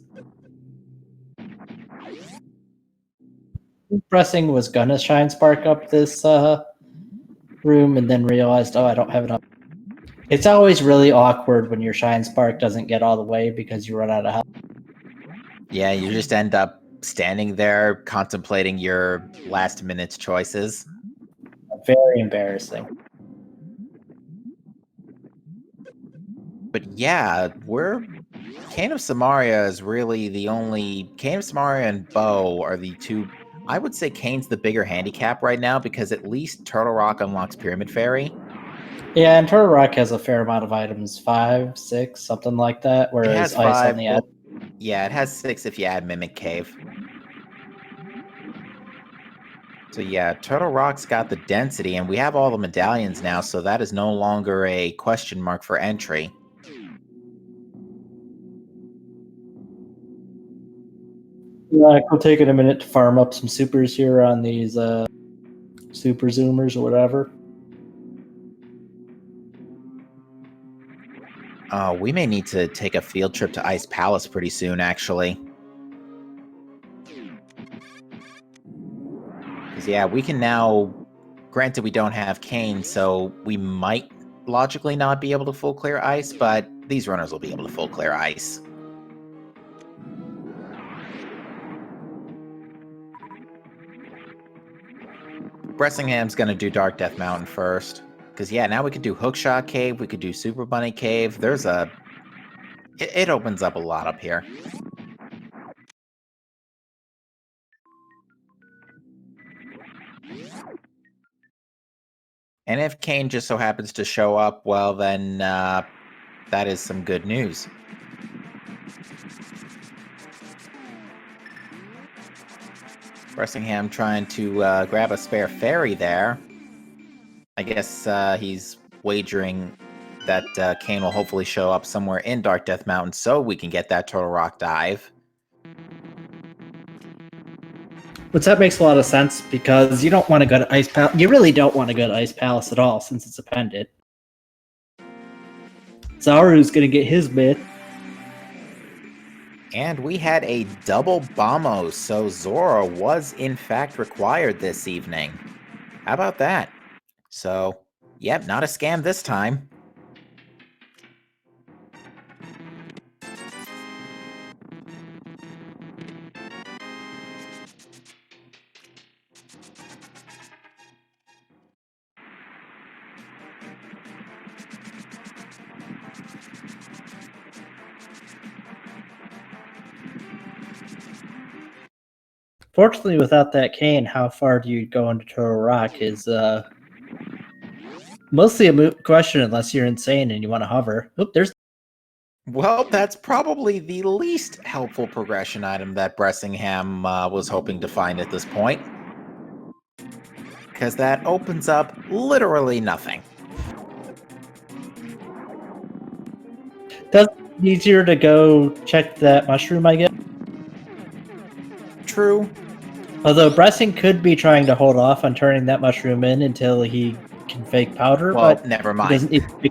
Pressing was gonna shine spark up this room and then realized, oh, I don't have enough. It's always really awkward when your shine spark doesn't get all the way because you run out of health. Yeah, you just end up standing there contemplating your last minute's choices. Very embarrassing. But yeah, Cane of Samaria is really the only... Cane of Samaria and Bow are the two... I would say Kane's the bigger handicap right now because at least Turtle Rock unlocks Pyramid Fairy. Yeah, and Turtle Rock has a fair amount of items, 5, 6, something like that, whereas It has Ice 5. only had... Yeah, it has 6 if you add Mimic Cave. So yeah, Turtle Rock's got the density, and we have all the medallions now, so that is no longer a question mark for entry. We'll take it a minute to farm up some supers here on these super zoomers or whatever. We may need to take a field trip to Ice Palace pretty soon, actually. Because, yeah, we can now... Granted, we don't have Kane, so we might logically not be able to full clear Ice, but these runners will be able to full clear Ice. Bressingham's going to do Dark Death Mountain first. Because, yeah, now we could do Hookshot Cave, we could do Super Bunny Cave. There's a... It opens up a lot up here. And if Kane just so happens to show up, well, then that is some good news. Bressingham trying to grab a spare fairy there. I guess he's wagering that Kane will hopefully show up somewhere in Dark Death Mountain so we can get that Turtle Rock dive. Which that makes a lot of sense because you don't want to go to Ice Palace. You really don't want to go to Ice Palace at all since it's a pendant. Zaru's going to get his bit. And we had a double Bombos, so Zora was in fact required this evening. How about that? So, yep, not a scam this time. Fortunately, without that cane, how far do you go into Turtle Rock is mostly a moot question unless you're insane and you want to hover. Oop, there's Well, that's probably the least helpful progression item that Bressingham was hoping to find at this point. Because that opens up literally nothing. does it easier to go check that mushroom, I guess. True. Although Bressing could be trying to hold off on turning that mushroom in until he can fake powder, Well, but never he mind. doesn't need to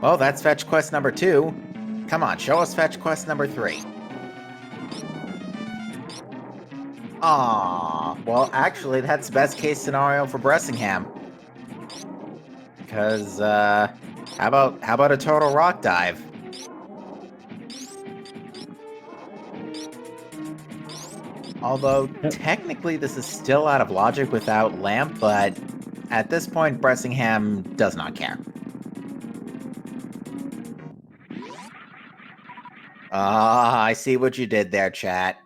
Well, that's fetch quest number 2. Come on, show us fetch quest number 3. Aww. Well, actually, that's the best case scenario for Bressingham. Because, how about a total rock dive? Although, technically, this is still out of logic without Lamp, but at this point, Bressingham does not care. Ah, I see what you did there, chat.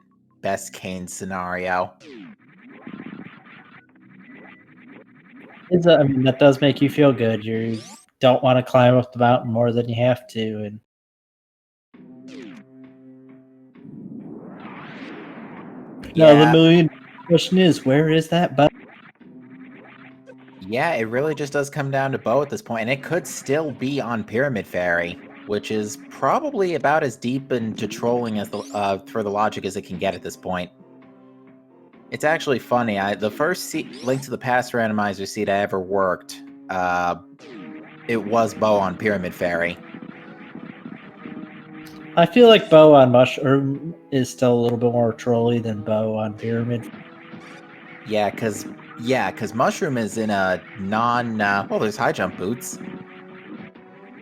Best Kane scenario. I mean, that does make you feel good. You don't want to climb up the mountain more than you have to, and no, the million question is, where is that bow? Yeah, it really just does come down to bow at this point, and it could still be on Pyramid Fairy, which is probably about as deep into trolling as for the logic as it can get at this point. It's actually funny. The first Link to the Past randomizer seed I ever worked, it was bow on Pyramid Fairy. I feel like bow on mushroom is still a little bit more trolly than bow on pyramid. Yeah, because mushroom is in a well, there's high jump boots,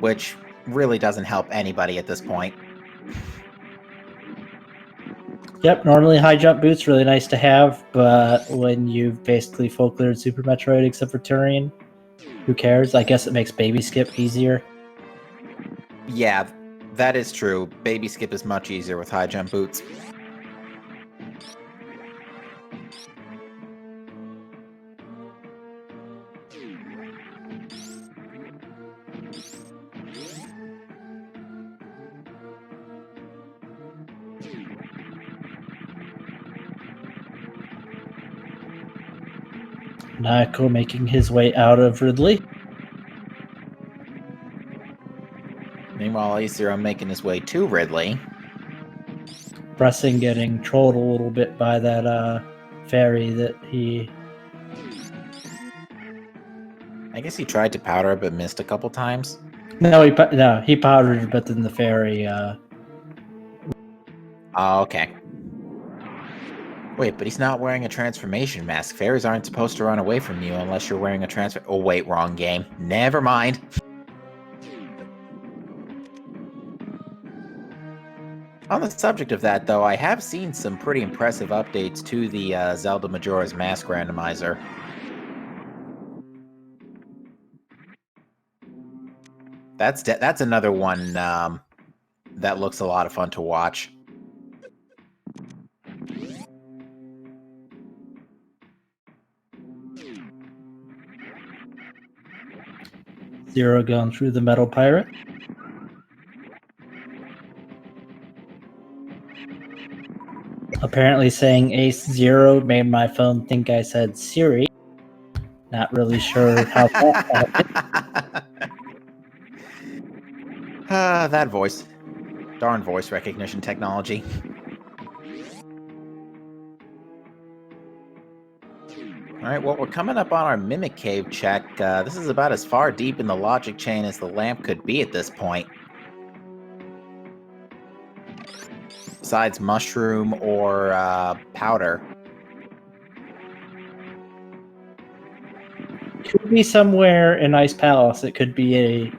which really doesn't help anybody at this point. Yep, normally high jump boots really nice to have, but when you've basically full cleared Super Metroid except for Turian, who cares? I guess it makes baby skip easier. Yeah, that is true. Baby skip is much easier with high jump boots. Nako making his way out of Ridley. Meanwhile, Aesir making his way to Ridley. Bressing getting trolled a little bit by that fairy that he... I guess he tried to powder but missed a couple times. No, he powdered, but then the fairy... Oh, okay. Wait, but he's not wearing a transformation mask. Fairies aren't supposed to run away from you unless you're wearing a transfer... Oh, wait, wrong game. Never mind. On the subject of that, though, I have seen some pretty impressive updates to the Zelda Majora's Mask randomizer. That's another one that looks a lot of fun to watch. Zero going through the Metal Pirate. Apparently saying Ace Zero made my phone think I said Siri. Not really sure how that That voice. Darn voice recognition technology. Alright, well, we're coming up on our Mimic Cave check. This is about as far deep in the logic chain as the lamp could be at this point. Besides mushroom or powder. could be somewhere in Ice Palace. It could be a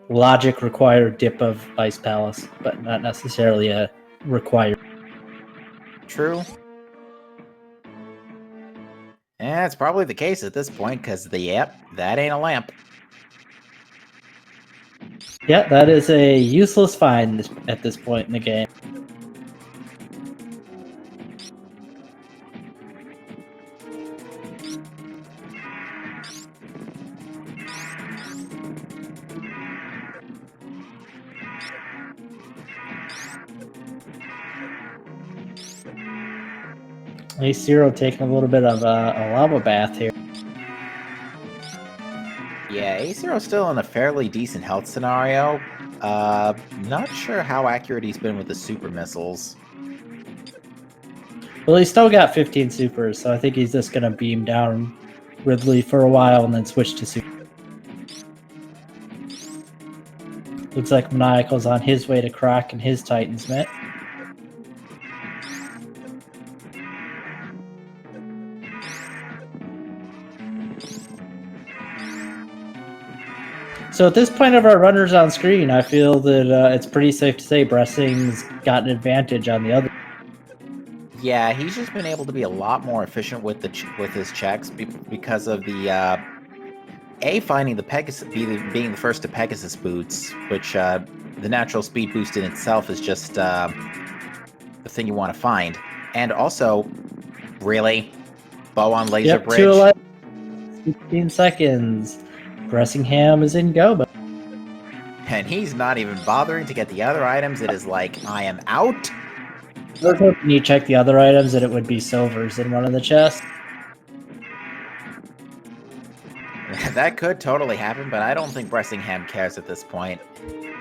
logic required dip of Ice Palace, but not necessarily a required. True. Yeah, it's probably the case at this point, because yep, that ain't a lamp. Yeah, that is a useless find at this point in the game. A0 taking a little bit of a lava bath here. Yeah, A0's still in a fairly decent health scenario. Not sure how accurate he's been with the super missiles. Well, he's still got 15 supers, so I think he's just going to beam down Ridley for a while and then switch to super. Looks like Maniacal's on his way to cracking his Titan's Mitt. So at this point of our runners on screen, I feel that it's pretty safe to say Bressing's got an advantage on the other. Yeah, he's just been able to be a lot more efficient with his checks because of the finding the Pegasus being the first to Pegasus boots, which the natural speed boost in itself is just the thing you want to find, and also really bow on laser bridge. 211, 15 seconds. Bressingham is in go, but and he's not even bothering to get the other items. It is like, I am out. I was hoping you check the other items and it would be silvers in one of the chests. That could totally happen, but I don't think Bressingham cares at this point.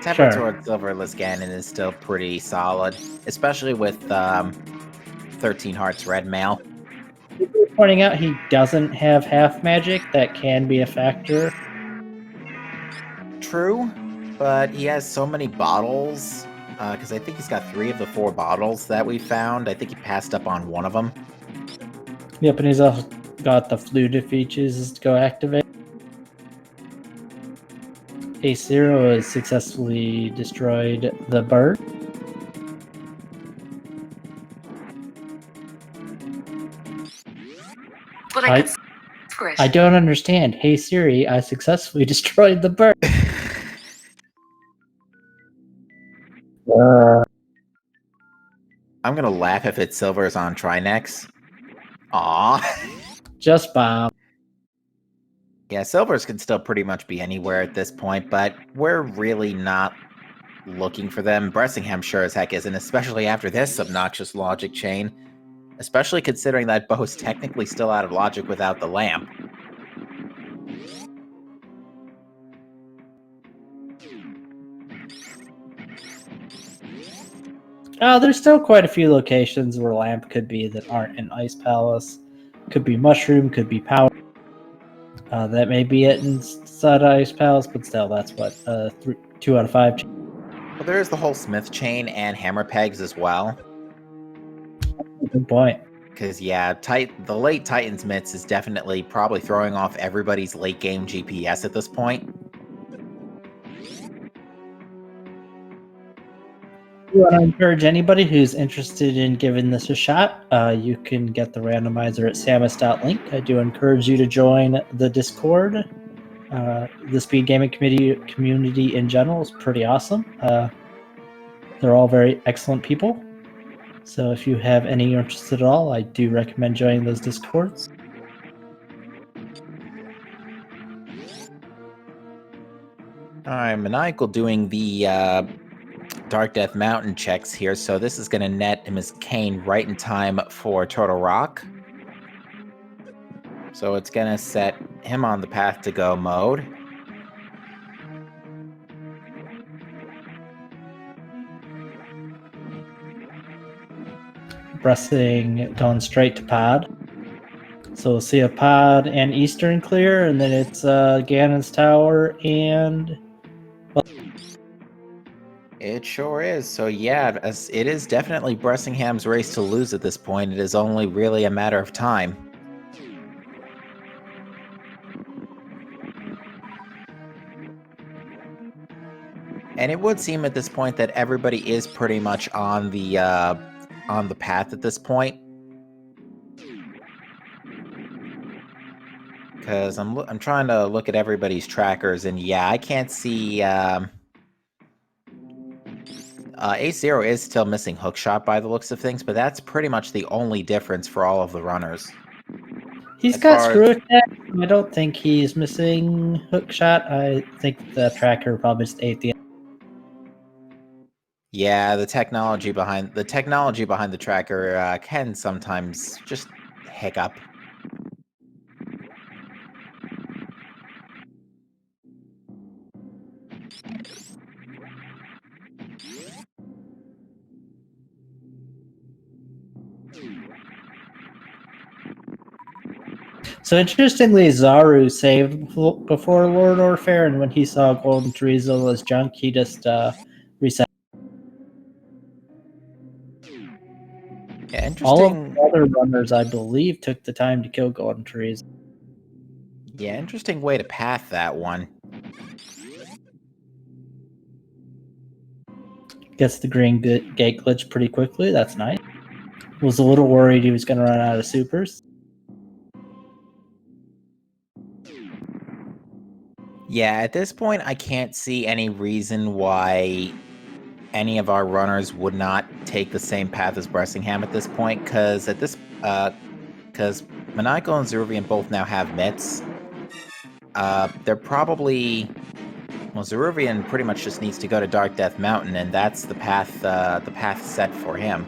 Temper towards silverless Ganon is still pretty solid, especially with 13 Hearts Red Mail. Pointing out he doesn't have half magic, that can be a factor. True, but he has so many bottles, because I think he's got 3 of the 4 bottles that we found. I think he passed up on one of them. Yep, and he's also got the flute features to go activate. A0 has successfully destroyed the bird. But I don't understand. Hey Siri, I successfully destroyed the bird. I'm gonna laugh if it's Silver's on Trinex. Aw. Just bomb. Yeah, Silvers can still pretty much be anywhere at this point, but we're really not looking for them. Bressingham sure as heck isn't, especially after this obnoxious logic chain. Especially considering that Bo's technically still out of logic without the lamp. There's still quite a few locations where lamp could be that aren't in Ice Palace. Could be mushroom, could be power. That may be it inside Ice Palace, but still, that's what 2 out of 5. Well, there is the whole Smith chain and hammer pegs as well. Good point. Because, yeah, the late Titan's Mitts is definitely probably throwing off everybody's late game GPS at this point. I want to encourage anybody who's interested in giving this a shot. You can get the randomizer at samus.link. I do encourage you to join the Discord. The speed gaming community in general is pretty awesome. They're all very excellent people. So if you have any interest at all, I do recommend joining those Discords. Alright, Maniacal doing the Dark Death Mountain checks here, so this is going to net him as Kane right in time for Turtle Rock. So it's going to set him on the path to go mode. Pressing going straight to pod. So we'll see a pod and Eastern clear, and then it's Ganon's Tower and... Well, it sure is. So yeah, it is definitely Bressingham's race to lose at this point. It is only really a matter of time. And it would seem at this point that everybody is pretty much on the path at this point. Because I'm trying to look at everybody's trackers, and yeah, I can't see A0 is still missing hookshot by the looks of things, but that's pretty much the only difference for all of the runners. He's As got far as- screw attack. I don't think he's missing hookshot. I think the tracker probably just ate the. Yeah, the technology behind the tracker can sometimes just hiccup. So interestingly, Zaru saved before Lord Orfair, and when he saw Golden Chorizo as junk, he just reset. Yeah, All of interesting. the other runners, I believe, took the time to kill Golden Chorizo. Yeah, interesting way to path that one. Gets the green gate glitch pretty quickly. That's nice. Was a little worried he was going to run out of supers. Yeah, at this point, I can't see any reason why any of our runners would not take the same path as Bressingham at this point, because Maniacal and Zeruvian both now have mitts. They're probably... Well, Zeruvian pretty much just needs to go to Dark Death Mountain, and that's the path set for him.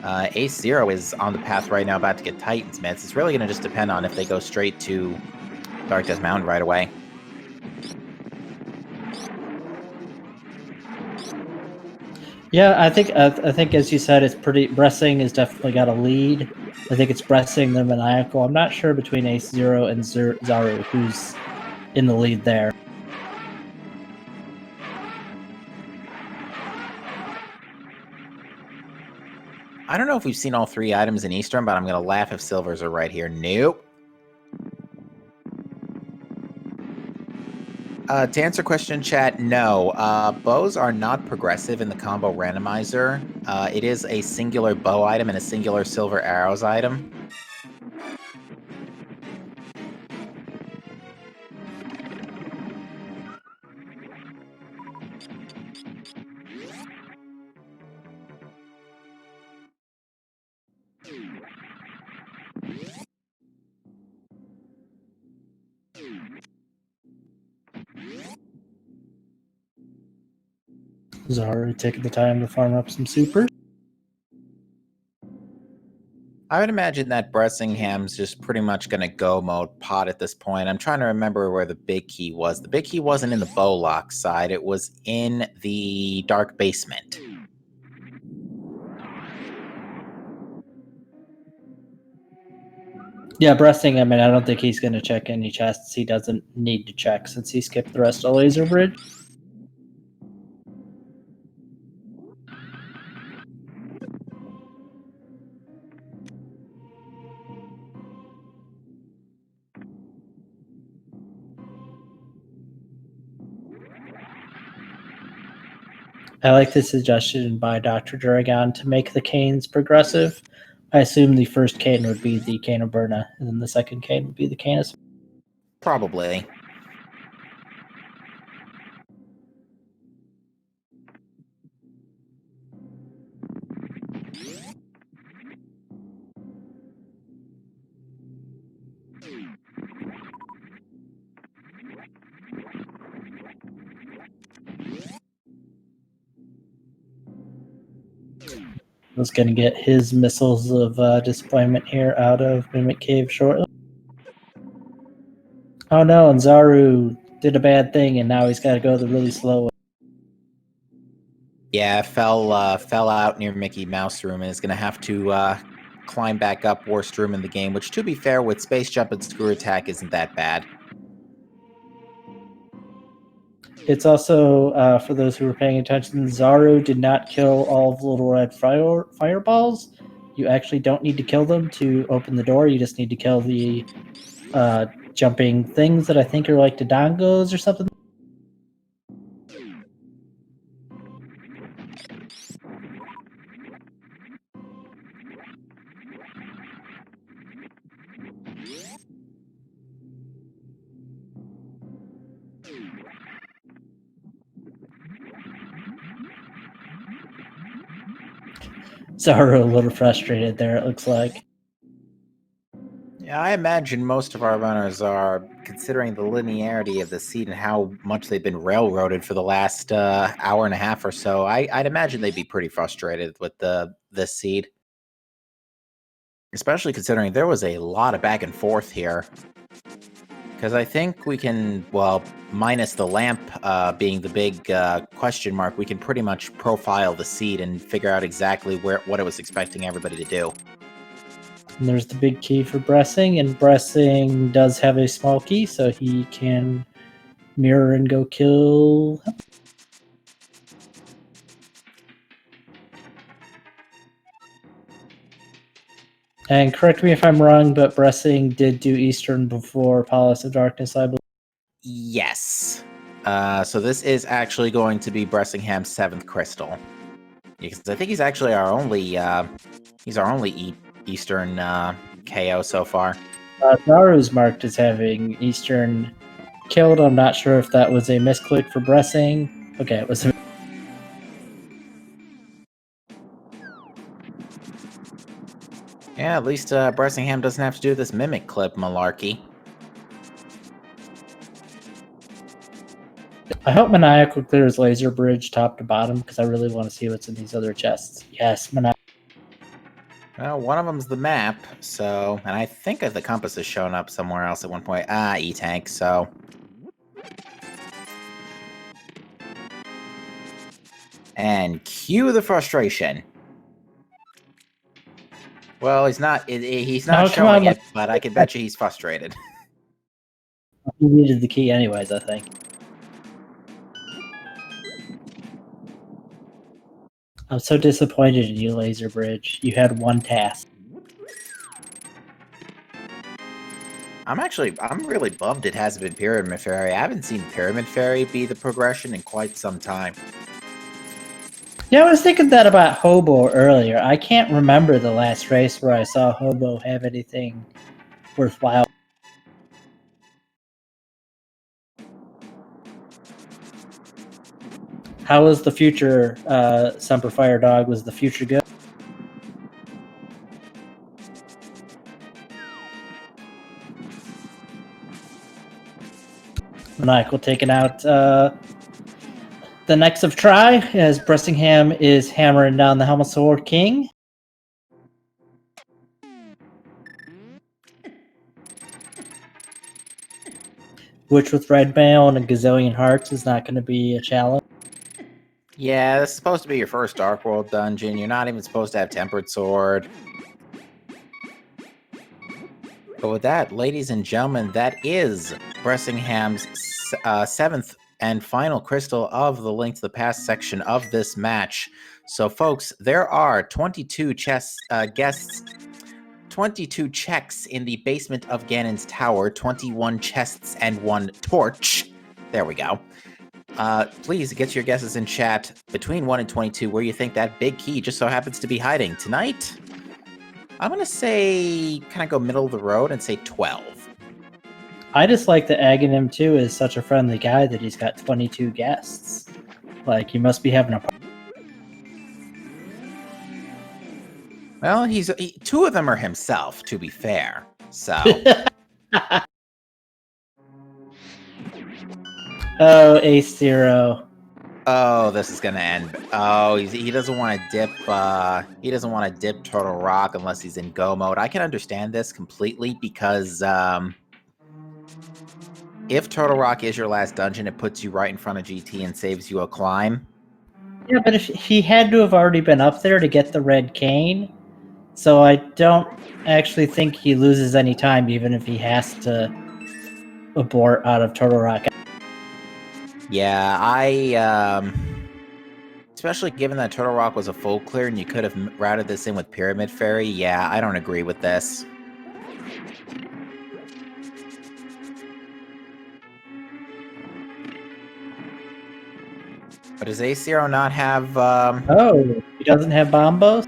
Ace Zero is on the path right now, about to get Titan's mitts. It's really going to just depend on if they go straight to Dark Death Mountain right away. Yeah, I think as you said, it's pretty. Bressing has definitely got a lead. I think it's Bressing then Maniacal. I'm not sure between Ace Zero and Zaru who's in the lead there. I don't know if we've seen all three items in Eastern, but I'm going to laugh if Silvers are right here. Nope. To answer question chat, no. Bows are not progressive in the combo randomizer. It is a singular bow item and a singular silver arrows item. Zaru taking the time to farm up some supers. I would imagine that Bressingham's just pretty much going to go mode pot at this point. I'm trying to remember where the big key was. The big key wasn't in the bow lock side. It was in the dark basement. Yeah, Bressing. I mean, I don't think he's going to check any chests. He doesn't need to check since he skipped the rest of Laser Bridge. I like the suggestion by Dr. Duragon to make the canes progressive. I assume the first cane would be the cane of Berna, and then the second cane would be the cane of. Probably. Was going to get his missiles of disappointment here out of Mimic Cave shortly. Oh no, and Zaru did a bad thing, and now he's got to go the really slow way. Yeah, fell out near Mickey Mouse room and is going to have to climb back up worst room in the game, which, to be fair, with space jump and screw attack isn't that bad. It's also, for those who were paying attention, Zaru did not kill all of the little red fireballs. You actually don't need to kill them to open the door. You just need to kill the jumping things that I think are like the dongos or something. Zaru a little frustrated there, it looks like. Yeah, I imagine most of our runners are, considering the linearity of the seed and how much they've been railroaded for the last hour and a half or so. I'd imagine they'd be pretty frustrated with this seed, especially considering there was a lot of back and forth here. Because I think we can, well, minus the lamp being the big question mark, we can pretty much profile the seed and figure out exactly what it was expecting everybody to do. And there's the big key for Bressing, and Bressing does have a small key, so he can mirror and go kill him. And correct me if I'm wrong, but Bressing did do Eastern before Palace of Darkness, I believe. Yes. So this is actually going to be Bressingham's 7th crystal. Because I think he's actually our only Eastern KO so far. Naru's marked as having Eastern killed. I'm not sure if that was a misclick for Bressing. Okay, it was. Yeah, at least Bressingham doesn't have to do this mimic clip malarkey. I hope Maniacal clears Laser Bridge top to bottom because I really want to see what's in these other chests. Yes, Maniacal. Well, one of them's the map, so... And I think the compass has shown up somewhere else at one point. E-Tank, so... And cue the frustration. Well, he's not showing it, but I can bet you he's frustrated. He needed the key anyways, I think. I'm so disappointed in you, Laser Bridge. You had one task. I'm really bummed it hasn't been Pyramid Fairy. I haven't seen Pyramid Fairy be the progression in quite some time. Yeah, I was thinking that about Hobo earlier. I can't remember the last race where I saw Hobo have anything worthwhile. How was the future, Semper Fire Dog? Was the future good? Maniacal taking out the next of Try as Bressingham is hammering down the Helmet Sword King. Which with Red Mail and a gazillion hearts is not going to be a challenge. Yeah, this is supposed to be your first Dark World dungeon. You're not even supposed to have Tempered Sword. But with that, ladies and gentlemen, that is Bressingham's 7th and final crystal of the Link to the Past section of this match. So, folks, there are 22 chests, 22 checks in the basement of Ganon's tower, 21 chests and 1 torch. There we go. Please get your guesses in chat between 1 and 22 where you think that big key just so happens to be hiding. Tonight, I'm going to say, kind of go middle of the road and say 12. I just like that Aghanim 2 is such a friendly guy that he's got 22 guests. Like, he must be having a... Well, two of them are himself, to be fair. So... Oh, Ace Zero. Oh, this is gonna end. Oh, he doesn't want to dip. He doesn't want to dip Turtle Rock unless he's in go mode. I can understand this completely because if Turtle Rock is your last dungeon, it puts you right in front of GT and saves you a climb. Yeah, but if he had to have already been up there to get the red cane, so I don't actually think he loses any time, even if he has to abort out of Turtle Rock. Yeah, especially given that Turtle Rock was a full clear and you could have routed this in with Pyramid Fairy, yeah, I don't agree with this. But does A0 not have, Oh, he doesn't have Bombos?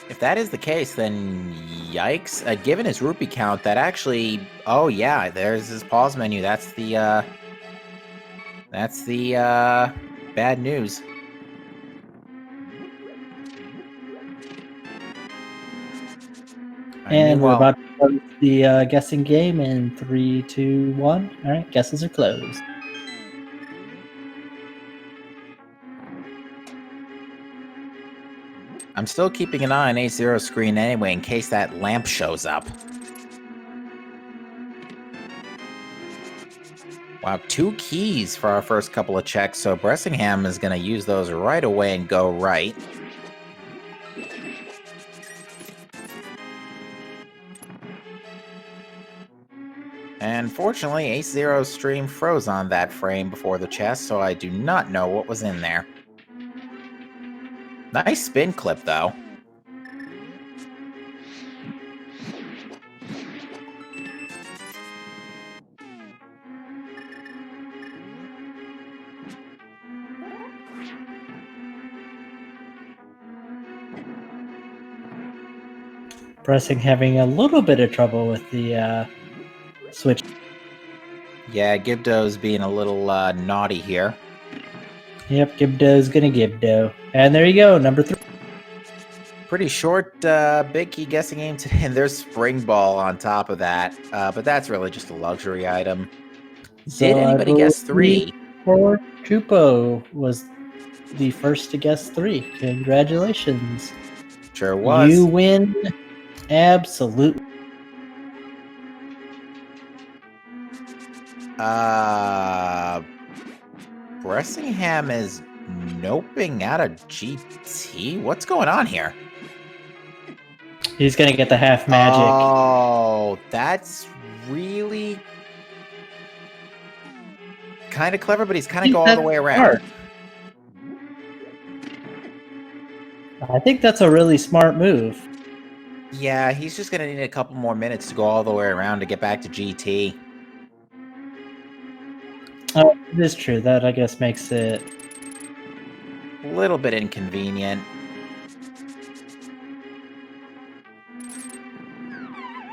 If that is the case, then Yikes. Given his rupee count, that actually... Oh, yeah, there's his pause menu. That's the bad news. And we're about to close the guessing game in 3, 2, 1. All right, guesses are closed. I'm still keeping an eye on A0's screen anyway, in case that lamp shows up. Wow, 2 keys for our first couple of checks, so Bressingham is going to use those right away and go right. And fortunately, A0's stream froze on that frame before the chest, so I do not know what was in there. Nice spin clip, though. Pressing having a little bit of trouble with the switch. Yeah, Gibdo's being a little naughty here. Yep, Gibdo's gonna Gibdo. And there you go, number 3. Pretty short big key guessing game today, and there's Spring Ball on top of that. But that's really just a luxury item. So did anybody guess 3? Or Chupo was the first to guess 3. Congratulations. Sure was. You win. Absolutely. Bressingham is noping out of GT? What's going on here? He's gonna get the half magic. Oh, that's really kind of clever, but he's kind of go all the way around. Smart. I think that's a really smart move. Yeah, he's just going to need a couple more minutes to go all the way around to get back to GT. Oh, it is true. That, I guess, makes it a little bit inconvenient.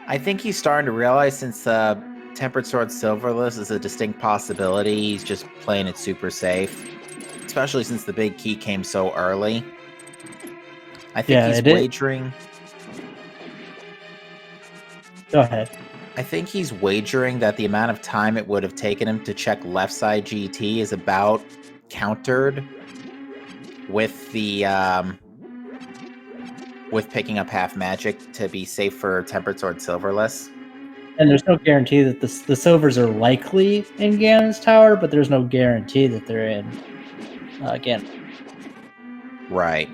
I think he's starting to realize since Tempered Sword Silverless is a distinct possibility, he's just playing it super safe. Especially since the big key came so early. I think he's wagering... Go ahead. I think he's wagering that the amount of time it would have taken him to check left side GT is about countered with the with picking up half magic to be safe for Tempered Sword Silverless. And there's no guarantee that the silvers are likely in Ganon's Tower, but there's no guarantee that they're in Ganon. Right.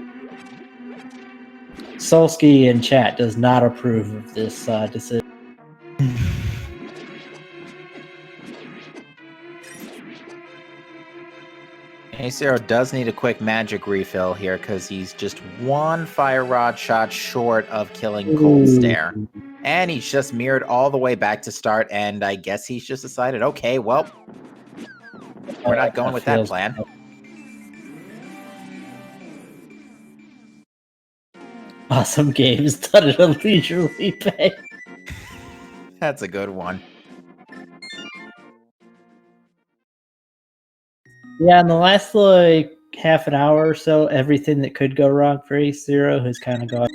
Solsky in chat does not approve of this decision. A0 does need a quick magic refill here because he's just one fire rod shot short of killing Cold Stare. And he's just mirrored all the way back to start, and I guess he's just decided, okay, well, we're not going with that plan. Awesome games done at a leisurely pace. That's a good one. Yeah, in the last like half an hour or so, everything that could go wrong for A0 has kind of gone.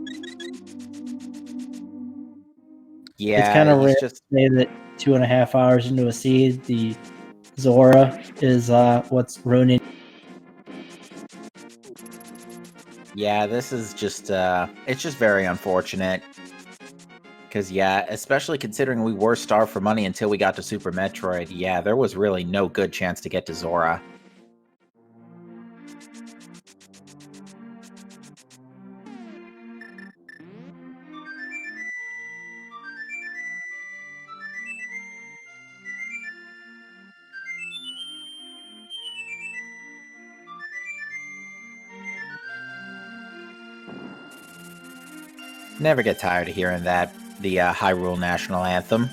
Yeah, it's kind of rare to say that 2.5 hours into a seed, the Zora is what's ruining. Yeah, this is just it's just very unfortunate. Because, yeah, especially considering we were starved for money until we got to Super Metroid, yeah, there was really no good chance to get to Zora. Never get tired of hearing that, the Hyrule National Anthem.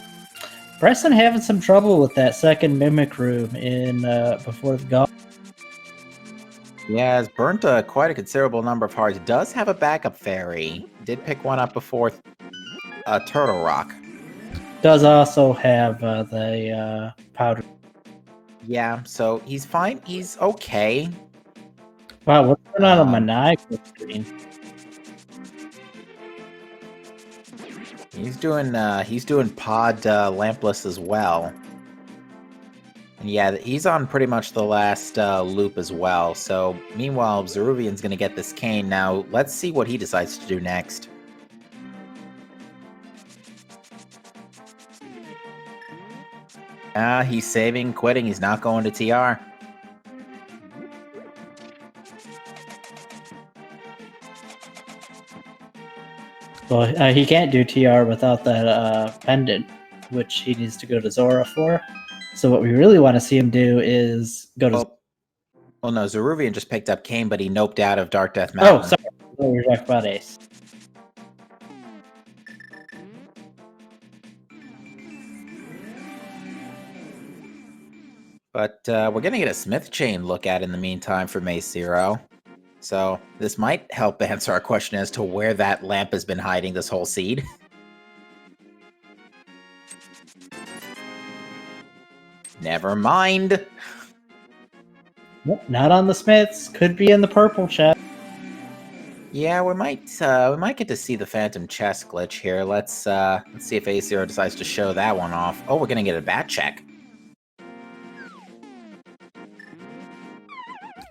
Preston having some trouble with that second Mimic Room in Before the God. Yeah, has burnt quite a considerable number of hearts. Does have a backup fairy. Did pick one up before a turtle rock. Does also have the powder. Yeah, so he's fine. He's okay. Wow, what's going on my Um, maniacal screen? He's doing pod lampless as well. And yeah, he's on pretty much the last loop as well. So meanwhile, Zeruvian's gonna get this cane. Now let's see what he decides to do next. He's saving, quitting. He's not going to TR. Well, he can't do TR without that pendant, which he needs to go to Zora for. So what we really want to see him do is go to... Well, no, Zeruvian just picked up Kane, but he noped out of Dark Death Oh, Mountain. sorry. Oh, we're talking about Ace. But we're going to get a Smith chain look at in the meantime for Mace Zero. So this might help answer our question as to where that lamp has been hiding this whole seed. Never mind. Nope, not on the Smiths. Could be in the purple chest. Yeah, we might get to see the Phantom chest glitch here. Let's see if A0 decides to show that one off. Oh, we're gonna get a bat check.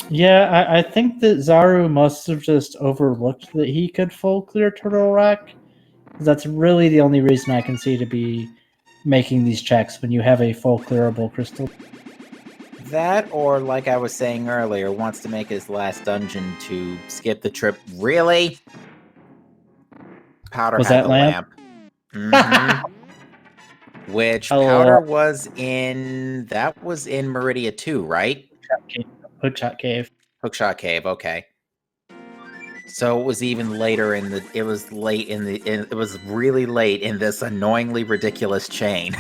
Yeah, I think that Zaru must have just overlooked that he could full clear Turtle Rock. That's really the only reason I can see to be making these checks when you have a full clearable crystal. That, or like I was saying earlier, wants to make his last dungeon to skip the trip. Really? Powder Was had that the lamp? lamp. Which Oh. Powder was in... That was in Meridia 2, right? Hookshot Cave. Hookshot Cave, okay. So it was even later in the... It was late in the... It was really late in this annoyingly ridiculous chain.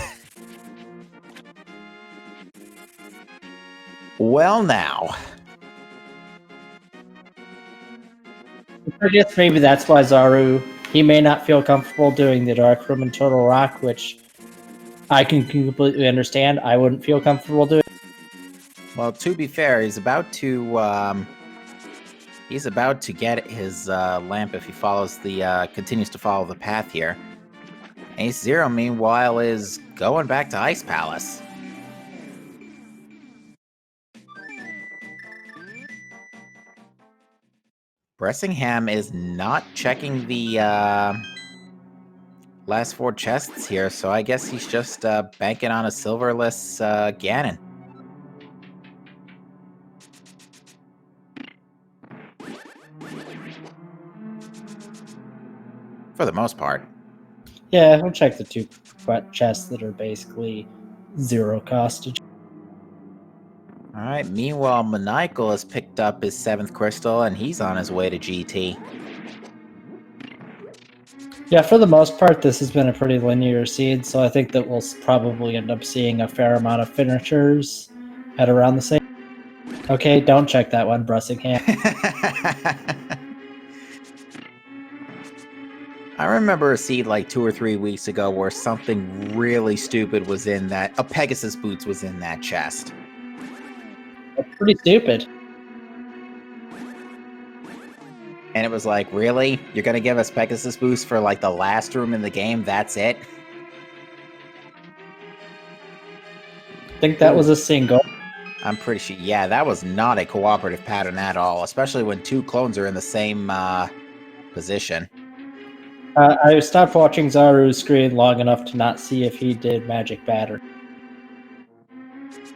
Well, now. I guess maybe that's why Zaru, he may not feel comfortable doing the Dark Room and Turtle Rock, which I can completely understand. I wouldn't feel comfortable doing. Well, to be fair, he's about to get his lamp if he follows the continues to follow the path here. Ace Zero, meanwhile, is going back to Ice Palace. Bressingham is not checking the last 4 chests here, so I guess he's just banking on a silverless Ganon. For the most part. Yeah, we'll check the 2 chests that are basically 0 cost. Alright, meanwhile, Maniacal has picked up his 7th crystal, and he's on his way to GT. Yeah, for the most part, this has been a pretty linear seed, so I think that we'll probably end up seeing a fair amount of finishers at around the same... Okay, don't check that one, Bressingham. I remember a seed like 2 or 3 weeks ago where something really stupid was in that... A Pegasus Boots was in that chest. That's pretty stupid. And it was like, really? You're gonna give us Pegasus Boost for like the last room in the game? That's it? I think that was a single. I'm pretty sure. Yeah, that was not a cooperative pattern at all, especially when 2 clones are in the same position. I stopped watching Zaru's screen long enough to not see if he did Magic Batter.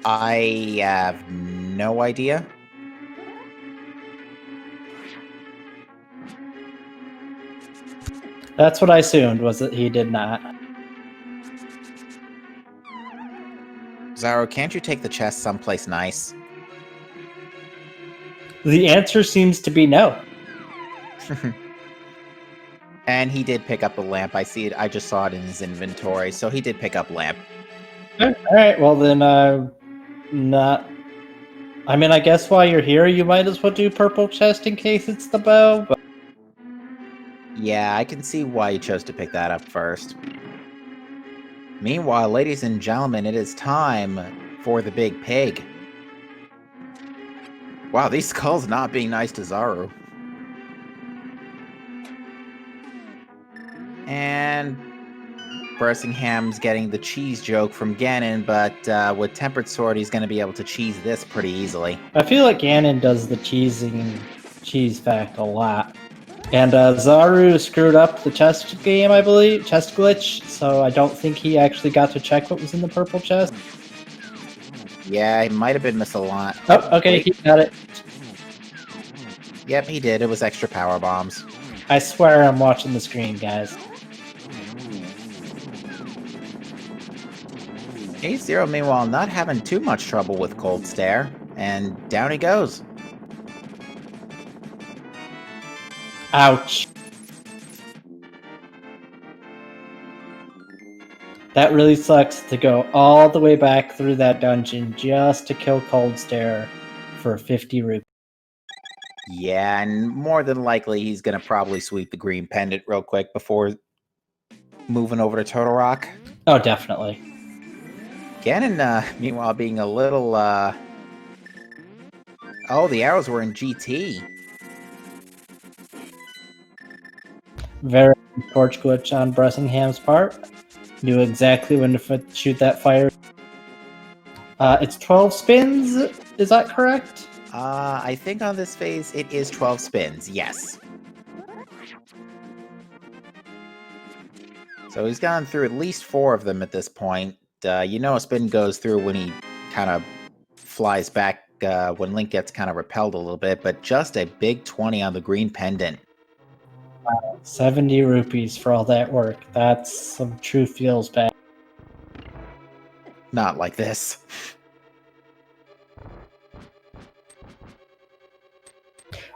I have no idea. That's what I assumed, was that he did not. Zaru, can't you take the chest someplace nice? The answer seems to be no. And he did pick up the lamp. I see it. I just saw it in his inventory. So he did pick up lamp. Alright, well then, not... I mean, I guess while you're here, you might as well do purple chest in case it's the bow, but... Yeah, I can see why you chose to pick that up first. Meanwhile, ladies and gentlemen, it is time for the big pig. Wow, these skulls not being nice to Zaru. And Bressingham's getting the cheese joke from Ganon, but with Tempered Sword, he's going to be able to cheese this pretty easily. I feel like Ganon does the cheese fact a lot. And Zaru screwed up the chest game, I believe, chest glitch, so I don't think he actually got to check what was in the purple chest. Yeah, he might have been misaligned. Oh, okay, he got it. Yep, he did. It was extra power bombs. I swear I'm watching the screen, guys. A0, meanwhile, not having too much trouble with Cold Stare, and down he goes. Ouch. That really sucks to go all the way back through that dungeon just to kill Cold Stare for 50 rupees. Yeah, and more than likely, he's going to probably sweep the green pendant real quick before moving over to Turtle Rock. Oh, definitely. Ganon, meanwhile, being a little, Oh, the arrows were in GT. Very torch glitch on Bressingham's part. Knew exactly when to shoot that fire. It's 12 spins, is that correct? I think on this phase, it is 12 spins, yes. So he's gone through at least 4 of them at this point. You know a spin goes through when he kind of flies back, when Link gets kind of repelled a little bit, but just a big 20 on the green pendant. 70 rupees for all that work. That's some true feels bad. Not like this.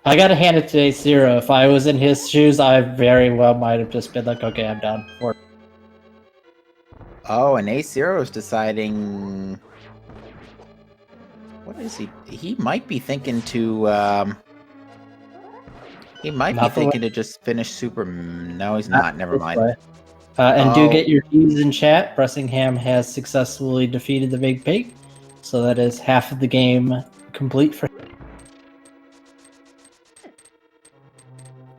I gotta hand it to A0. If I was in his shoes, I very well might have just been like, okay, I'm done. Oh, and A0 is deciding... What is he? He might be thinking to, He might be thinking to just finish Super... No, he's not. Never mind. And do get your keys in chat. Bressingham has successfully defeated the Big Pig. So that is half of the game complete for him.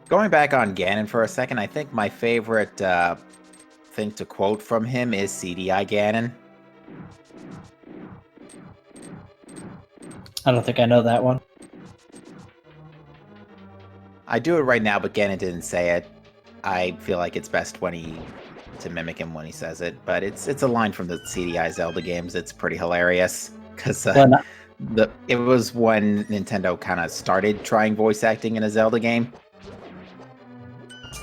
Going back on Ganon for a second, I think my favorite thing to quote from him is CDI Ganon. I don't think I know that one. I do it right now, but Ganon didn't say it. I feel like it's best to mimic him when he says it, but it's a line from the CDI Zelda games. It's pretty hilarious because it was when Nintendo kind of started trying voice acting in a Zelda game,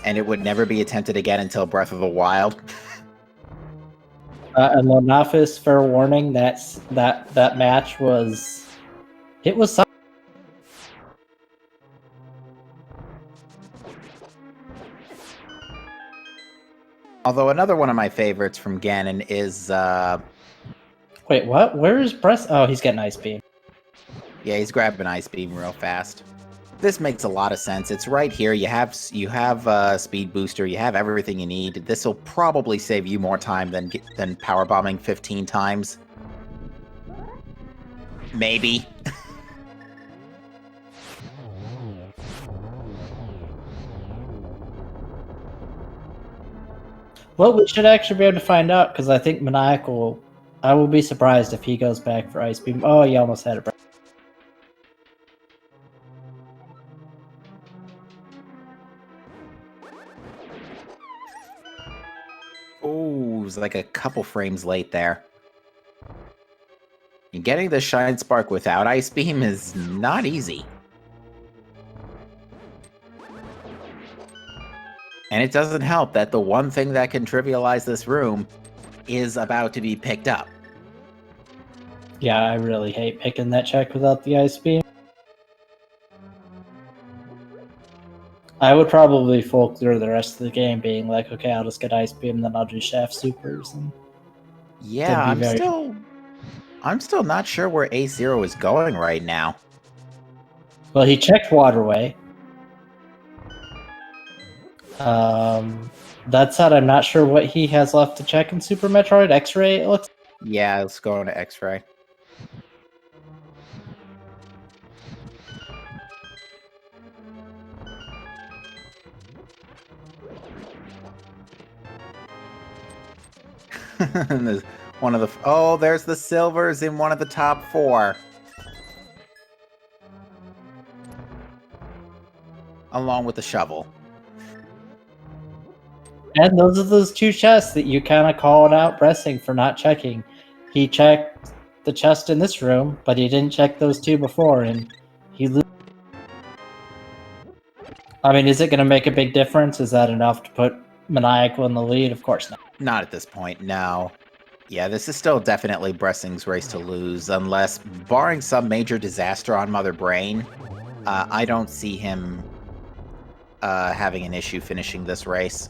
and it would never be attempted again until Breath of the Wild. And Lonafis, fair warning, that match was... It was... Although another one of my favorites from Ganon is... Wait, what? Where is Breast? Oh, he's getting Ice Beam. Yeah, he's grabbing Ice Beam real fast. This makes a lot of sense. It's right here. You have Speed Booster. You have everything you need. This will probably save you more time than power bombing 15 times. Maybe. Well, we should actually be able to find out, because I think Maniacal... I will be surprised if he goes back for Ice Beam. Oh, he almost had it. Oh, it was like a couple frames late there. And getting the Shine Spark without Ice Beam is not easy. And it doesn't help that the one thing that can trivialize this room is about to be picked up. Yeah, I really hate picking that check without the Ice Beam. I would probably folk through the rest of the game being like, okay, I'll just get Ice Beam, then I'll do Shaft Supers. And yeah, I'm still not sure where A0 is going right now. Well, he checked Waterway. That said, I'm not sure what he has left to check in Super Metroid X-Ray. It looks. Yeah, let's go into X-ray. There's one of the there's the silvers in one of the top 4. Along with the shovel. And those are those 2 chests that you kind of called out Bressing for not checking. He checked the chest in this room, but he didn't check those 2 before, and he. I mean, is it going to make a big difference? Is that enough to put Maniacal in the lead? Of course not. Not at this point, no. Yeah, this is still definitely Bressing's race to lose, unless, barring some major disaster on Mother Brain, I don't see him having an issue finishing this race.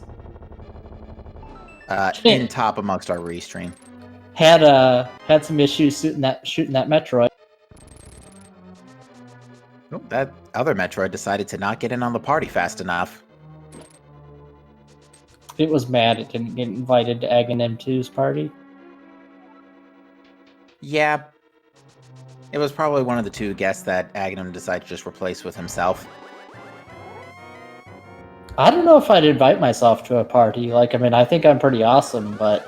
In top amongst our restream. Had some issues shooting that Metroid. Oh, that other Metroid decided to not get in on the party fast enough. It was mad it didn't get invited to Ag and M2's party. Yeah. It was probably one of the 2 guests that Aghanim decided to just replace with himself. I don't know if I'd invite myself to a party. Like, I mean, I think I'm pretty awesome, but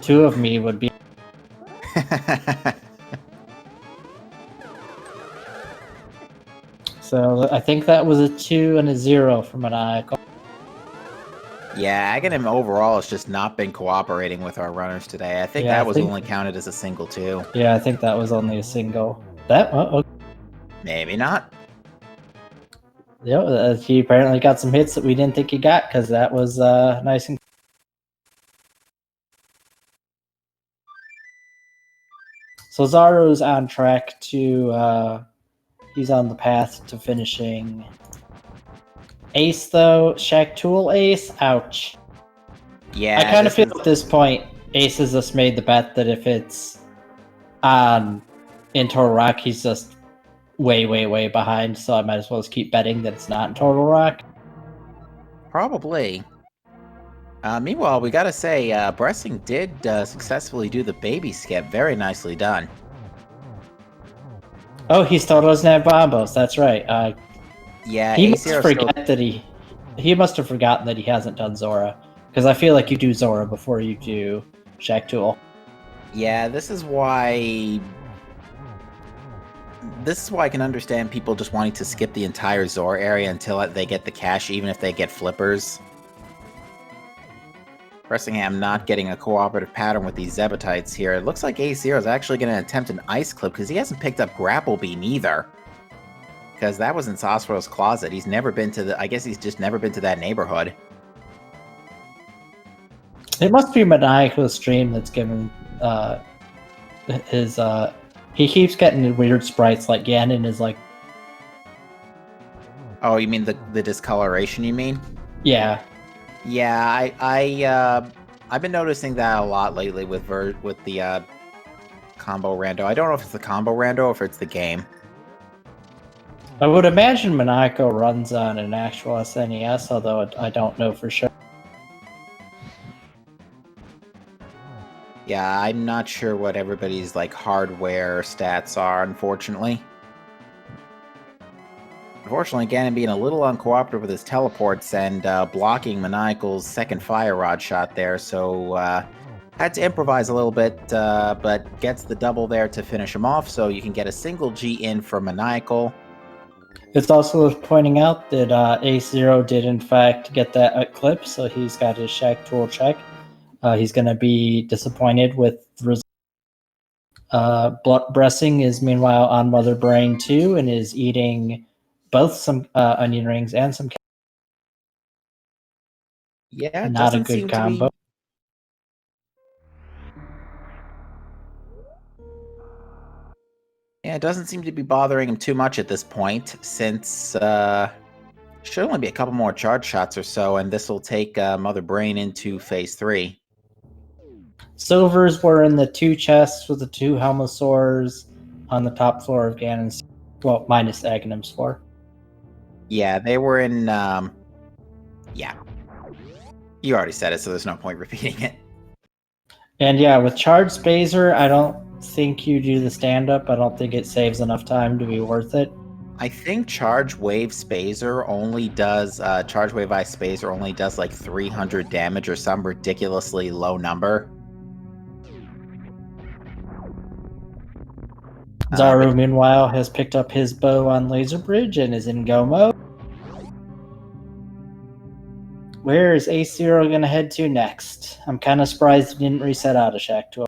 2 of me would be... So, I think that was a 2 and a 0 for Maniacal. Yeah, Aghanim overall has just not been cooperating with our runners today. I think that was only counted as a single, too. Yeah, I think that was only a single. That... okay. Maybe not. Yeah, he apparently got some hits that we didn't think he got, because that was nice and... So Zaru's on track to... he's on the path to finishing... Ace, though. Shaq Tool Ace? Ouch. Yeah, I kind of feel at this point, Ace has just made the bet that if it's on in Total Rock, he's just way, way, way behind, so I might as well just keep betting that it's not in Total Rock. Probably. Meanwhile, we gotta say, Bressing did successfully do the baby skip. Very nicely done. Oh, he still doesn't have bombos. That's right. Yeah, he must forget that he must have forgotten that he hasn't done Zora, because I feel like you do Zora before you do Shaq Tool. Yeah, this is why I can understand people just wanting to skip the entire Zora area until they get the cash, even if they get flippers. Bressingham not getting a cooperative pattern with these Zebatites here. It looks like A0 is actually going to attempt an Ice Clip, because he hasn't picked up Grapple Beam either. Because that was in Sosro's closet. He's never been to I guess he's just never been to that neighborhood. It must be Maniacal's stream that's given his he keeps getting weird sprites, like Ganon is like... Oh, you mean the discoloration, you mean? Yeah. Yeah, I've been noticing that a lot lately with the combo rando. I don't know if it's the combo rando or if it's the game. I would imagine Maniacal runs on an actual SNES, although I don't know for sure. Yeah, I'm not sure what everybody's like hardware stats are, unfortunately. Unfortunately, Ganon being a little uncooperative with his teleports and blocking Maniacal's second fire rod shot there, so had to improvise a little bit, but gets the double there to finish him off, so you can get a single G in for Maniacal. It's also worth pointing out that A0 did in fact get that clip, so he's got his Shaq Tool check. He's going to be disappointed with the result. Bressing is meanwhile on Mother Brain 2 and is eating both some onion rings and some... Yeah, not a good combo. Yeah, it doesn't seem to be bothering him too much at this point, since should only be a couple more charge shots or so, and this will take Mother Brain into Phase 3. Silvers were in the 2 chests with the 2 Helmosaurs on the top floor of Ganon's... Well, minus Aghanim's floor. Yeah, they were in... yeah. You already said it, so there's no point repeating it. And yeah, with Charge Spazer, I don't think you do the stand-up. I don't think it saves enough time to be worth it. I think Charge Wave Spazer only does Charge Wave Ice Spazer only does like 300 damage or some ridiculously low number. Zaru, meanwhile, has picked up his bow on Laser Bridge and is in go mode. Where is Ace Zero going to head to next? I'm kind of surprised he didn't reset out of Shack to him.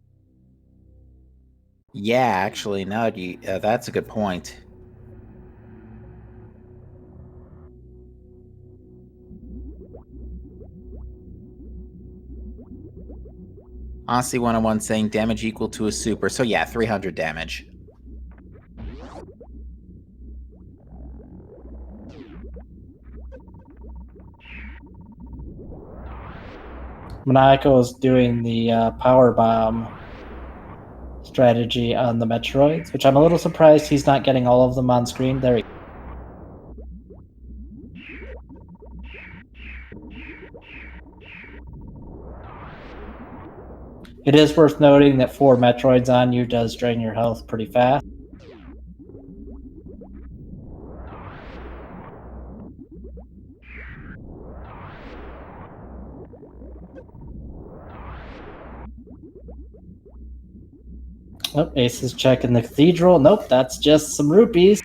Yeah, actually, no, that's a good point. Aussie 101 saying damage equal to a super. So yeah, 300 damage. Maniacal is doing the power bomb strategy on the Metroids, which I'm a little surprised he's not getting all of them on screen. There he go. It is worth noting that 4 Metroids on you does drain your health pretty fast. Oh, Ace is checking the cathedral. Nope, that's just some rupees.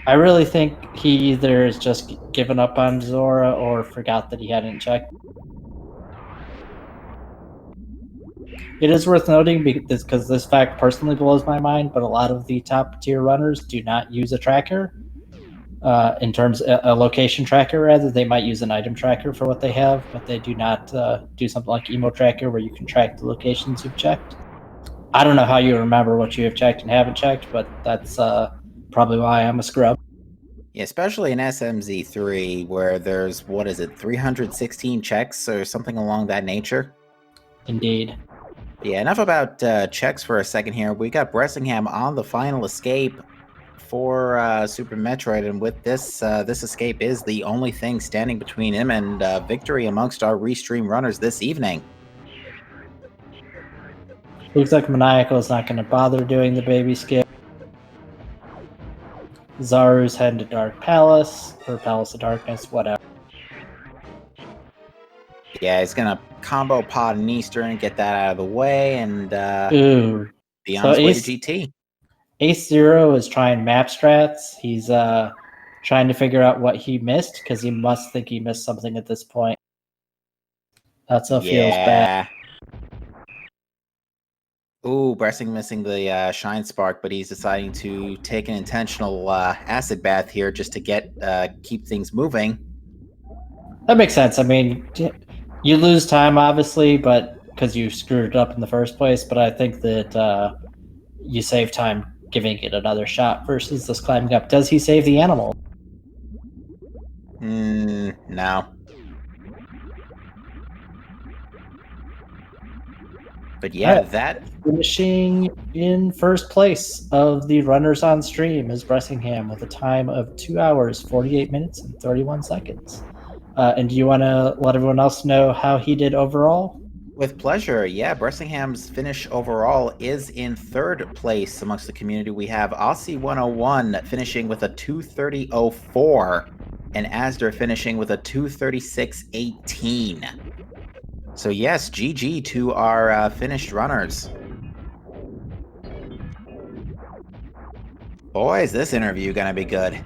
I really think he either is just given up on Zora or forgot that he hadn't checked. It is worth noting because this fact personally blows my mind, but a lot of the top tier runners do not use a tracker. In terms of a location tracker, rather, they might use an item tracker for what they have, but they do not do something like Emo Tracker where you can track the locations you've checked. I don't know how you remember what you have checked and haven't checked, but that's probably why I'm a scrub. Yeah, especially in SMZ3 where there's, 316 checks or something along that nature? Indeed. Yeah, enough about checks for a second here. We got Bressingham on the final escape for Super Metroid, and with this escape is the only thing standing between him and victory amongst our Restream runners this evening. Looks like Maniacal is not going to bother doing the baby skip. Zaru's heading to Dark Palace, or Palace of Darkness, whatever. Yeah, he's gonna combo Pod and Eastern, get that out of the way, and be on his way to GT. Ace Zero is trying map strats. He's trying to figure out what he missed, because he must think he missed something at this point. That's how it feels bad. Ooh, Bressing missing the Shine Spark, but he's deciding to take an intentional acid bath here just to keep things moving. That makes sense. I mean, you lose time, obviously, but because you screwed it up in the first place, but I think that you save time giving it another shot versus this climbing up. Does he save the animal? No. But yeah, that... Finishing in first place of the runners on stream is Bressingham with a time of 2 hours, 48 minutes, and 31 seconds. And do you want to let everyone else know how he did overall? With pleasure. Yeah, Bressingham's finish overall is in third place amongst the community. We have Aussie 101 finishing with a 2:30.04 and Asder finishing with a 2:36.18. So yes, GG to our finished runners. Boy, is this interview gonna be good.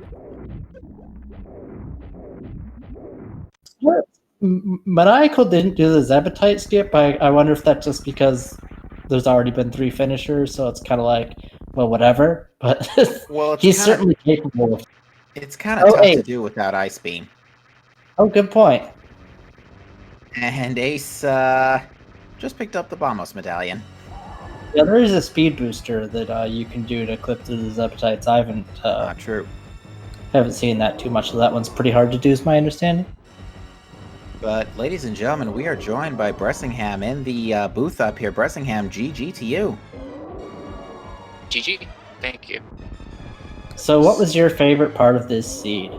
Maniacal didn't do the Zebetite skip. I wonder if that's just because there's already been 3 finishers, so it's kind of like, well, whatever. But well, he's certainly capable of. It's kind of tough to do without Ice Beam. Oh, good point. And Ace just picked up the Bombos medallion. Yeah, there is a speed booster that you can do to clip through the Zebetites. I haven't seen that too much, so that one's pretty hard to do, is my understanding. But, ladies and gentlemen, we are joined by Bressingham in the booth up here. Bressingham, GG to you. GG. Thank you. So what was your favorite part of this seed?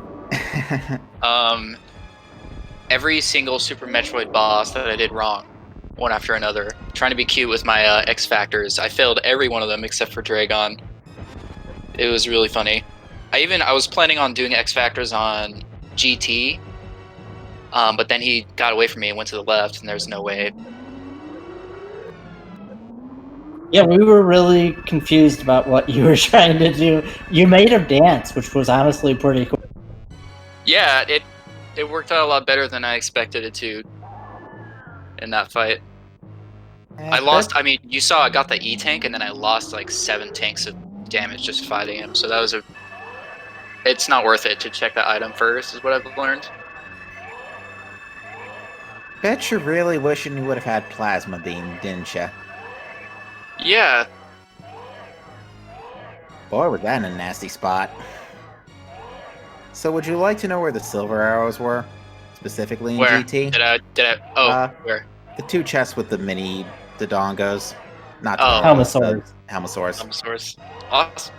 every single Super Metroid boss that I did wrong, one after another. Trying to be cute with my X Factors. I failed every one of them except for Dragon. It was really funny. I was planning on doing X Factors on GT, but then he got away from me and went to the left, and there's no way. Yeah, we were really confused about what you were trying to do. You made him dance, which was honestly pretty cool. Yeah, it worked out a lot better than I expected it to in that fight. I lost. I mean, you saw I got the E tank, and then I lost like 7 tanks of damage just fighting him. So that was it's not worth it to check that item first, is what I've learned. Bet you're really wishing you would have had Plasma Beam, didn't you? Yeah. Boy, was that in a nasty spot. So would you like to know where the silver arrows were? Specifically in Where? GT? Did I? Oh, where? The 2 chests with the mini Dodongos. Not Helmosaurs. Helmosaurs. Awesome.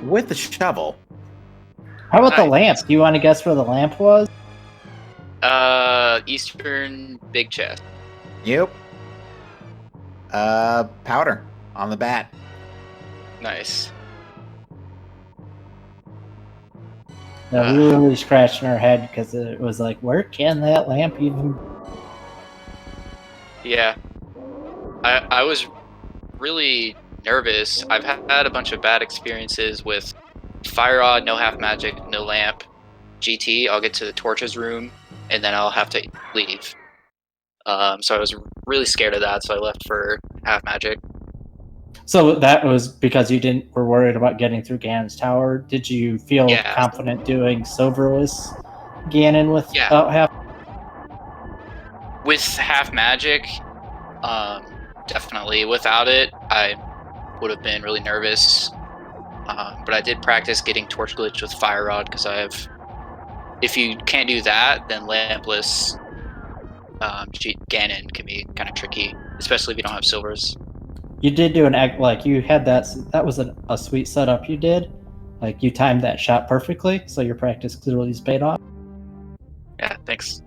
With the shovel. How about the lamp? Do you want to guess where the lamp was? Eastern big chest. Yep. Powder on the bat. Nice. No, we were really scratching our head because it was like, where can that lamp even? Yeah. I was really nervous. I've had a bunch of bad experiences with Fire Rod, no half magic, no lamp. GT, I'll get to the torches room, and then I'll have to leave. So I was really scared of that, so I left for half magic. So that was because you were worried about getting through Ganon's tower. Did you feel confident doing Silverless Ganon without half? With half magic, definitely. Without it, I would have been really nervous. But I did practice getting Torch Glitch with Fire Rod because I have. If you can't do that, then Lampless Ganon can be kind of tricky, especially if you don't have silvers. You did do an act like you had that. That was a sweet setup you did. Like you timed that shot perfectly, so your practice clearly paid off. Yeah, thanks.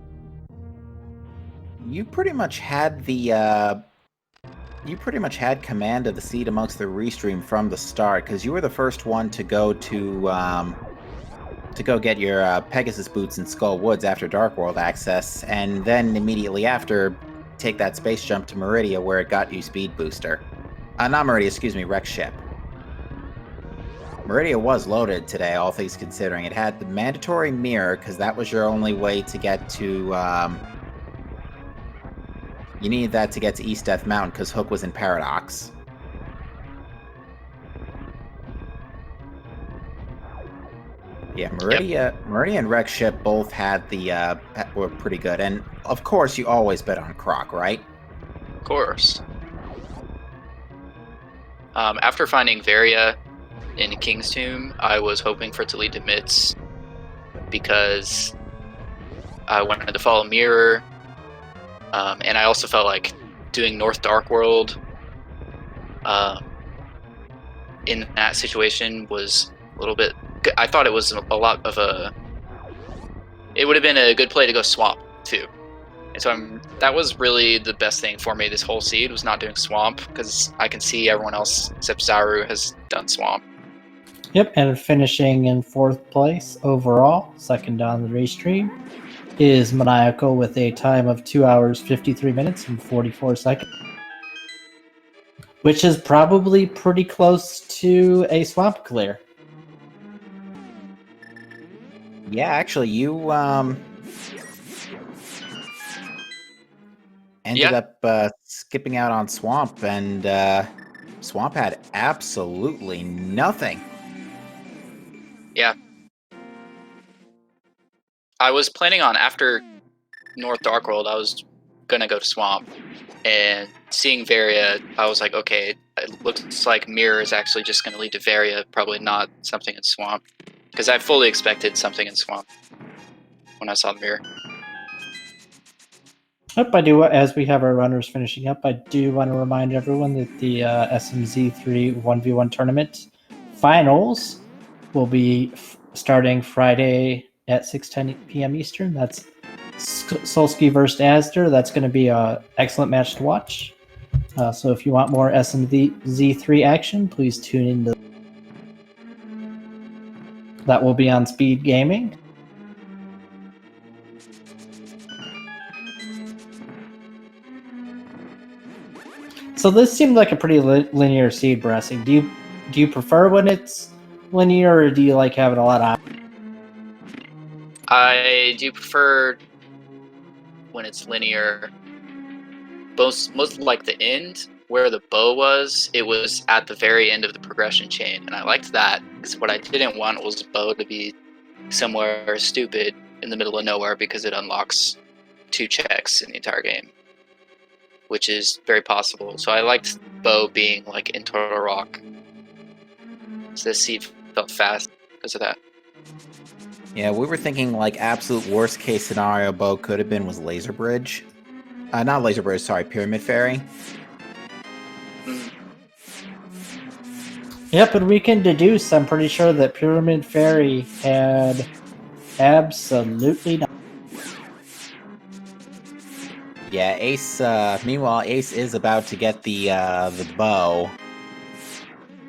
You pretty much had the. You pretty much had command of the seat amongst the restream from the start, because you were the first one to go to go get your Pegasus boots in Skull Woods after Dark World access, and then immediately after take that space jump to Meridia where it got you Speed Booster. Not Meridia, excuse me, Rex Ship. Meridia was loaded today, all things considering. It had the mandatory mirror, because that was your only way to get to, you needed that to get to East Death Mountain, because Hook was in Paradox. Yeah, Meridia and Rex Ship both had the, were pretty good. And, of course, you always bet on Croc, right? Of course. After finding Varia in King's Tomb, I was hoping for it to lead to Mitz, because I wanted to follow Mirror, and I also felt like doing North Dark World in that situation was a little bit... I thought it was a lot of a... It would have been a good play to go Swamp, too. And so that was really the best thing for me this whole seed, was not doing Swamp, because I can see everyone else except Zaru has done Swamp. Yep, and finishing in 4th place overall, second on the restream, is Maniacal with a time of 2 hours, 53 minutes, and 44 seconds. Which is probably pretty close to a Swamp clear. Yeah, actually, you, ended up skipping out on Swamp, and Swamp had absolutely nothing. Yeah. I was planning on, after North Dark World, I was gonna go to Swamp, and seeing Varia, I was like, okay, it looks like Mirror is actually just gonna lead to Varia, probably not something in Swamp, because I fully expected something in Swamp when I saw the Mirror. Yep, I do. As we have our runners finishing up, I do want to remind everyone that the SMZ3 1v1 tournament finals will be starting Friday at 6:10 p.m. Eastern. That's Solsky versus Astor. That's going to be an excellent match to watch. So if you want more SMZ3 action, please tune into. That will be on Speed Gaming. So this seemed like a pretty linear seed pressing. Do you prefer when it's linear, or do you like having a lot of? I do prefer when it's linear. Most like the end where the bow was. It was at the very end of the progression chain, and I liked that because what I didn't want was bow to be somewhere stupid in the middle of nowhere because it unlocks 2 checks in the entire game, which is very possible. So I liked bow being like in Turtle Rock. So this seed felt fast because of that. Yeah, we were thinking like absolute worst case scenario bow could have been was Laser Bridge. Not Laser Bridge, sorry, Pyramid Fairy. Yep, and we can deduce, I'm pretty sure that Pyramid Fairy had absolutely nothing. Yeah, Ace. Meanwhile, Ace is about to get the bow.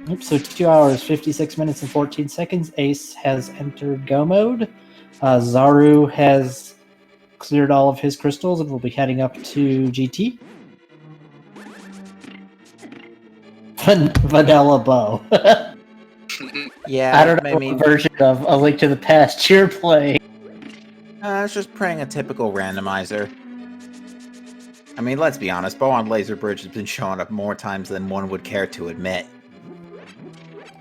Yep, so 2 hours, 56 minutes, and 14 seconds. Ace has entered Go mode. Zaru has cleared all of his crystals and will be heading up to GT. Vanilla bow. Yeah, I don't know what version of A Link to the Past you're playing. It's just playing a typical randomizer. I mean, let's be honest, bow on Laser Bridge has been showing up more times than one would care to admit.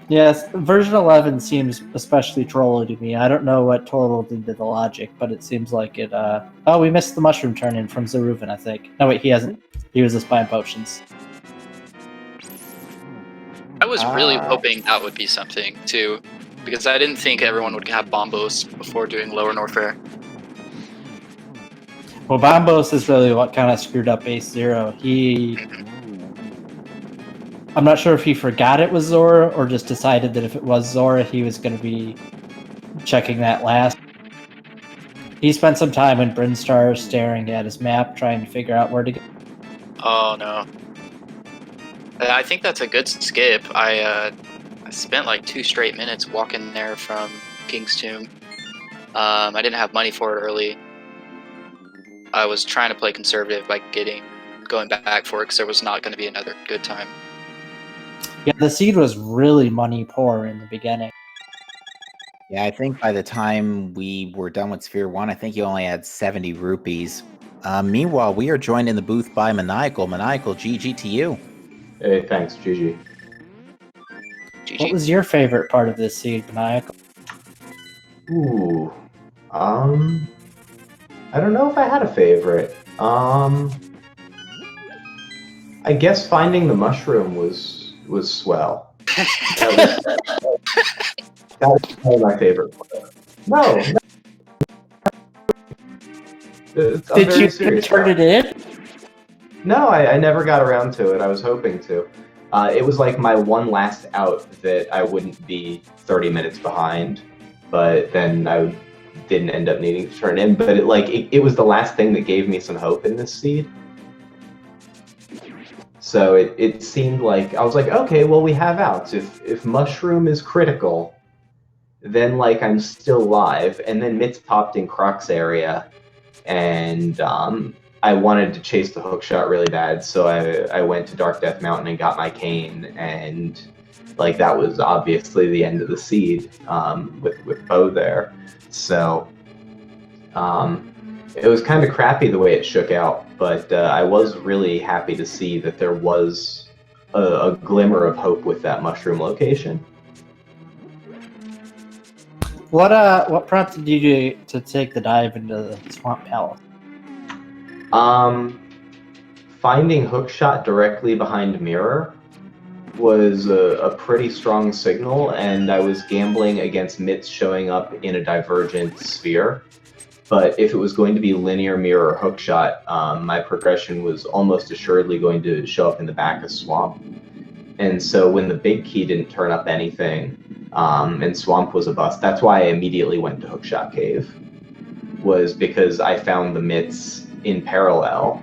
Yes, version 11 seems especially trolly to me. I don't know what totaled into the logic, but it seems like it, Oh, we missed the mushroom turn-in from Zaruvan, I think. No, wait, he hasn't. He was just buying potions. I was really hoping that would be something, too, because I didn't think everyone would have Bombos before doing Lower Norfair. Well, Bombos is really what kind of screwed up Ace Zero. I'm not sure if he forgot it was Zora or just decided that if it was Zora, he was going to be checking that last. He spent some time in Brinstar staring at his map, trying to figure out where to go. Oh, no. I think that's a good skip. I spent like 2 straight minutes walking there from King's Tomb. I didn't have money for it early. I was trying to play conservative by going back for it because there was not going to be another good time. Yeah, the seed was really money poor in the beginning. Yeah, I think by the time we were done with Sphere 1, I think you only had 70 rupees. Meanwhile, we are joined in the booth by Maniacal. Maniacal, GG to you. Hey, thanks, GG. What was your favorite part of this seed, Maniacal? Ooh. I don't know if I had a favorite. I guess finding the mushroom was swell. That was probably my favorite part. No. Did you turn it in? No, I never got around to it. I was hoping to. It was like my one last out that I wouldn't be 30 minutes behind, but then I didn't end up needing to turn in. But it was the last thing that gave me some hope in this seed. So it seemed like, I was like, okay, well, we have outs. If mushroom is critical, then like I'm still live. And then Mitz popped in Croc's area, and I wanted to chase the hook shot really bad, so I went to Dark Death Mountain and got my cane, and like that was obviously the end of the seed with Bo there. So it was kind of crappy the way it shook out, but I was really happy to see that there was a glimmer of hope with that mushroom location. What prompted you to take the dive into the Swamp Palace? Finding hookshot directly behind mirror was a pretty strong signal, and I was gambling against Mitz showing up in a divergent sphere. But if it was going to be linear mirror hookshot, my progression was almost assuredly going to show up in the back of Swamp. And so when the big key didn't turn up anything, and Swamp was a bust, that's why I immediately went to Hookshot Cave, was because I found the mitts in parallel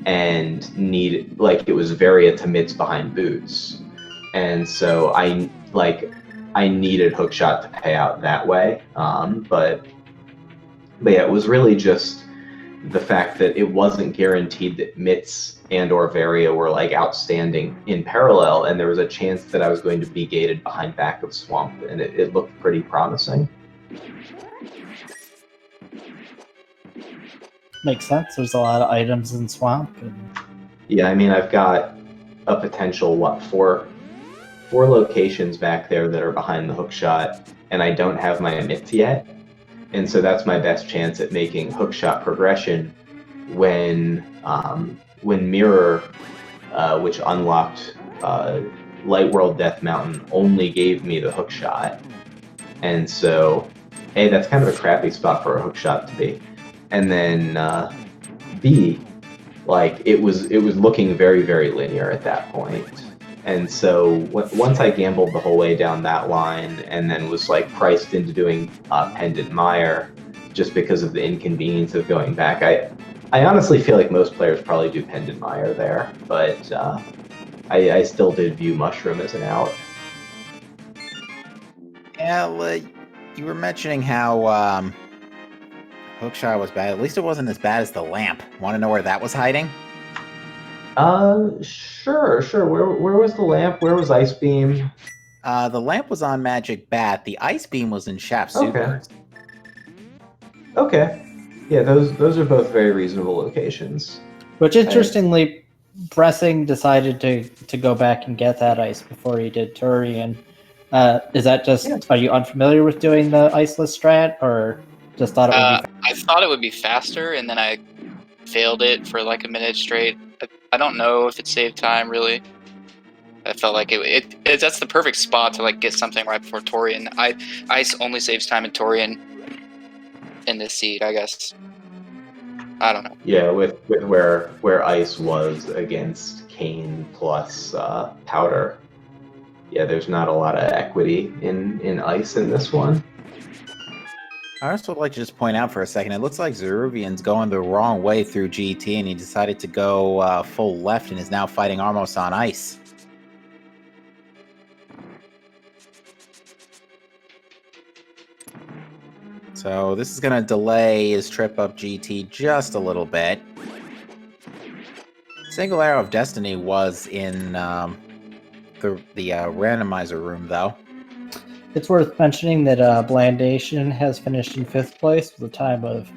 and it was Varia to mitts behind boots. And so I needed hookshot to pay out that way. But yeah, it was really just the fact that it wasn't guaranteed that mitts and or Varia were like outstanding in parallel, and there was a chance that I was going to be gated behind back of Swamp, and it looked pretty promising. Makes sense. There's a lot of items in Swamp. Yeah, I mean, I've got a potential, four locations back there that are behind the hookshot, and I don't have my mitts yet. And so that's my best chance at making hookshot progression when Mirror, which unlocked Light World Death Mountain, only gave me the hookshot. And so, A, that's kind of a crappy spot for a hookshot to be. And then B, it was looking very, very linear at that point. And so once I gambled the whole way down that line and then was priced into doing Pendant Mire just because of the inconvenience of going back, I honestly feel like most players probably do Pendant Mire there, but I still did view Mushroom as an out. Yeah, well, you were mentioning how hookshot was bad. At least it wasn't as bad as the lamp. Want to know where that was hiding? Sure. Where was the lamp? Where was Ice Beam? The lamp was on Magic Bat. The Ice Beam was in Shaft Super. Okay. Yeah, those are both very reasonable locations. Which, interestingly, Bressing decided to go back and get that ice before he did Turian. Is that just, Are you unfamiliar with doing the iceless strat, or just thought it would be I thought it would be faster, and then I failed it for like a minute straight. I don't know if it saved time, really. I felt like that's the perfect spot to get something right before Torian. Ice only saves time in Torian in this seed, I guess. I don't know. Yeah, with where Ice was against Kane plus Powder. Yeah, there's not a lot of equity in Ice in this one. I also would like to just point out for a second, it looks like Zeruvian's going the wrong way through GT, and he decided to go full left and is now fighting Armos on ice. So this is going to delay his trip up GT just a little bit. Single Arrow of Destiny was in the randomizer room, though. It's worth mentioning that Blandation has finished in 5th place with a time of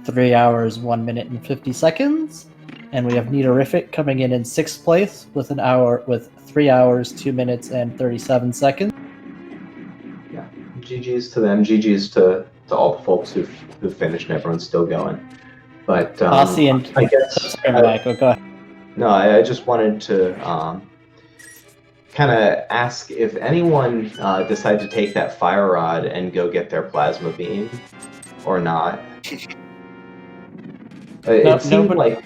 3 hours, 1 minute, and 50 seconds. And we have Neaterific coming in 6th place with 3 hours, 2 minutes, and 37 seconds. Yeah, GG's to them. GG's to all the folks who've finished and everyone's still going. But Aussie and I guess Michael, go ahead. No, I just wanted to kind of ask if anyone decided to take that fire rod and go get their plasma beam or not. It seemed like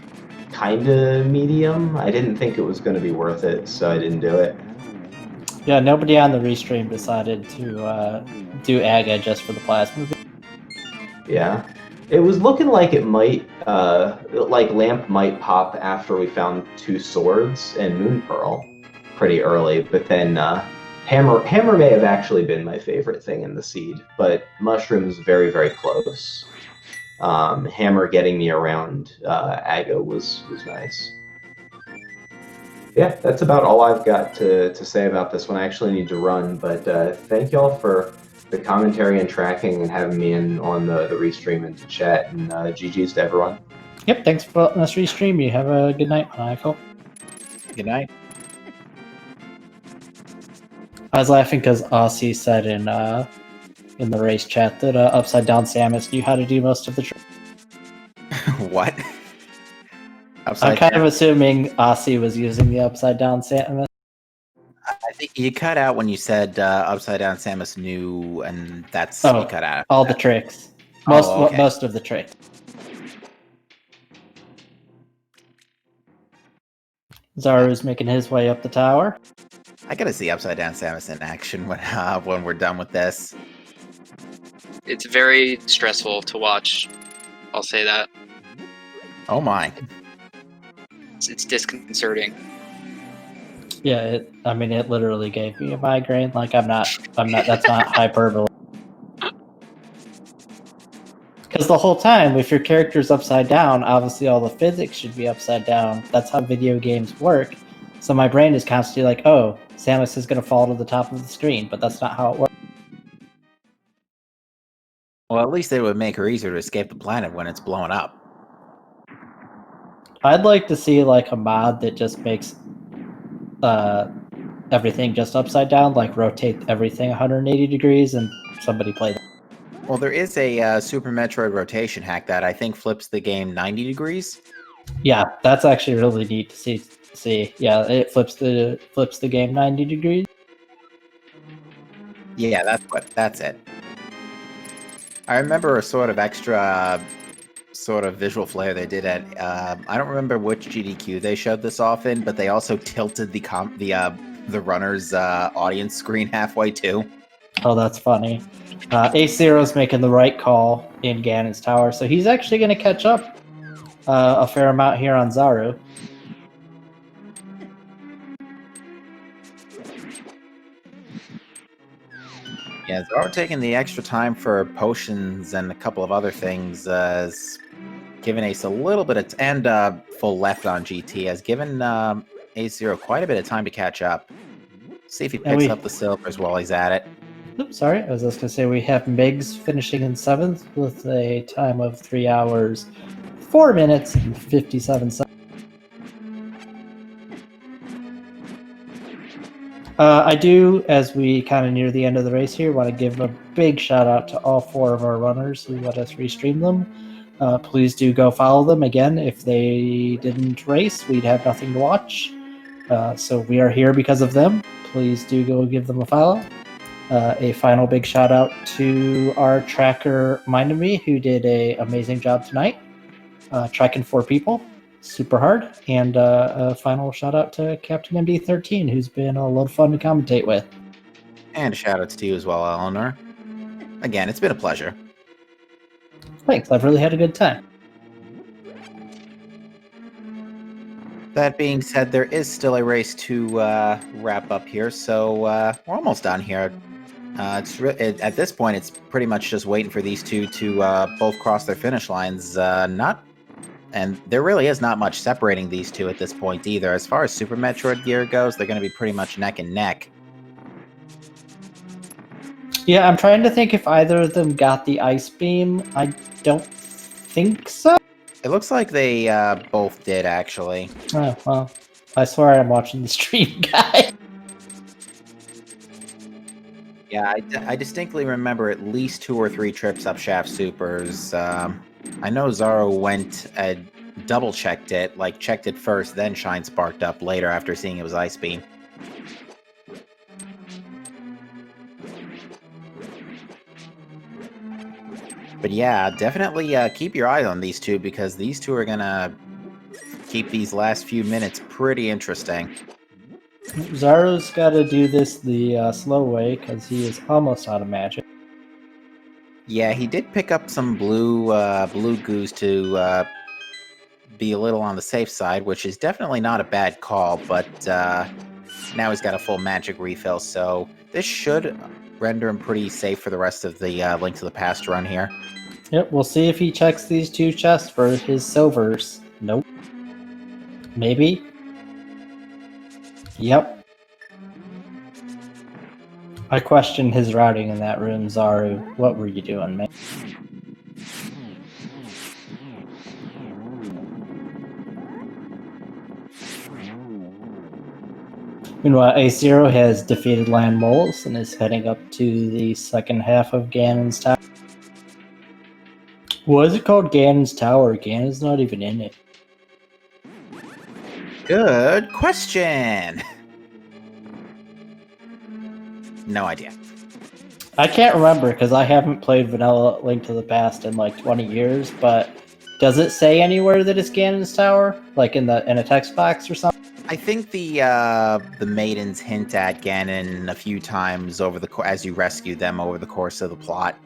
kind of medium. I didn't think it was going to be worth it, so I didn't do it. Yeah, nobody on the restream decided to do Aga just for the plasma beam. Yeah. It was looking like it might, Lamp might pop after we found 2 swords and Moon Pearl pretty early, but then Hammer may have actually been my favorite thing in the seed, but Mushroom's very, very close. Hammer getting me around Aga was nice. Yeah, that's about all I've got to say about this one. I actually need to run, but thank y'all for the commentary and tracking and having me in on the restream and to chat, and GG's to everyone. Yep, thanks for letting us restream. You have a good night, Michael. Good night. I was laughing because Aussie said in the race chat that Upside Down Samus knew how to do most of the trick. What? I'm kind of assuming Aussie was using the Upside Down Samus. I think you cut out when you said Upside Down Samus knew, and that's you cut out. All the tricks. Most of the tricks. Zaru's making his way up the tower. I gotta see Upside Down Samus in action when we're done with this. It's very stressful to watch I'll say that. Oh my. It's disconcerting. Yeah, it literally gave me a migraine. Like, I'm not, that's not hyperbole. Because the whole time, if your character's upside down, obviously all the physics should be upside down. That's how video games work. So my brain is constantly like, oh, Samus is going to fall to the top of the screen, but that's not how it works. Well, at least they would make her easier to escape the planet when it's blowing up. I'd like to see like a mod that just makes everything just upside down, like rotate everything 180 degrees and somebody play that. Well, there is a Super Metroid rotation hack that I think flips the game 90 degrees. Yeah, that's actually really neat to see. Yeah, it flips the game 90 degrees. Yeah, that's it. I remember a sort of extra sort of visual flair they did at I don't remember which GDQ they showed this off in, but they also tilted the runner's audience screen halfway too. Oh, that's funny. Ace Zero's making the right call in Ganon's Tower, so he's actually going to catch up a fair amount here on Zaru. Yeah, Zara taking the extra time for potions and a couple of other things has given Ace a little bit of and full left on GT has given Ace Zero quite a bit of time to catch up. See if he picks up the silvers while he's at it. Oops, sorry. I was just going to say we have Migs finishing in 7th with a time of 3 hours, 4 minutes, and 57 seconds. I do, as we kind of near the end of the race here, want to give a big shout out to all 4 of our runners who let us restream them. Please do go follow them. Again, if they didn't race, we'd have nothing to watch. So we are here because of them. Please do go give them a follow. A final big shout out to our tracker Mind Me, who did an amazing job tonight. Tracking 4 people, super hard. And a final shout out to Captain MD13, who's been a lot of fun to commentate with. And a shout out to you as well, Eleanor. Again, it's been a pleasure. Thanks, I've really had a good time. That being said, there is still a race to wrap up here, so we're almost done here. At this point, it's pretty much just waiting for these two to both cross their finish lines. And there really is not much separating these two at this point either. As far as Super Metroid gear goes, they're going to be pretty much neck and neck. Yeah, I'm trying to think if either of them got the Ice Beam. I don't think so. It looks like they both did, actually. Oh, well, I swear I'm watching the stream, guy. Yeah, I distinctly remember at least 2 or 3 trips up Shaft Supers. I know Zaro went and double-checked it, like checked it first, then Shine sparked up later after seeing it was Ice Beam. But yeah, definitely keep your eye on these two, because these two are gonna keep these last few minutes pretty interesting. Zaru's got to do this the slow way, because he is almost out of magic. Yeah, he did pick up some blue goos to be a little on the safe side, which is definitely not a bad call, but now he's got a full magic refill, so this should render him pretty safe for the rest of the Link to the Past run here. Yep, we'll see if he checks these 2 chests for his silvers. Nope. Maybe. Yep. I question his routing in that room, Zaru. What were you doing, man? Meanwhile, A0 has defeated Land Moles and is heading up to the second half of Ganon's Tower. Why is it called Ganon's Tower? Ganon's not even in it. Good question! No idea. I can't remember because I haven't played Vanilla Link to the Past in like 20 years, but does it say anywhere that it's Ganon's Tower? Like in a text box or something? I think the maidens hint at Ganon a few times over as you rescue them over the course of the plot.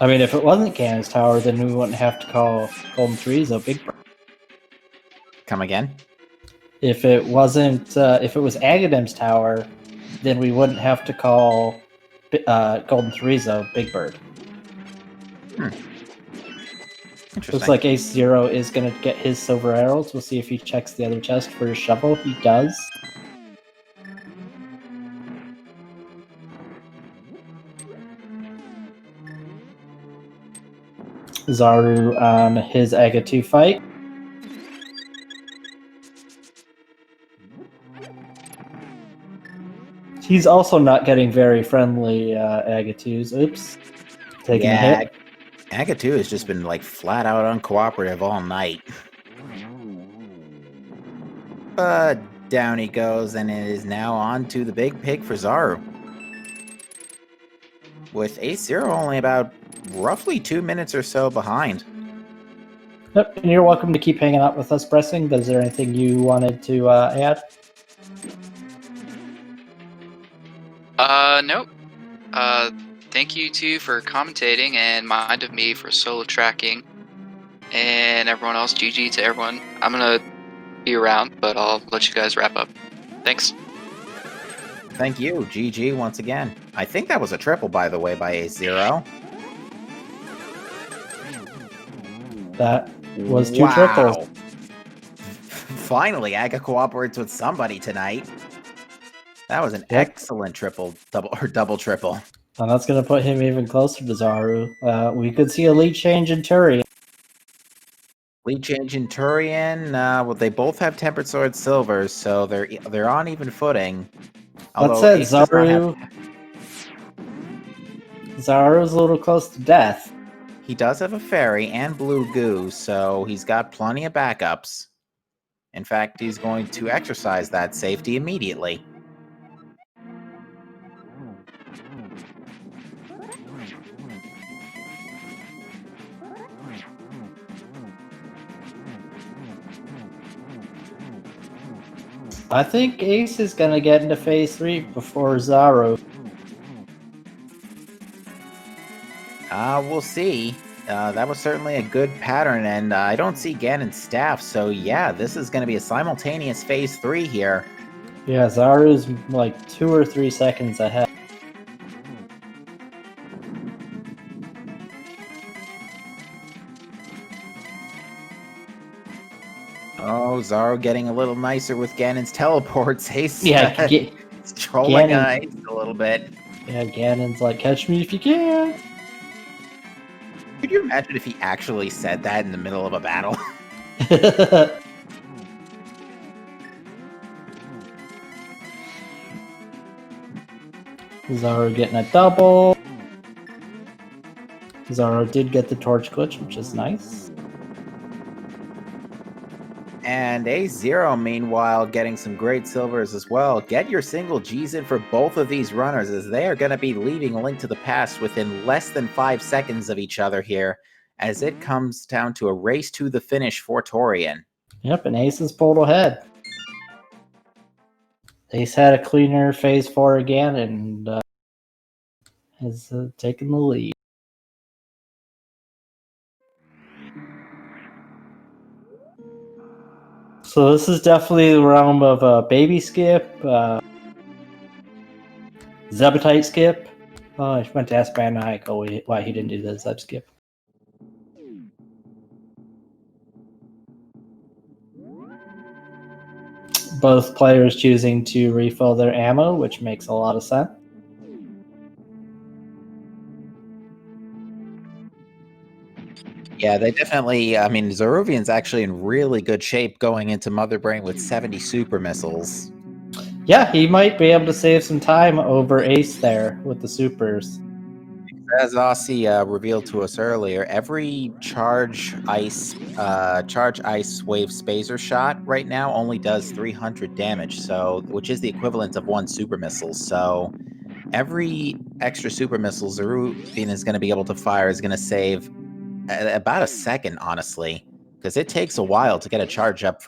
I mean, if it wasn't Cannon's Tower, then we wouldn't have to call Golden Threes a Big Bird. Come again? If it wasn't, if it was Agadem's Tower, then we wouldn't have to call Golden Threezo Big Bird. Interesting. Looks like Ace Zero is going to get his silver arrows. We'll see if he checks the other chest for his shovel. He does. Zaru on his Aga 2 fight. He's also not getting very friendly Aga 2s. Oops. Taking a hit. Aga 2 has just been like flat out uncooperative all night. But down he goes, and it is now on to the big pig for Zaru. With Ace Zero only about roughly 2 minutes or so behind. Yep, and you're welcome to keep hanging out with us, Pressing, but is there anything you wanted to add? Nope. Thank you two for commentating, and Mind of Me for solo tracking, and everyone else, GG to everyone. I'm gonna be around, but I'll let you guys wrap up. Thanks. Thank you, GG once again. I think that was a triple, by the way, by Ace Zero. That was two triples. Finally, Aga cooperates with somebody tonight. That was an excellent double triple. And that's going to put him even closer to Zaru. We could see a lead change in Turian. Lead change in Turian. Well, they both have Tempered Sword Silvers, so they're on even footing. That said, Zaru's a little close to death. He does have a fairy and blue goo, so he's got plenty of backups. In fact, he's going to exercise that safety immediately. I think Ace is going to get into Phase 3 before Zaru. We'll see. That was certainly a good pattern, and I don't see Ganon's staff, so yeah, this is going to be a simultaneous Phase 3 here. Yeah, Zaru's like 2 or 3 seconds ahead. Oh, Zaru getting a little nicer with Ganon's teleports. Ace, Yeah, it's trolling Ganon, Ace a little bit. Yeah, Ganon's like, catch me if you can. Could you imagine if he actually said that in the middle of a battle? Zaru getting a double. Zaru did get the torch glitch, which is nice. And Ace Zero, meanwhile, getting some great silvers as well. Get your single G's in for both of these runners, as they are going to be leaving A Link to the Past within less than 5 seconds of each other here, as it comes down to a race to the finish for Torian. Yep, and Ace is pulled ahead. Ace had a cleaner Phase 4 again, and has taken the lead. So this is definitely the realm of Baby Skip, Zebutite Skip. Oh, I went to ask Bandai why he didn't do the Zeb Skip. Both players choosing to refill their ammo, which makes a lot of sense. Yeah, they definitely, I mean, Zeruvian's actually in really good shape going into Mother Brain with 70 super missiles. Yeah, he might be able to save some time over Ace there with the supers. As Aussie revealed to us earlier, every charge ice wave spacer shot right now only does 300 damage, so which is the equivalent of 1 super missile. So every extra super missile Zeruvian is going to be able to fire is going to save about a second, honestly, because it takes a while to get a charge up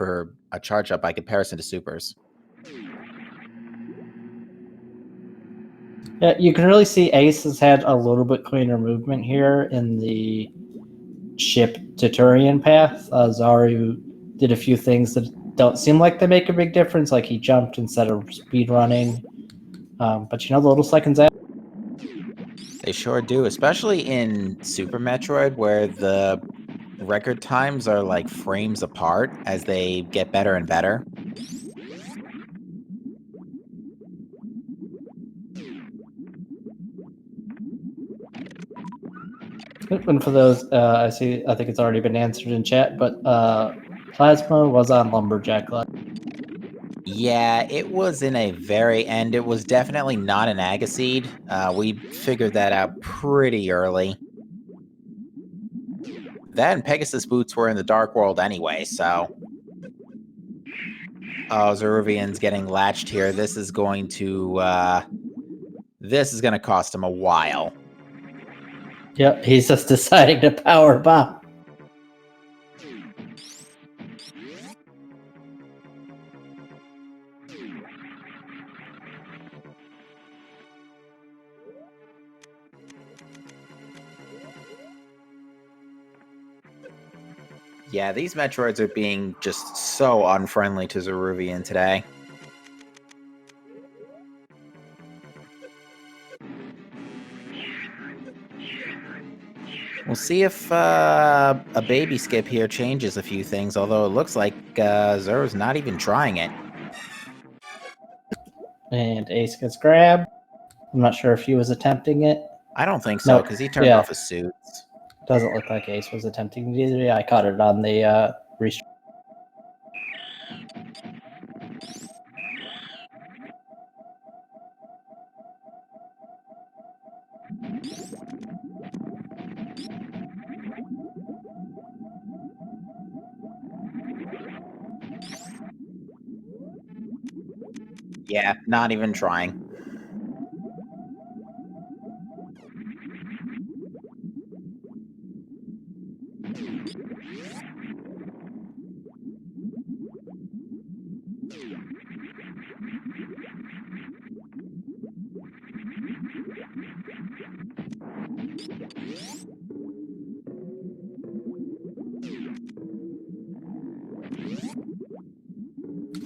by comparison to supers. Yeah, you can really see Ace has had a little bit cleaner movement here in the ship to Turian path. Zaru did a few things that don't seem like they make a big difference, like he jumped instead of speed running. But the little seconds out. They sure do, especially in Super Metroid, where the record times are like frames apart as they get better and better. And for those, I think it's already been answered in chat, but Plasma was on Lumberjack last. Yeah, it was in a and it was definitely not an Agaseed. We figured that out pretty early. That and Pegasus boots were in the Dark World anyway, so... Oh, Zeruvian's getting latched here. This is going to cost him a while. Yep, he's just deciding to power bomb. Yeah, these Metroids are being just so unfriendly to Zeruvian today. We'll see if a baby skip here changes a few things, although it looks like Zero's not even trying it. And Ace gets grabbed. I'm not sure if he was attempting it. I don't think so, because he turned off his suits. Doesn't look like Ace was attempting it either. Yeah, I caught it on the restream. Yeah, not even trying.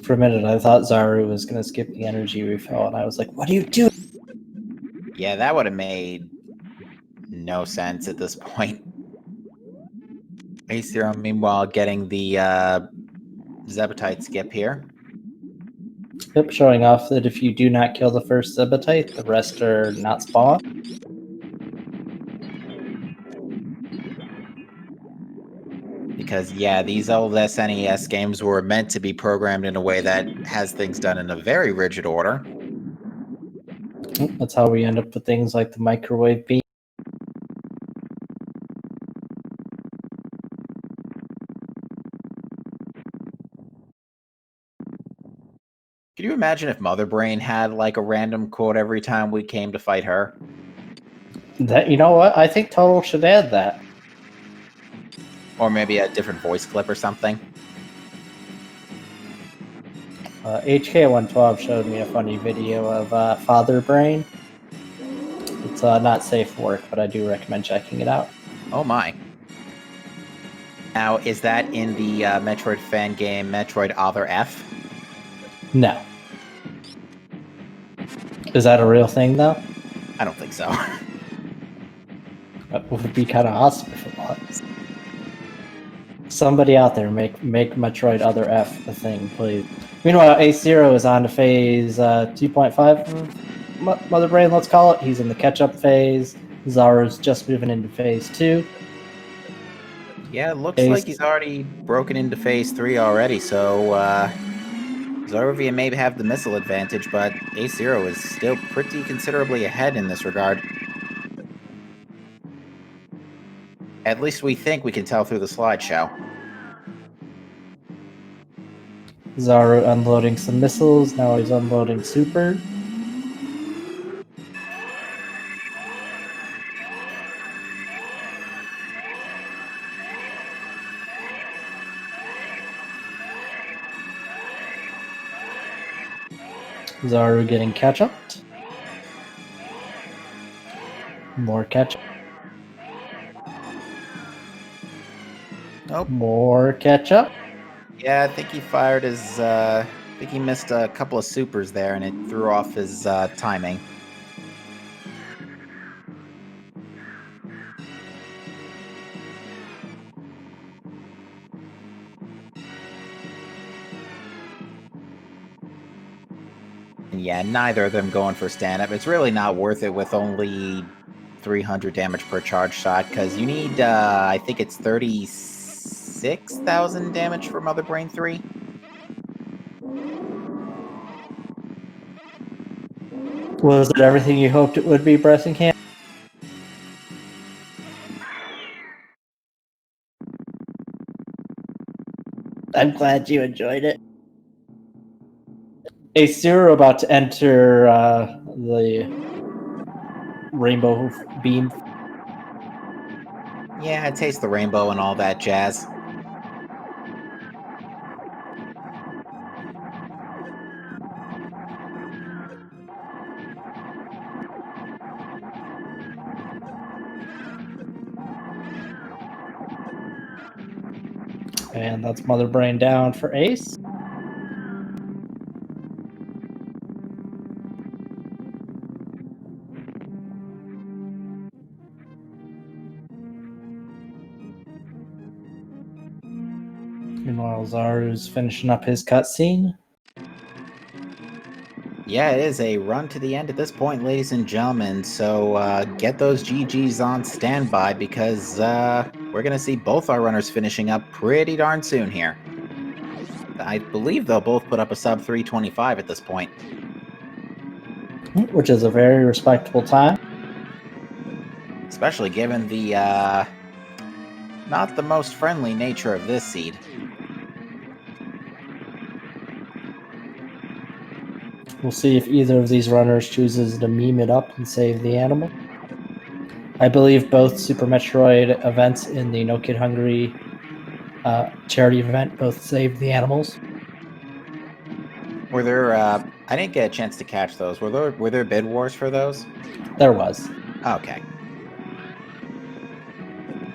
For a minute, I thought Zaru was going to skip the energy refill, and I was like, what are you doing? Yeah, that would have made no sense at this point. Ace Zero, meanwhile, getting the Zebetite skip here. Yep, showing off that if you do not kill the first Zebetite, the rest are not spawned. Because, yeah, these old SNES games were meant to be programmed in a way that has things done in a very rigid order. That's how we end up with things like the microwave beam. Could you imagine if Mother Brain had like a random quote every time we came to fight her? That, you know what? I think Total should add that. Or maybe a different voice clip or something. HK112 showed me a funny video of Father Brain. It's not safe for work, but I do recommend checking it out. Oh my. Now, is that in the Metroid fan game Metroid Other F? No. Is that a real thing, though? I don't think so. That would be kind of awesome if it was. Somebody out there, make Metroid Other F a thing, please. Meanwhile, Ace Zero is on to phase 2.5 of Mother Brain, let's call it. He's in the catch-up phase. Zaru's just moving into phase 2. Yeah, it looks like he's already broken into phase 3 already, so Zarovia may have the missile advantage, but Ace Zero is still pretty considerably ahead in this regard. At least we think we can tell through the slideshow. Zaru unloading some missiles, now he's unloading super. Zaru getting catch-up. More ketchup. Nope. More ketchup. Yeah, I think he fired his. I think he missed a couple of supers there, and it threw off his timing. And yeah, neither of them going for stand-up. It's really not worth it with only 300 damage per charge shot, because you need, I think it's 36,000 damage for Mother Brain 3. Was it everything you hoped it would be, Bressingham? I'm glad you enjoyed it. Ace Zero about to enter the rainbow beam. Yeah, I taste the rainbow and all that jazz. And that's Mother Brain down for Ace. Meanwhile, Zaru's finishing up his cutscene. Yeah, it is a run to the end at this point, ladies and gentlemen. So get those GGs on standby, because we're going to see both our runners finishing up pretty darn soon here. I believe they'll both put up a sub 325 at this point. Which is a very respectable time. Especially given the not the most friendly nature of this seed. We'll see if either of these runners chooses to meme it up and save the animal. I believe both Super Metroid events in the No Kid Hungry charity event both saved the animals. Were there? I didn't get a chance to catch those. Were there bid wars for those? There was. Okay.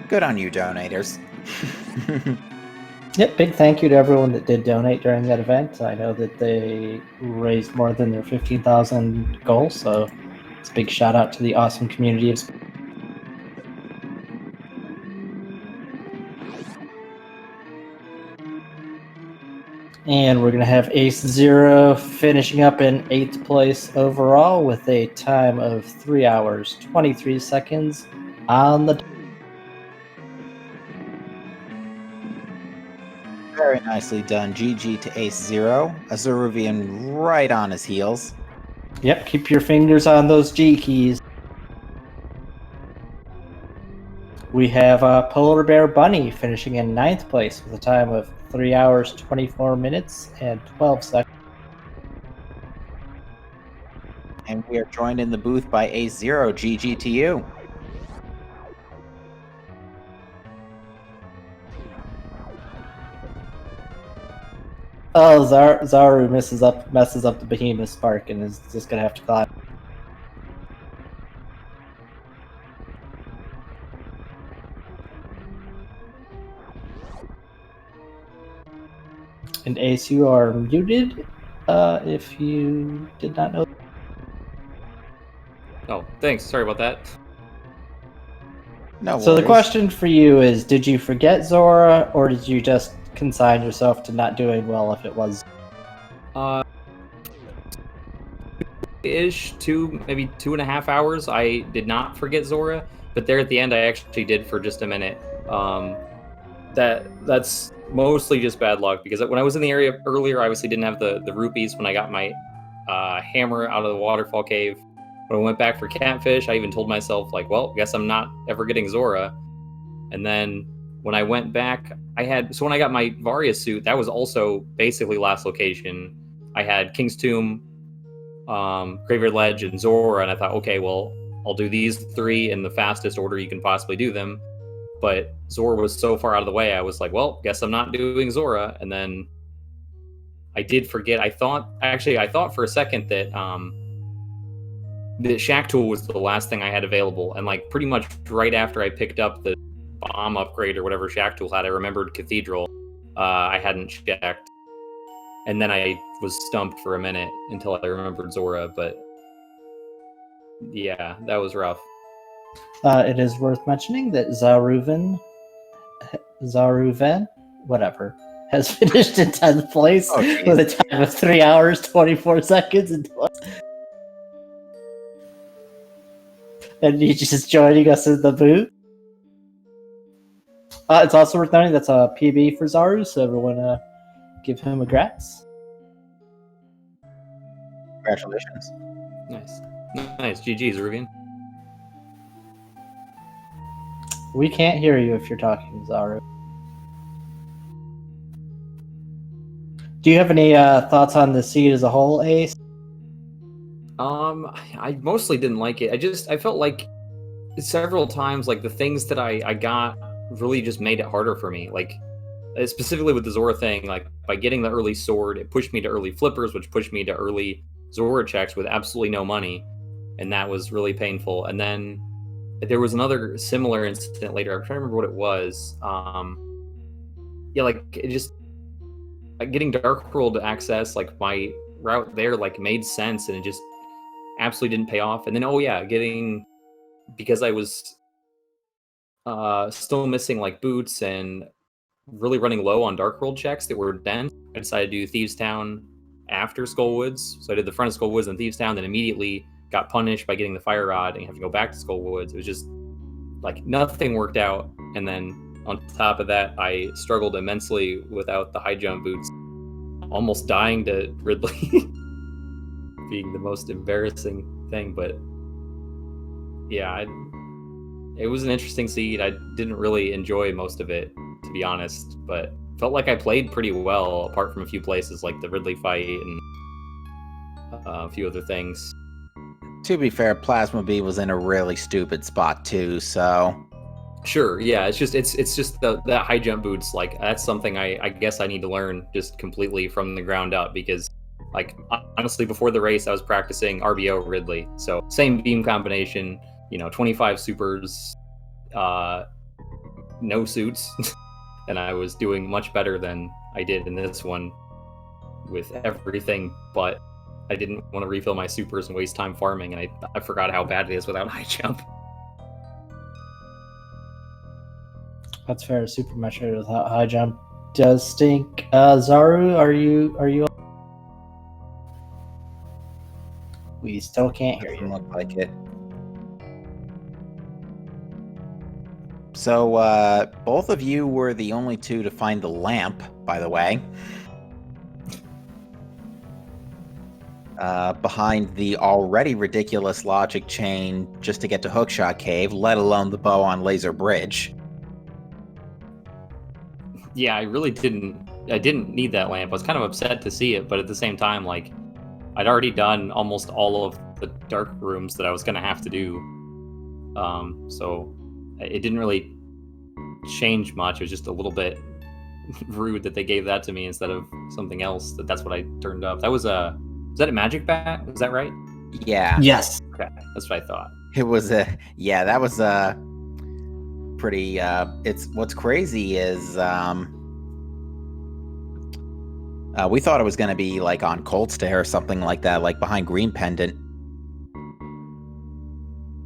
Good on you, donators. Yep, big thank you to everyone that did donate during that event. I know that they raised more than their 15,000 goal, so it's a big shout out to the awesome community of. And we're going to have Ace Zero finishing up in 8th place overall with a time of 3 hours, 23 seconds on the. Very nicely done. GG to Ace Zero. Azuruvian right on his heels. Yep, keep your fingers on those G keys. We have Polar Bear Bunny finishing in 9th place with a time of 3 hours, 24 minutes, and 12 seconds. And we are joined in the booth by Ace Zero. GG to you. Oh, Zaru messes up the Behemoth Spark and is just gonna have to climb. And Ace, you are muted. If you did not know. Oh, thanks. Sorry about that. No So the worries. question for you is: did you forget Zora, or did you just consign yourself to not doing well if it was? Ish, maybe 2.5 hours. I did not forget Zora, but there at the end, I actually did for just a minute. That's mostly just bad luck, because when I was in the area earlier, I obviously didn't have the rupees when I got my hammer out of the waterfall cave. When I went back for catfish, I even told myself, like, well, guess I'm not ever getting Zora. And then when I went back, when I got my Varia suit, that was also basically last location. I had King's Tomb, Graveyard Ledge, and Zora, and I thought, okay, well, I'll do these 3 in the fastest order you can possibly do them. But Zora was so far out of the way, I was like, well, guess I'm not doing Zora. And then I did forget. I thought for a second that the shack tool was the last thing I had available, and like pretty much right after I picked up the bomb upgrade or whatever shack tool had, I remembered Cathedral. I hadn't checked, and then I was stumped for a minute until I remembered Zora. But yeah, that was rough. It is worth mentioning that Zaruven, whatever, has finished in 10th place with a time of 3 hours, 24 seconds, and he's just joining us in the booth. It's also worth noting that's a PB for Zaru, so everyone give him a grats. Congratulations. Nice. GG's, Ruvian. We can't hear you if you're talking, Zaru. Do you have any thoughts on the seed as a whole, Ace? I mostly didn't like it. I felt like several times, like the things that I got really just made it harder for me. Like specifically with the Zora thing, like by getting the early sword, it pushed me to early flippers, which pushed me to early Zora checks with absolutely no money, and that was really painful. And then there was another similar incident later. I'm trying to remember what it was. Yeah, like it just like getting Dark World access, like my route there, like made sense, and it just absolutely didn't pay off. And then because I was still missing like boots and really running low on Dark World checks that were dense, I decided to do Thieves Town after Skullwoods. So I did the front of Skullwoods and Thieves Town, then immediately got punished by getting the Fire Rod and have to go back to Skullwoods. It was just like nothing worked out. And then on top of that, I struggled immensely without the high jump boots, almost dying to Ridley being the most embarrassing thing. But yeah, it was an interesting seed. I didn't really enjoy most of it, to be honest, but felt like I played pretty well, apart from a few places like the Ridley fight and a few other things. To be fair, Plasma B was in a really stupid spot too, so... Sure, yeah, it's just that high jump boots, like, that's something I guess I need to learn just completely from the ground up, because, like, honestly, before the race, I was practicing RBO Ridley, so same beam combination, 25 supers, no suits, and I was doing much better than I did in this one with everything, but I didn't want to refill my supers and waste time farming, and I forgot how bad it is without high jump. That's fair. Super Metroid without high jump does stink. Zaru, are you? We still can't hear Doesn't you. look like it. So, both of you were the only two to find the lamp, by the way. Behind the already ridiculous logic chain just to get to Hookshot Cave, let alone the bow on Laser Bridge. Yeah, I didn't need that lamp. I was kind of upset to see it, but at the same time, like, I'd already done almost all of the dark rooms that I was going to have to do. So it didn't really change much. It was just a little bit rude that they gave that to me instead of something else. That's what I turned up. Was that a magic bat? Was that right? Yeah. Yes. Okay, that's what I thought. It was that was pretty it's what's crazy is we thought it was going to be like on Cold Stare or something like that, like behind Green Pendant.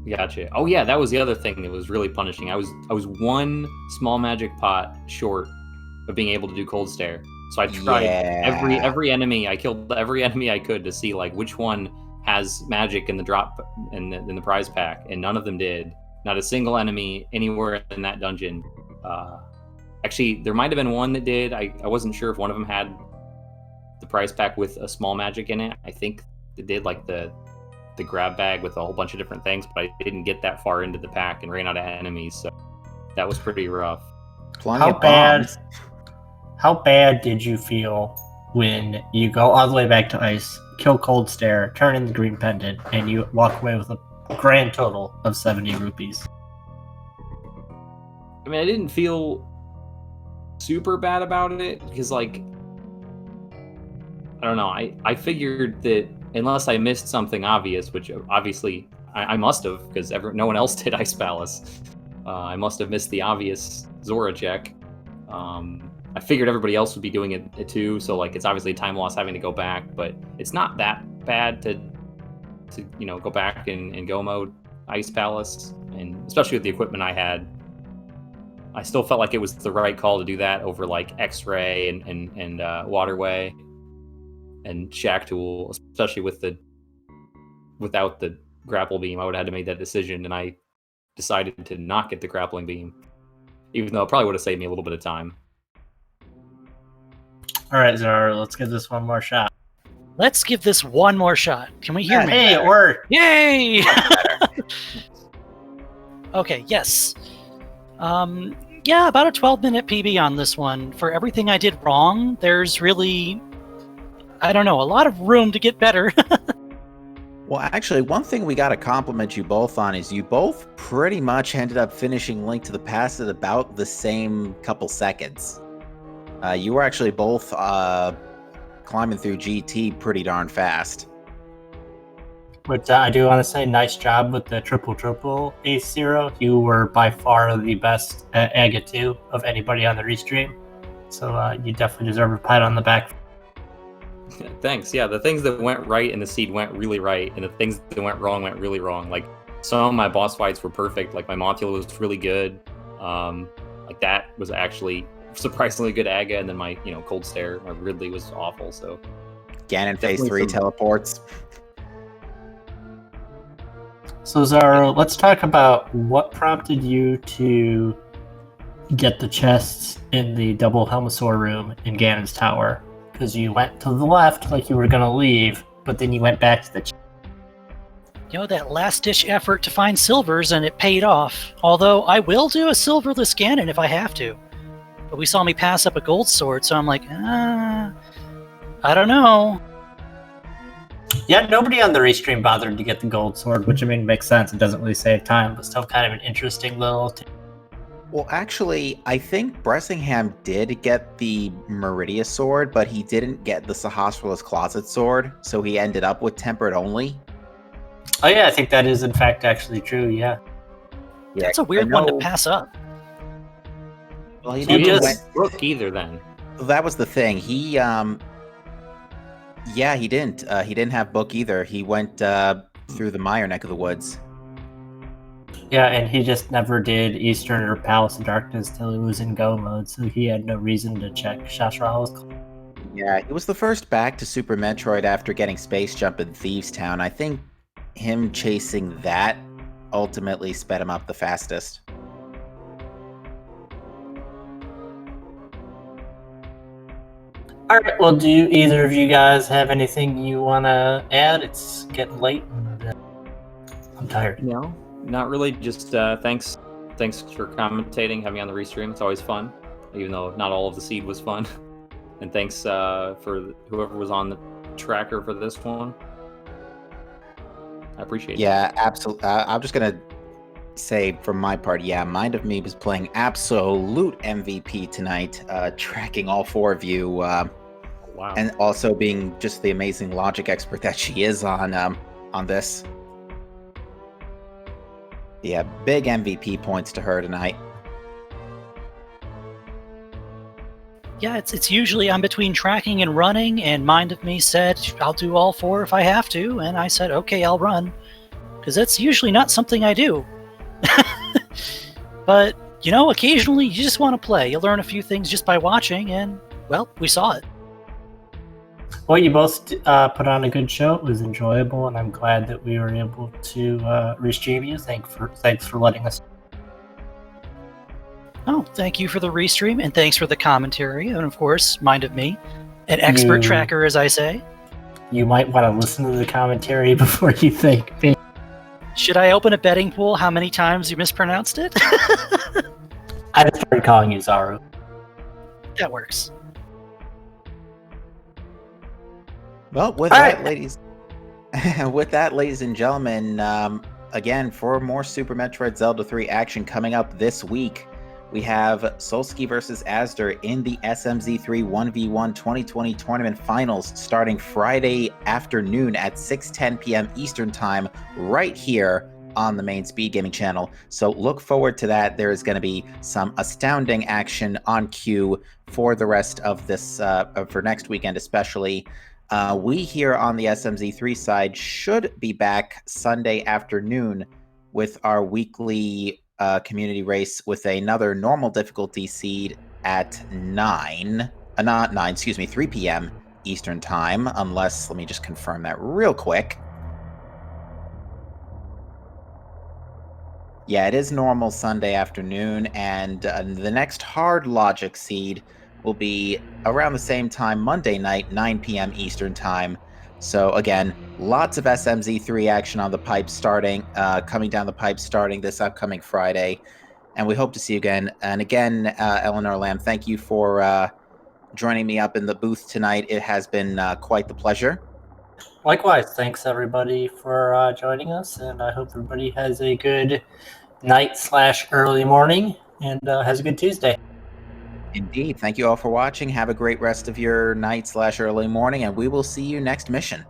Gotcha. Oh yeah, that was the other thing that was really punishing. I was one small magic pot short of being able to do Cold Stare. So I tried every enemy. I killed every enemy I could to see like which one has magic in the drop in the prize pack, and none of them did. Not a single enemy anywhere in that dungeon. Actually, there might have been one that did. I wasn't sure if one of them had the prize pack with a small magic in it. I think they did like the grab bag with a whole bunch of different things, but I didn't get that far into the pack and ran out of enemies, so that was pretty rough. Plenty of bombs. How bad did you feel when you go all the way back to ice, kill Cold Stare, turn in the Green Pendant, and you walk away with a grand total of 70 rupees? I mean, I didn't feel super bad about it because, like, I don't know. I figured that unless I missed something obvious, which obviously I must have, because no one else did Ice Palace. I must have missed the obvious Zora check. I figured everybody else would be doing it too, so like it's obviously time loss having to go back, but it's not that bad to go back and go mode Ice Palace, and especially with the equipment I had. I still felt like it was the right call to do that over like X-Ray and Waterway and Shack Tool, especially without the grapple beam. I would have had to make that decision, and I decided to not get the grappling beam, even though it probably would have saved me a little bit of time. All right, Zara, let's give this one more shot. Let's give this one more shot. Can we hear me? Hey, it worked. Yay! Okay, yes. Yeah, about a 12-minute PB on this one. For everything I did wrong, there's really, I don't know, a lot of room to get better. Well, actually, one thing we got to compliment you both on is you both pretty much ended up finishing Link to the Past at about the same couple seconds. You were actually both climbing through GT pretty darn fast. But I do want to say, nice job with the triple Ace Zero. You were by far the best at Aga 2 of anybody on the restream. So you definitely deserve a pat on the back. Yeah, thanks. Yeah, the things that went right in the seed went really right, and the things that went really wrong. Like, some of my boss fights were perfect. Like, my Montula was really good. Like, that was actually surprisingly good Aga, and then my, Cold Stare, my Ridley was awful, so... Ganon Phase 3 teleports. So, Zara, let's talk about what prompted you to get the chests in the double Helmasaur room in Ganon's Tower. Because you went to the left like you were going to leave, but then you went back to the That last-ditch effort to find silvers, and it paid off. Although, I will do a silverless Ganon if I have to. But we saw me pass up a gold sword, so I'm like, I don't know. Yeah, nobody on the restream bothered to get the gold sword, which, makes sense. It doesn't really save time, but still kind of an interesting little... Well, actually, I think Bressingham did get the Meridia sword, but he didn't get the Sahasrarla's Closet sword, so he ended up with Tempered only. Oh yeah, I think that is in fact actually true, yeah. That's a weird one to pass up. Well, he didn't just look either then. That was the thing. He, yeah, he didn't. He didn't have book either. He went through the Mire neck of the woods. Yeah, and he just never did Eastern or Palace of Darkness till he was in Go mode, so he had no reason to check Sahasrarla's. Yeah, he was the first back to Super Metroid after getting Space Jump in Thieves Town. I think him chasing that ultimately sped him up the fastest. Alright, well, do either of you guys have anything you want to add? It's getting late and I'm tired. No, not really. Just thanks for commentating, having me on the restream. It's always fun, even though not all of the seed was fun. And thanks for whoever was on the tracker for this one. I appreciate it. Yeah, absolutely. I'm just going to say from my part, yeah, Mind of Me was playing absolute MVP tonight, tracking all four of you. Wow. And also being just the amazing logic expert that she is on this. Yeah, big MVP points to her tonight. Yeah, it's usually I'm between tracking and running, and Mind of Me said, I'll do all four if I have to, and I said, okay, I'll run. Because that's usually not something I do. But, occasionally you just want to play. You learn a few things just by watching, and, well, we saw it. Well, you both put on a good show. It was enjoyable, and I'm glad that we were able to restream you. Thanks for letting us. Oh, thank you for the restream, and thanks for the commentary, and of course, Mind of Me, an expert tracker, as I say. You might want to listen to the commentary before you think. Should I open a betting pool how many times you mispronounced it? I just started calling you Zaru. That works. Well, with that, ladies and gentlemen, again, for more Super Metroid Zelda 3 action coming up this week, We have Solsky versus Asder in the SMZ3 1v1 2020 tournament finals starting Friday afternoon at 6:10 p.m. Eastern Time right here on the main Speed Gaming channel. So look forward to that. There is going to be some astounding action on queue for the rest of this, for next weekend especially. We here on the SMZ3 side should be back Sunday afternoon with our weekly community race with another normal difficulty seed at 3 p.m. Eastern Time, unless, let me just confirm that real quick. Yeah, it is normal Sunday afternoon, and the next hard logic seed will be around the same time Monday night, 9 p.m. Eastern Time. So again, lots of SMZ3 action on the pipe starting, coming down the pipe starting this upcoming Friday. And we hope to see you again. And again, Eleanor Lamb, thank you for joining me up in the booth tonight. It has been quite the pleasure. Likewise, thanks everybody for joining us, and I hope everybody has a good night/early morning and has a good Tuesday. Indeed. Thank you all for watching. Have a great rest of your night/early morning, and we will see you next mission.